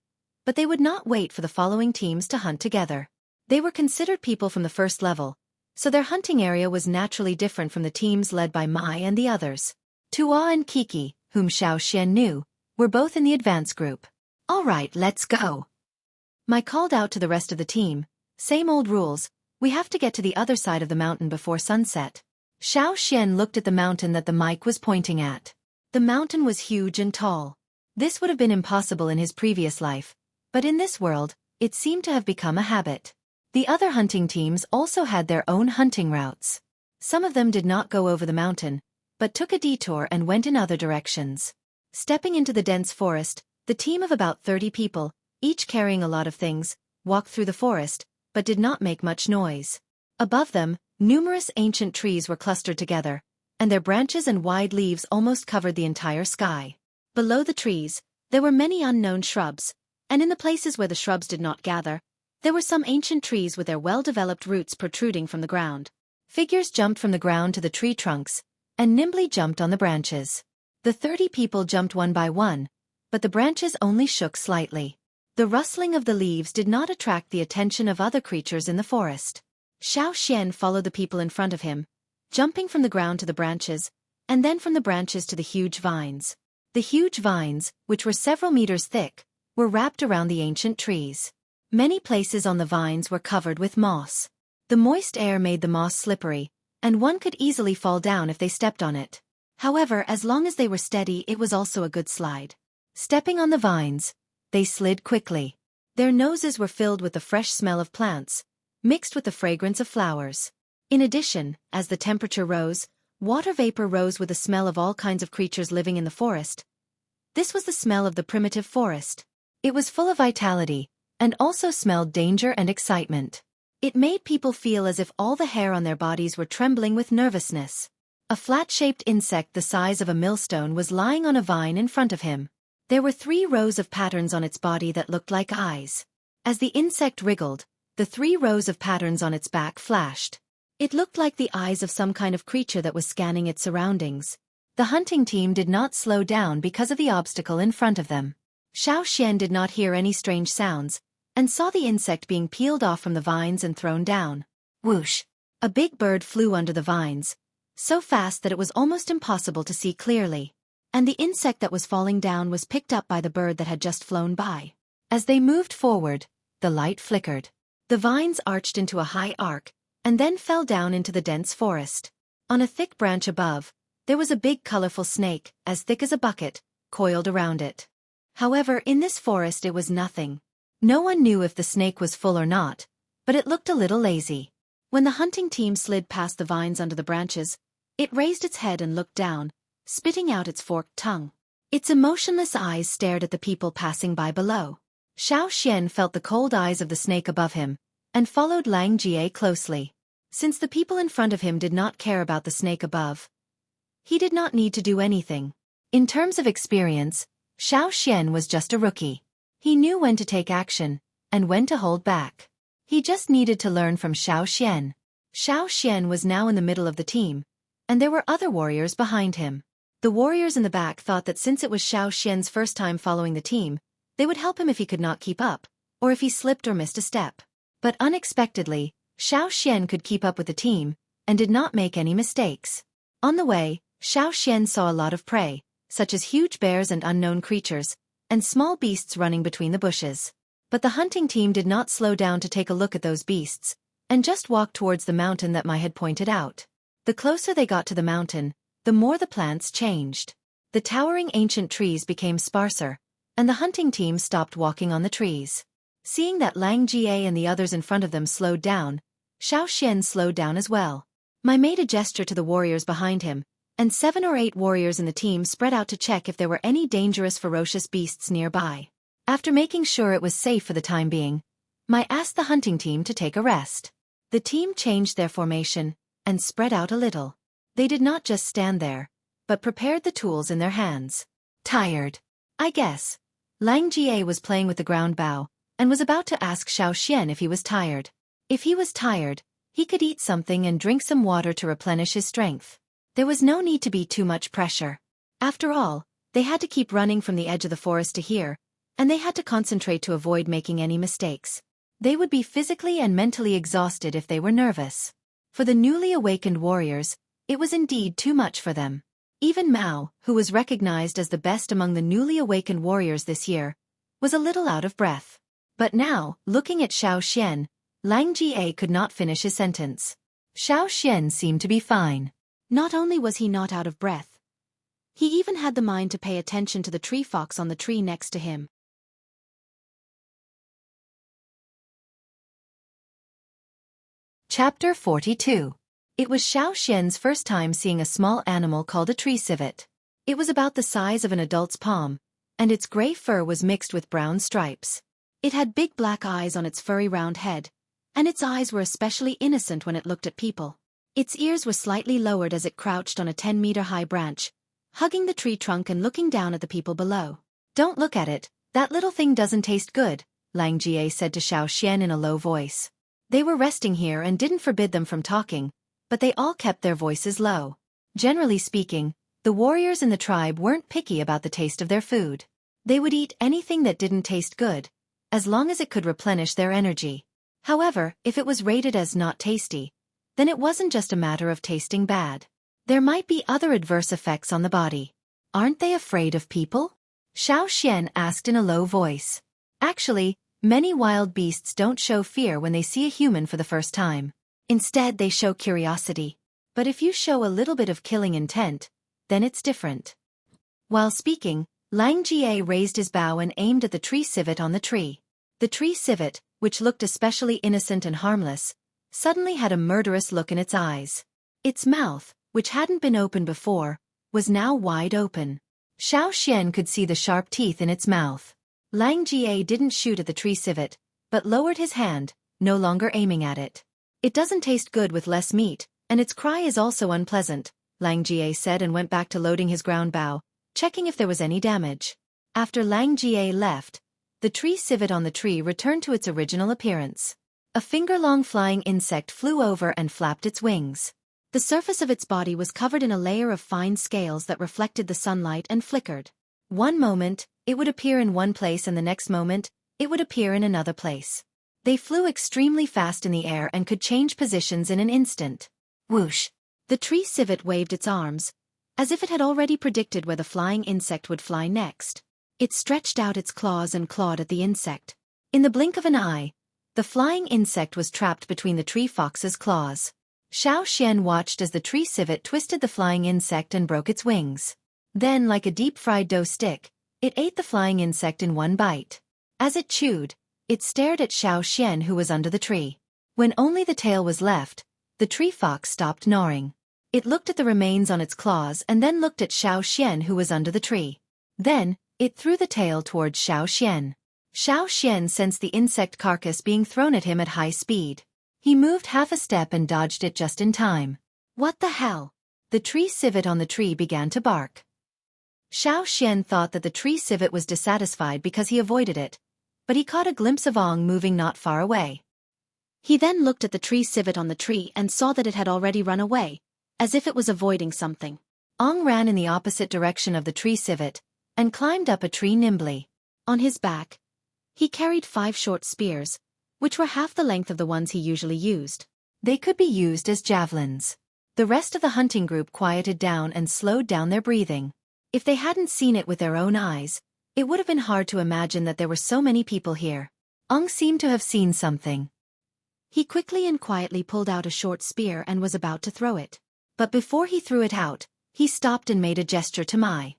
A: but they would not wait for the following teams to hunt together. They were considered people from the first level, so their hunting area was naturally different from the teams led by Mai and the others. Tua and Kiki, whom Xiao Xian knew, were both in the advance group. All right, let's go. Mai called out to the rest of the team, same old rules, we have to get to the other side of the mountain before sunset. Xiao Xian looked at the mountain that the mic was pointing at. The mountain was huge and tall. This would have been impossible in his previous life, but in this world, it seemed to have become a habit. The other hunting teams also had their own hunting routes. Some of them did not go over the mountain, but took a detour and went in other directions. Stepping into the dense forest, the team of about 30 people, each carrying a lot of things, walked through the forest, but did not make much noise. Above them, numerous ancient trees were clustered together, and their branches and wide leaves almost covered the entire sky. Below the trees, there were many unknown shrubs, and in the places where the shrubs did not gather, there were some ancient trees with their well-developed roots protruding from the ground. Figures jumped from the ground to the tree trunks, and nimbly jumped on the branches. The 30 people jumped one by one, but the branches only shook slightly. The rustling of the leaves did not attract the attention of other creatures in the forest. Xiao Xian followed the people in front of him, jumping from the ground to the branches, and then from the branches to the huge vines. The huge vines, which were several meters thick, were wrapped around the ancient trees. Many places on the vines were covered with moss. The moist air made the moss slippery, and one could easily fall down if they stepped on it. However, as long as they were steady, it was also a good slide. Stepping on the vines, they slid quickly. Their noses were filled with the fresh smell of plants, mixed with the fragrance of flowers. In addition, as the temperature rose, water vapor rose with the smell of all kinds of creatures living in the forest. This was the smell of the primitive forest. It was full of vitality, and also smelled danger and excitement. It made people feel as if all the hair on their bodies were trembling with nervousness. A flat-shaped insect the size of a millstone was lying on a vine in front of him. There were 3 rows of patterns on its body that looked like eyes. As the insect wriggled, the 3 rows of patterns on its back flashed. It looked like the eyes of some kind of creature that was scanning its surroundings. The hunting team did not slow down because of the obstacle in front of them. Xueqi did not hear any strange sounds, and saw the insect being peeled off from the vines and thrown down. Whoosh! A big bird flew under the vines, so fast that it was almost impossible to see clearly. And the insect that was falling down was picked up by the bird that had just flown by. As they moved forward, the light flickered. The vines arched into a high arc, and then fell down into the dense forest. On a thick branch above, there was a big colorful snake, as thick as a bucket, coiled around it. However, in this forest it was nothing. No one knew if the snake was full or not, but it looked a little lazy. When the hunting team slid past the vines under the branches, it raised its head and looked down, spitting out its forked tongue. Its emotionless eyes stared at the people passing by below. Xueqi felt the cold eyes of the snake above him, and followed Lang Jie closely. Since the people in front of him did not care about the snake above, he did not need to do anything. In terms of experience, Xueqi was just a rookie. He knew when to take action, and when to hold back. He just needed to learn from Xueqi. Xueqi was now in the middle of the team, and there were other warriors behind him. The warriors in the back thought that since it was Xueqi's first time following the team, they would help him if he could not keep up, or if he slipped or missed a step. But unexpectedly, Xueqi could keep up with the team, and did not make any mistakes. On the way, Xueqi saw a lot of prey, such as huge bears and unknown creatures, and small beasts running between the bushes. But the hunting team did not slow down to take a look at those beasts, and just walked towards the mountain that Mai had pointed out. The closer they got to the mountain, the more the plants changed. The towering ancient trees became sparser, and the hunting team stopped walking on the trees. Seeing that Lang Jie and the others in front of them slowed down, Xueqi slowed down as well. Mai made a gesture to the warriors behind him, and 7 or 8 warriors in the team spread out to check if there were any dangerous ferocious beasts nearby. After making sure it was safe for the time being, Mai asked the hunting team to take a rest. The team changed their formation, and spread out a little. They did not just stand there, but prepared the tools in their hands. Tired, I guess. Lang Jie was playing with the ground bow, and was about to ask Xueqi if he was tired. If he was tired, he could eat something and drink some water to replenish his strength. There was no need to be too much pressure. After all, they had to keep running from the edge of the forest to here, and they had to concentrate to avoid making any mistakes. They would be physically and mentally exhausted if they were nervous. For the newly awakened warriors, it was indeed too much for them. Even Mao, who was recognized as the best among the newly awakened warriors this year, was a little out of breath. But now, looking at Xueqi, Lang Jie could not finish his sentence. Xueqi seemed to be fine. Not only was he not out of breath, he even had the mind to pay attention to the tree fox on the tree next to him. Chapter 42. It was Xueqi's first time seeing a small animal called a tree civet. It was about the size of an adult's palm, and its gray fur was mixed with brown stripes. It had big black eyes on its furry round head, and its eyes were especially innocent when it looked at people. Its ears were slightly lowered as it crouched on a 10-meter-high branch, hugging the tree trunk and looking down at the people below. "Don't look at it, that little thing doesn't taste good," Lang Jie said to Xueqi in a low voice. They were resting here and didn't forbid them from talking, but they all kept their voices low. Generally speaking, the warriors in the tribe weren't picky about the taste of their food. They would eat anything that didn't taste good, as long as it could replenish their energy. However, if it was rated as not tasty, then it wasn't just a matter of tasting bad. There might be other adverse effects on the body. "Aren't they afraid of people?" Xueqi asked in a low voice. Actually, many wild beasts don't show fear when they see a human for the first time. Instead, they show curiosity. But if you show a little bit of killing intent, then it's different. While speaking, Lang Jie raised his bow and aimed at the tree civet on the tree. The tree civet, which looked especially innocent and harmless, suddenly had a murderous look in its eyes. Its mouth, which hadn't been open before, was now wide open. Xueqi could see the sharp teeth in its mouth. Lang Jie didn't shoot at the tree civet, but lowered his hand, no longer aiming at it. "It doesn't taste good with less meat, and its cry is also unpleasant," Lang Jie said and went back to loading his ground bow, checking if there was any damage. After Lang Jie left, the tree civet on the tree returned to its original appearance. A finger-long flying insect flew over and flapped its wings. The surface of its body was covered in a layer of fine scales that reflected the sunlight and flickered. One moment, it would appear in one place, and the next moment, it would appear in another place. They flew extremely fast in the air and could change positions in an instant. Whoosh! The tree civet waved its arms, as if it had already predicted where the flying insect would fly next. It stretched out its claws and clawed at the insect. In the blink of an eye, the flying insect was trapped between the tree fox's claws. Xueqi watched as the tree civet twisted the flying insect and broke its wings. Then, like a deep-fried dough stick, it ate the flying insect in one bite. As it chewed, it stared at Xueqi, who was under the tree. When only the tail was left, the tree fox stopped gnawing. It looked at the remains on its claws and then looked at Xueqi, who was under the tree. Then, it threw the tail towards Xueqi. Xueqi sensed the insect carcass being thrown at him at high speed. He moved half a step and dodged it just in time. What the hell? The tree civet on the tree began to bark. Xueqi thought that the tree civet was dissatisfied because he avoided it, but he caught a glimpse of Ong moving not far away. He then looked at the tree civet on the tree and saw that it had already run away, as if it was avoiding something. Ong ran in the opposite direction of the tree civet, and climbed up a tree nimbly. On his back, he carried 5 short spears, which were half the length of the ones he usually used. They could be used as javelins. The rest of the hunting group quieted down and slowed down their breathing. If they hadn't seen it with their own eyes, it would have been hard to imagine that there were so many people here. Ong seemed to have seen something. He quickly and quietly pulled out a short spear and was about to throw it. But before he threw it out, he stopped and made a gesture to Mai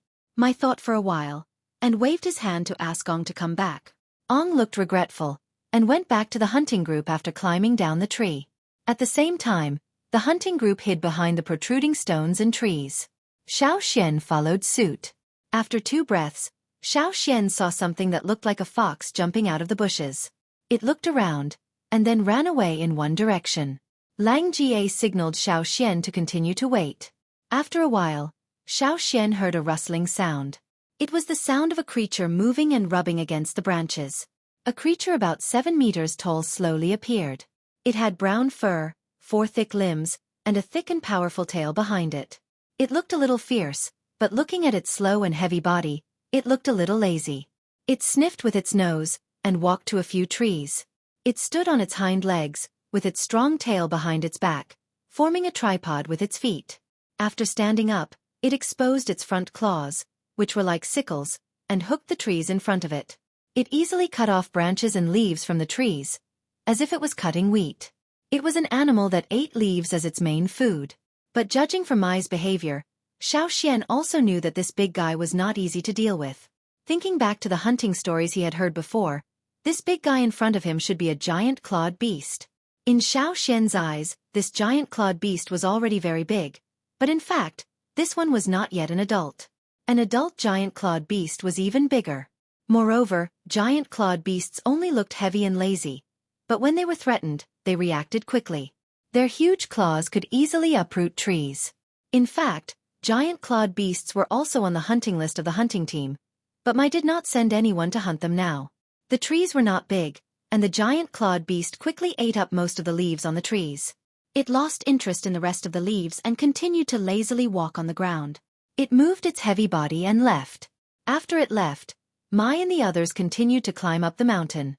A: thought for a while, and waved his hand to ask Ong to come back. Ong looked regretful, and went back to the hunting group after climbing down the tree. At the same time, the hunting group hid behind the protruding stones and trees. Xueqi followed suit. After 2 breaths, Xueqi saw something that looked like a fox jumping out of the bushes. It looked around, and then ran away in one direction. Lang Jie signaled Xueqi to continue to wait. After a while, Xueqi heard a rustling sound. It was the sound of a creature moving and rubbing against the branches. A creature about 7 meters tall slowly appeared. It had brown fur, 4 thick limbs, and a thick and powerful tail behind it. It looked a little fierce, but looking at its slow and heavy body, it looked a little lazy. It sniffed with its nose, and walked to a few trees. It stood on its hind legs, with its strong tail behind its back, forming a tripod with its feet. After standing up, it exposed its front claws, which were like sickles, and hooked the trees in front of it. It easily cut off branches and leaves from the trees, as if it was cutting wheat. It was an animal that ate leaves as its main food. But judging from Mai's behavior, Xueqi also knew that this big guy was not easy to deal with. Thinking back to the hunting stories he had heard before, this big guy in front of him should be a giant clawed beast. In Xueqi's eyes, this giant clawed beast was already very big, but in fact, this one was not yet an adult. An adult giant clawed beast was even bigger. Moreover, giant clawed beasts only looked heavy and lazy, but when they were threatened, they reacted quickly. Their huge claws could easily uproot trees. In fact, giant clawed beasts were also on the hunting list of the hunting team, but Mai did not send anyone to hunt them now. The trees were not big, and the giant clawed beast quickly ate up most of the leaves on the trees. It lost interest in the rest of the leaves and continued to lazily walk on the ground. It moved its heavy body and left. After it left, Mai and the others continued to climb up the mountain.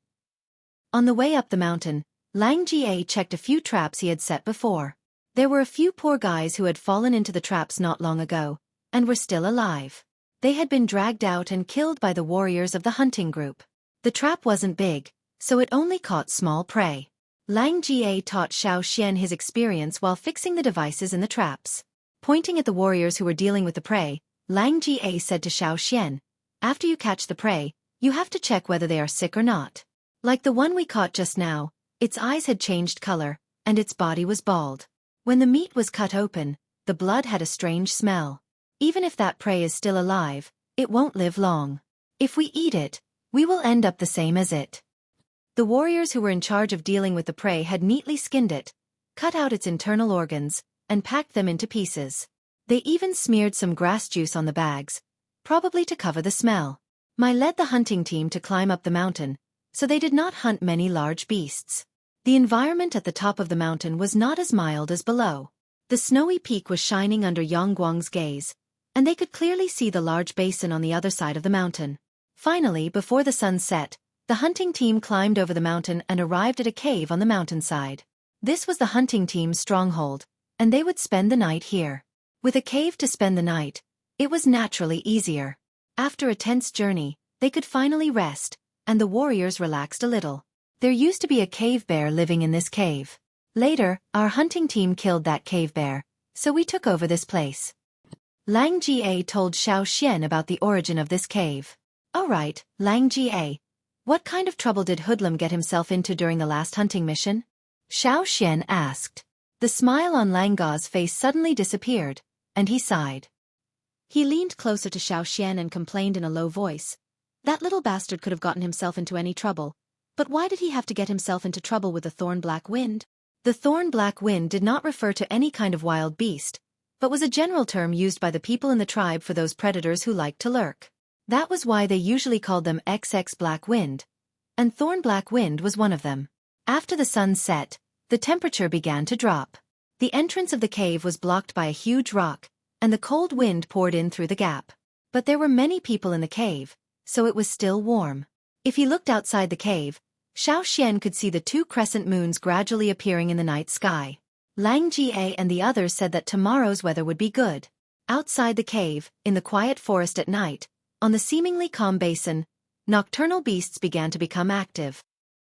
A: On the way up the mountain, Lang Jie checked a few traps he had set before. There were a few poor guys who had fallen into the traps not long ago, and were still alive. They had been dragged out and killed by the warriors of the hunting group. The trap wasn't big, so it only caught small prey. Lang Jie taught Xueqi his experience while fixing the devices in the traps. Pointing at the warriors who were dealing with the prey, Lang Jie said to Xueqi, "After you catch the prey, you have to check whether they are sick or not. Like the one we caught just now, its eyes had changed color, and its body was bald. When the meat was cut open, the blood had a strange smell. Even if that prey is still alive, it won't live long. If we eat it, we will end up the same as it." The warriors who were in charge of dealing with the prey had neatly skinned it, cut out its internal organs, and packed them into pieces. They even smeared some grass juice on the bags, probably to cover the smell. Mai led the hunting team to climb up the mountain, so they did not hunt many large beasts. The environment at the top of the mountain was not as mild as below. The snowy peak was shining under Yongguang's gaze, and they could clearly see the large basin on the other side of the mountain. Finally, before the sun set, the hunting team climbed over the mountain and arrived at a cave on the mountainside. This was the hunting team's stronghold, and they would spend the night here. With a cave to spend the night, it was naturally easier. After a tense journey, they could finally rest, and the warriors relaxed a little. There used to be a cave bear living in this cave. Later, our hunting team killed that cave bear, so we took over this place. Lang Jie told Xiao Xian about the origin of this cave. Alright, Lang Jie. What kind of trouble did Hoodlum get himself into during the last hunting mission? Xiao Xian asked. The smile on Lang Ga's face suddenly disappeared, and he sighed. He leaned closer to Xiao Xian and complained in a low voice. That little bastard could have gotten himself into any trouble. But why did he have to get himself into trouble with the thorn-black wind? The thorn-black wind did not refer to any kind of wild beast, but was a general term used by the people in the tribe for those predators who liked to lurk. That was why they usually called them XX Black Wind, and thorn-black wind was one of them. After the sun set, the temperature began to drop. The entrance of the cave was blocked by a huge rock, and the cold wind poured in through the gap. But there were many people in the cave, so it was still warm. If he looked outside the cave, Xiao Xian could see the 2 crescent moons gradually appearing in the night sky. Lang Jie and the others said that tomorrow's weather would be good. Outside the cave, in the quiet forest at night, on the seemingly calm basin, nocturnal beasts began to become active.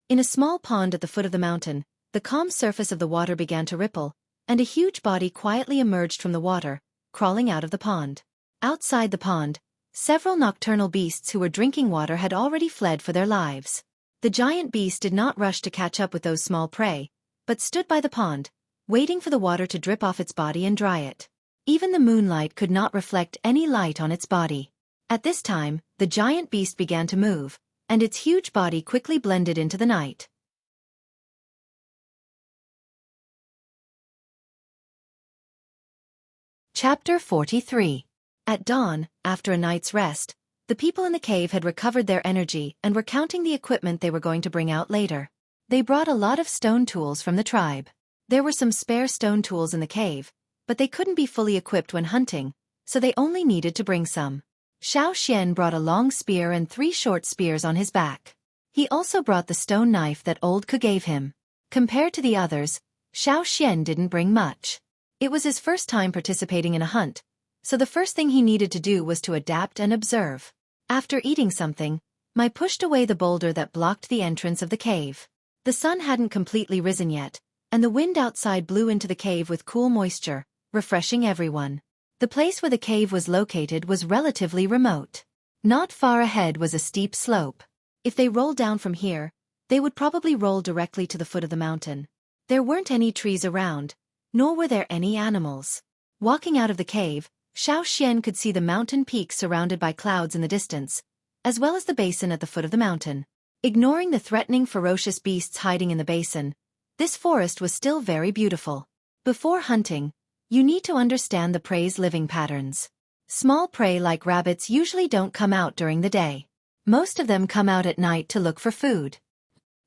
A: In a small pond at the foot of the mountain, the calm surface of the water began to ripple, and a huge body quietly emerged from the water, crawling out of the pond. Outside the pond, several nocturnal beasts who were drinking water had already fled for their lives. The giant beast did not rush to catch up with those small prey, but stood by the pond, waiting for the water to drip off its body and dry it. Even the moonlight could not reflect any light on its body. At this time, the giant beast began to move, and its huge body quickly blended into the night. Chapter 43. At dawn, after a night's rest, the people in the cave had recovered their energy and were counting the equipment they were going to bring out later. They brought a lot of stone tools from the tribe. There were some spare stone tools in the cave, but they couldn't be fully equipped when hunting, so they only needed to bring some. Xiao Xian brought a long spear and 3 short spears on his back. He also brought the stone knife that old Ku gave him. Compared to the others, Xiao Xian didn't bring much. It was his first time participating in a hunt, so the first thing he needed to do was to adapt and observe. After eating something, Mai pushed away the boulder that blocked the entrance of the cave. The sun hadn't completely risen yet, and the wind outside blew into the cave with cool moisture, refreshing everyone. The place where the cave was located was relatively remote. Not far ahead was a steep slope. If they rolled down from here, they would probably roll directly to the foot of the mountain. There weren't any trees around, nor were there any animals. Walking out of the cave, Xiao Xian could see the mountain peaks surrounded by clouds in the distance, as well as the basin at the foot of the mountain. Ignoring the threatening ferocious beasts hiding in the basin, this forest was still very beautiful. Before hunting, you need to understand the prey's living patterns. Small prey like rabbits usually don't come out during the day. Most of them come out at night to look for food.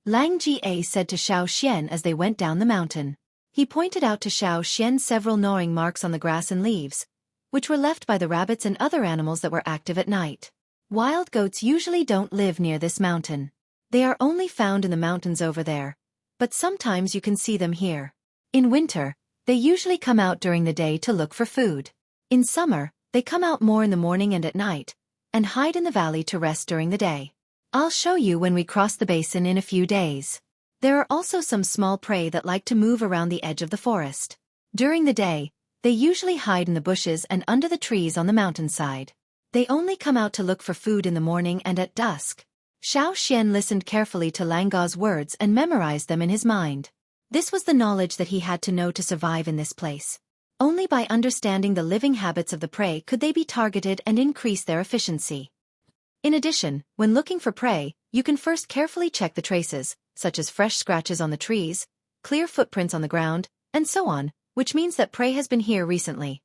A: Lang Jie said to Xiao Xian as they went down the mountain. He pointed out to Xiao Xian several gnawing marks on the grass and leaves, which were left by the rabbits and other animals that were active at night. Wild goats usually don't live near this mountain. They are only found in the mountains over there, but sometimes you can see them here. In winter, they usually come out during the day to look for food. In summer, they come out more in the morning and at night, and hide in the valley to rest during the day. I'll show you when we cross the basin in a few days. There are also some small prey that like to move around the edge of the forest. During the day, they usually hide in the bushes and under the trees on the mountainside. They only come out to look for food in the morning and at dusk. Xiao Xian listened carefully to Lang Ga's words and memorized them in his mind. This was the knowledge that he had to know to survive in this place. Only by understanding the living habits of the prey could they be targeted and increase their efficiency. In addition, when looking for prey, you can first carefully check the traces, such as fresh scratches on the trees, clear footprints on the ground, and so on, which means that prey has been here recently.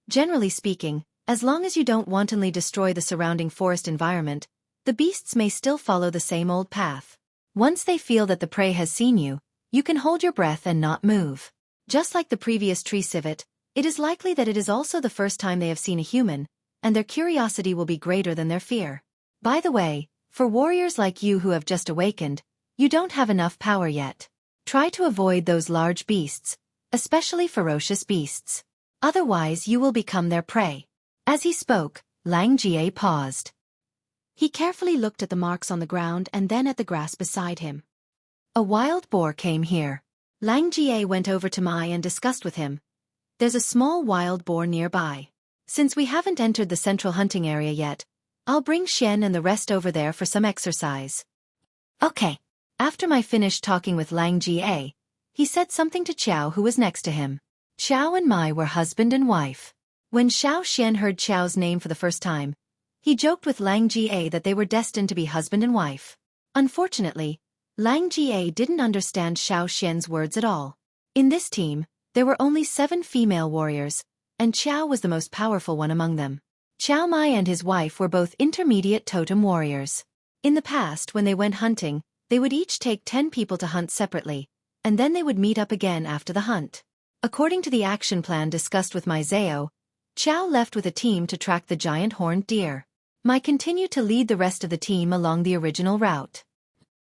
A: Generally speaking, as long as you don't wantonly destroy the surrounding forest environment, the beasts may still follow the same old path. Once they feel that the prey has seen you, You can hold your breath and not move. Just like the previous tree civet, it is likely that it is also the first time they have seen a human, and their curiosity will be greater than their fear. By the way, for warriors like you who have just awakened, you don't have enough power yet. Try to avoid those large beasts, especially ferocious beasts. Otherwise you will become their prey. As he spoke, Lang Jie paused. He carefully looked at the marks on the ground and then at the grass beside him. A wild boar came here. Lang Jie went over to Mai and discussed with him. There's a small wild boar nearby. Since we haven't entered the central hunting area yet, I'll bring Xian and the rest over there for some exercise. Okay. After Mai finished talking with Lang Jie, he said something to Qiao who was next to him. Qiao and Mai were husband and wife. When Xiao Xian heard Qiao's name for the first time, he joked with Lang Jie that they were destined to be husband and wife. Unfortunately, Lang Jie didn't understand Xiao Xian's words at all. In this team, there were only 7 female warriors, and Qiao was the most powerful one among them. Qiao Mai and his wife were both intermediate totem warriors. In the past, when they went hunting, they would each take 10 people to hunt separately, and then they would meet up again after the hunt. According to the action plan discussed with Mai Zhao, Qiao left with a team to track the giant horned deer. Mai continued to lead the rest of the team along the original route.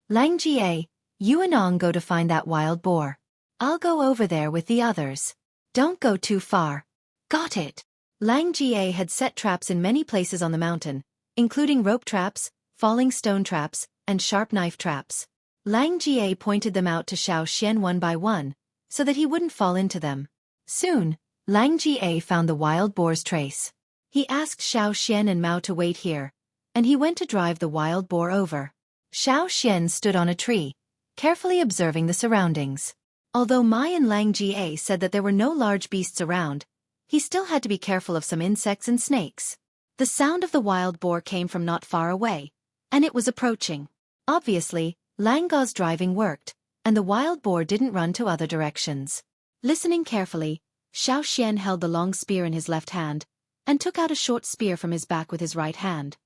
A: Lang Jie, you and Ong go to find that wild boar. I'll go over there with the others. Don't go too far. Got it. Lang Jie had set traps in many places on the mountain, including rope traps, falling stone traps, and sharp knife traps. Lang Jie pointed them out to Xiao Xian one by one, so that he wouldn't fall into them. Soon, Lang Jie found the wild boar's trace. He asked Xiao Xian and Mao to wait here, and he went to drive the wild boar over. Xiao Xian stood on a tree, carefully observing the surroundings. Although Mai and Lang Jie said that there were no large beasts around, he still had to be careful of some insects and snakes. The sound of the wild boar came from not far away, and it was approaching. Obviously, Lang Ga's driving worked, and the wild boar didn't run to other directions. Listening carefully, Xiao Xian held the long spear in his left hand, and took out a short spear from his back with his right hand.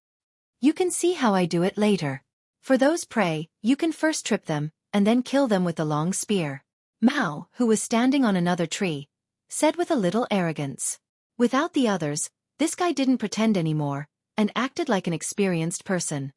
A: You can see how I do it later. For those prey, you can first trip them, and then kill them with the long spear. Mao, who was standing on another tree, said with a little arrogance. Without the others, this guy didn't pretend anymore, and acted like an experienced person.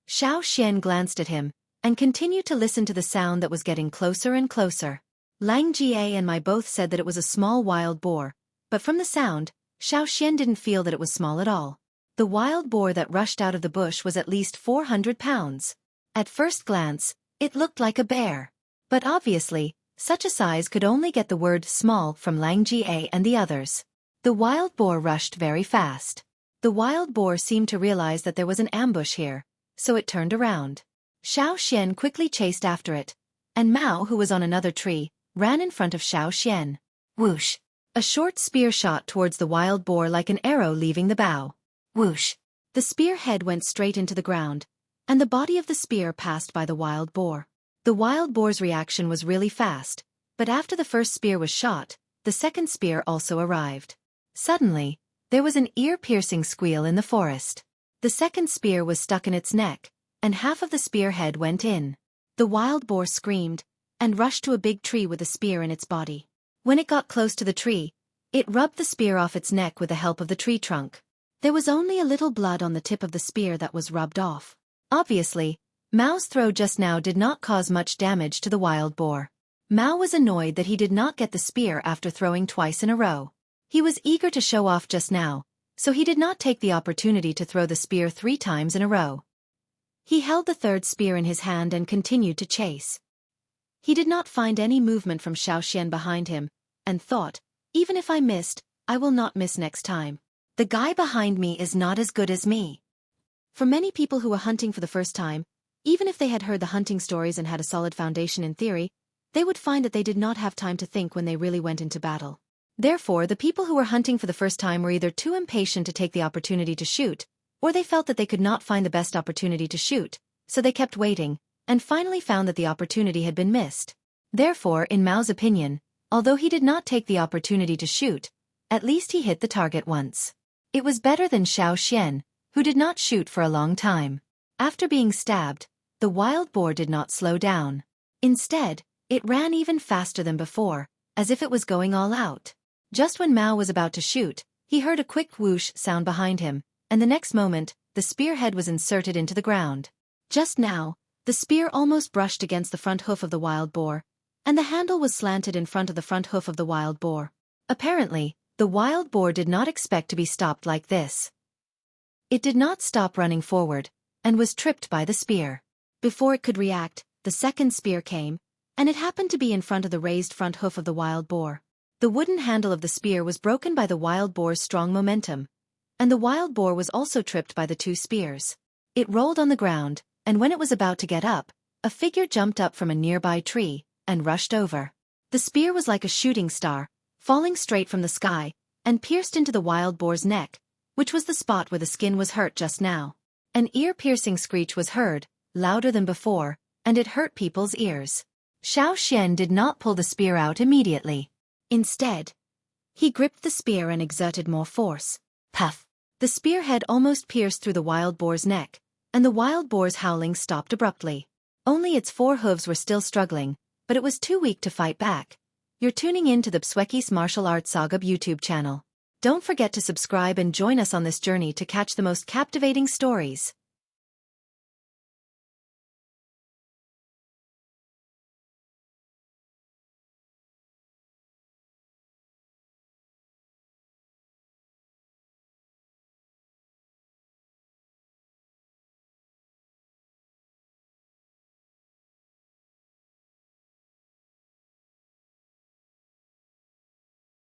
A: Xiao Xian glanced at him, and continued to listen to the sound that was getting closer and closer. Lang Jie and Mai both said that it was a small wild boar, but from the sound, Xiao Xian didn't feel that it was small at all. The wild boar that rushed out of the bush was at least 400 pounds. At first glance, it looked like a bear. But obviously, such a size could only get the word small from Lang Jie and the others. The wild boar rushed very fast. The wild boar seemed to realize that there was an ambush here, so it turned around. Xiao Xian quickly chased after it, and Mao, who was on another tree, ran in front of Xiao Xian. Whoosh! A short spear shot towards the wild boar like an arrow leaving the bow. Whoosh! The spear head went straight into the ground, and the body of the spear passed by the wild boar. The wild boar's reaction was really fast, but after the first spear was shot, the second spear also arrived. Suddenly, there was an ear-piercing squeal in the forest. The second spear was stuck in its neck, and half of the spear head went in. The wild boar screamed, and rushed to a big tree with the spear in its body. When it got close to the tree, it rubbed the spear off its neck with the help of the tree trunk. There was only a little blood on the tip of the spear that was rubbed off. Obviously, Mao's throw just now did not cause much damage to the wild boar. Mao was annoyed that he did not get the spear after throwing twice in a row. He was eager to show off just now, so he did not take the opportunity to throw the spear 3 times in a row. He held the third spear in his hand and continued to chase. He did not find any movement from Xiao Xian behind him, and thought, even if I missed, I will not miss next time. The guy behind me is not as good as me. For many people who were hunting for the first time, even if they had heard the hunting stories and had a solid foundation in theory, they would find that they did not have time to think when they really went into battle. Therefore, the people who were hunting for the first time were either too impatient to take the opportunity to shoot, or they felt that they could not find the best opportunity to shoot, so they kept waiting, and finally found that the opportunity had been missed. Therefore, in Mao's opinion, although he did not take the opportunity to shoot, at least he hit the target once. It was better than Xiao Xian, who did not shoot for a long time. After being stabbed, the wild boar did not slow down. Instead, It ran even faster than before, as if it was going all out. Just when Mao was about to shoot, he heard a quick whoosh sound behind him, and the next moment, the spearhead was inserted into the ground. Just now, the spear almost brushed against the front hoof of the wild boar, and the handle was slanted in front of the front hoof of the wild boar. Apparently, the wild boar did not expect to be stopped like this. It did not stop running forward, and was tripped by the spear. Before it could react, the second spear came, and it happened to be in front of the raised front hoof of the wild boar. The wooden handle of the spear was broken by the wild boar's strong momentum, and the wild boar was also tripped by the two spears. It rolled on the ground, and when it was about to get up, a figure jumped up from a nearby tree and rushed over. The spear was like a shooting star, falling straight from the sky, and pierced into the wild boar's neck, which was the spot where the skin was hurt just now. An ear-piercing screech was heard, louder than before, and it hurt people's ears. Xueqi did not pull the spear out immediately. Instead, he gripped the spear and exerted more force. Puff! The spearhead almost pierced through the wild boar's neck, and the wild boar's howling stopped abruptly. Only its four hooves were still struggling, but it was too weak to fight back. You're tuning in to the Xueqi's Martial Arts Saga YouTube channel. Don't forget to subscribe and join us on this journey to catch the most captivating stories.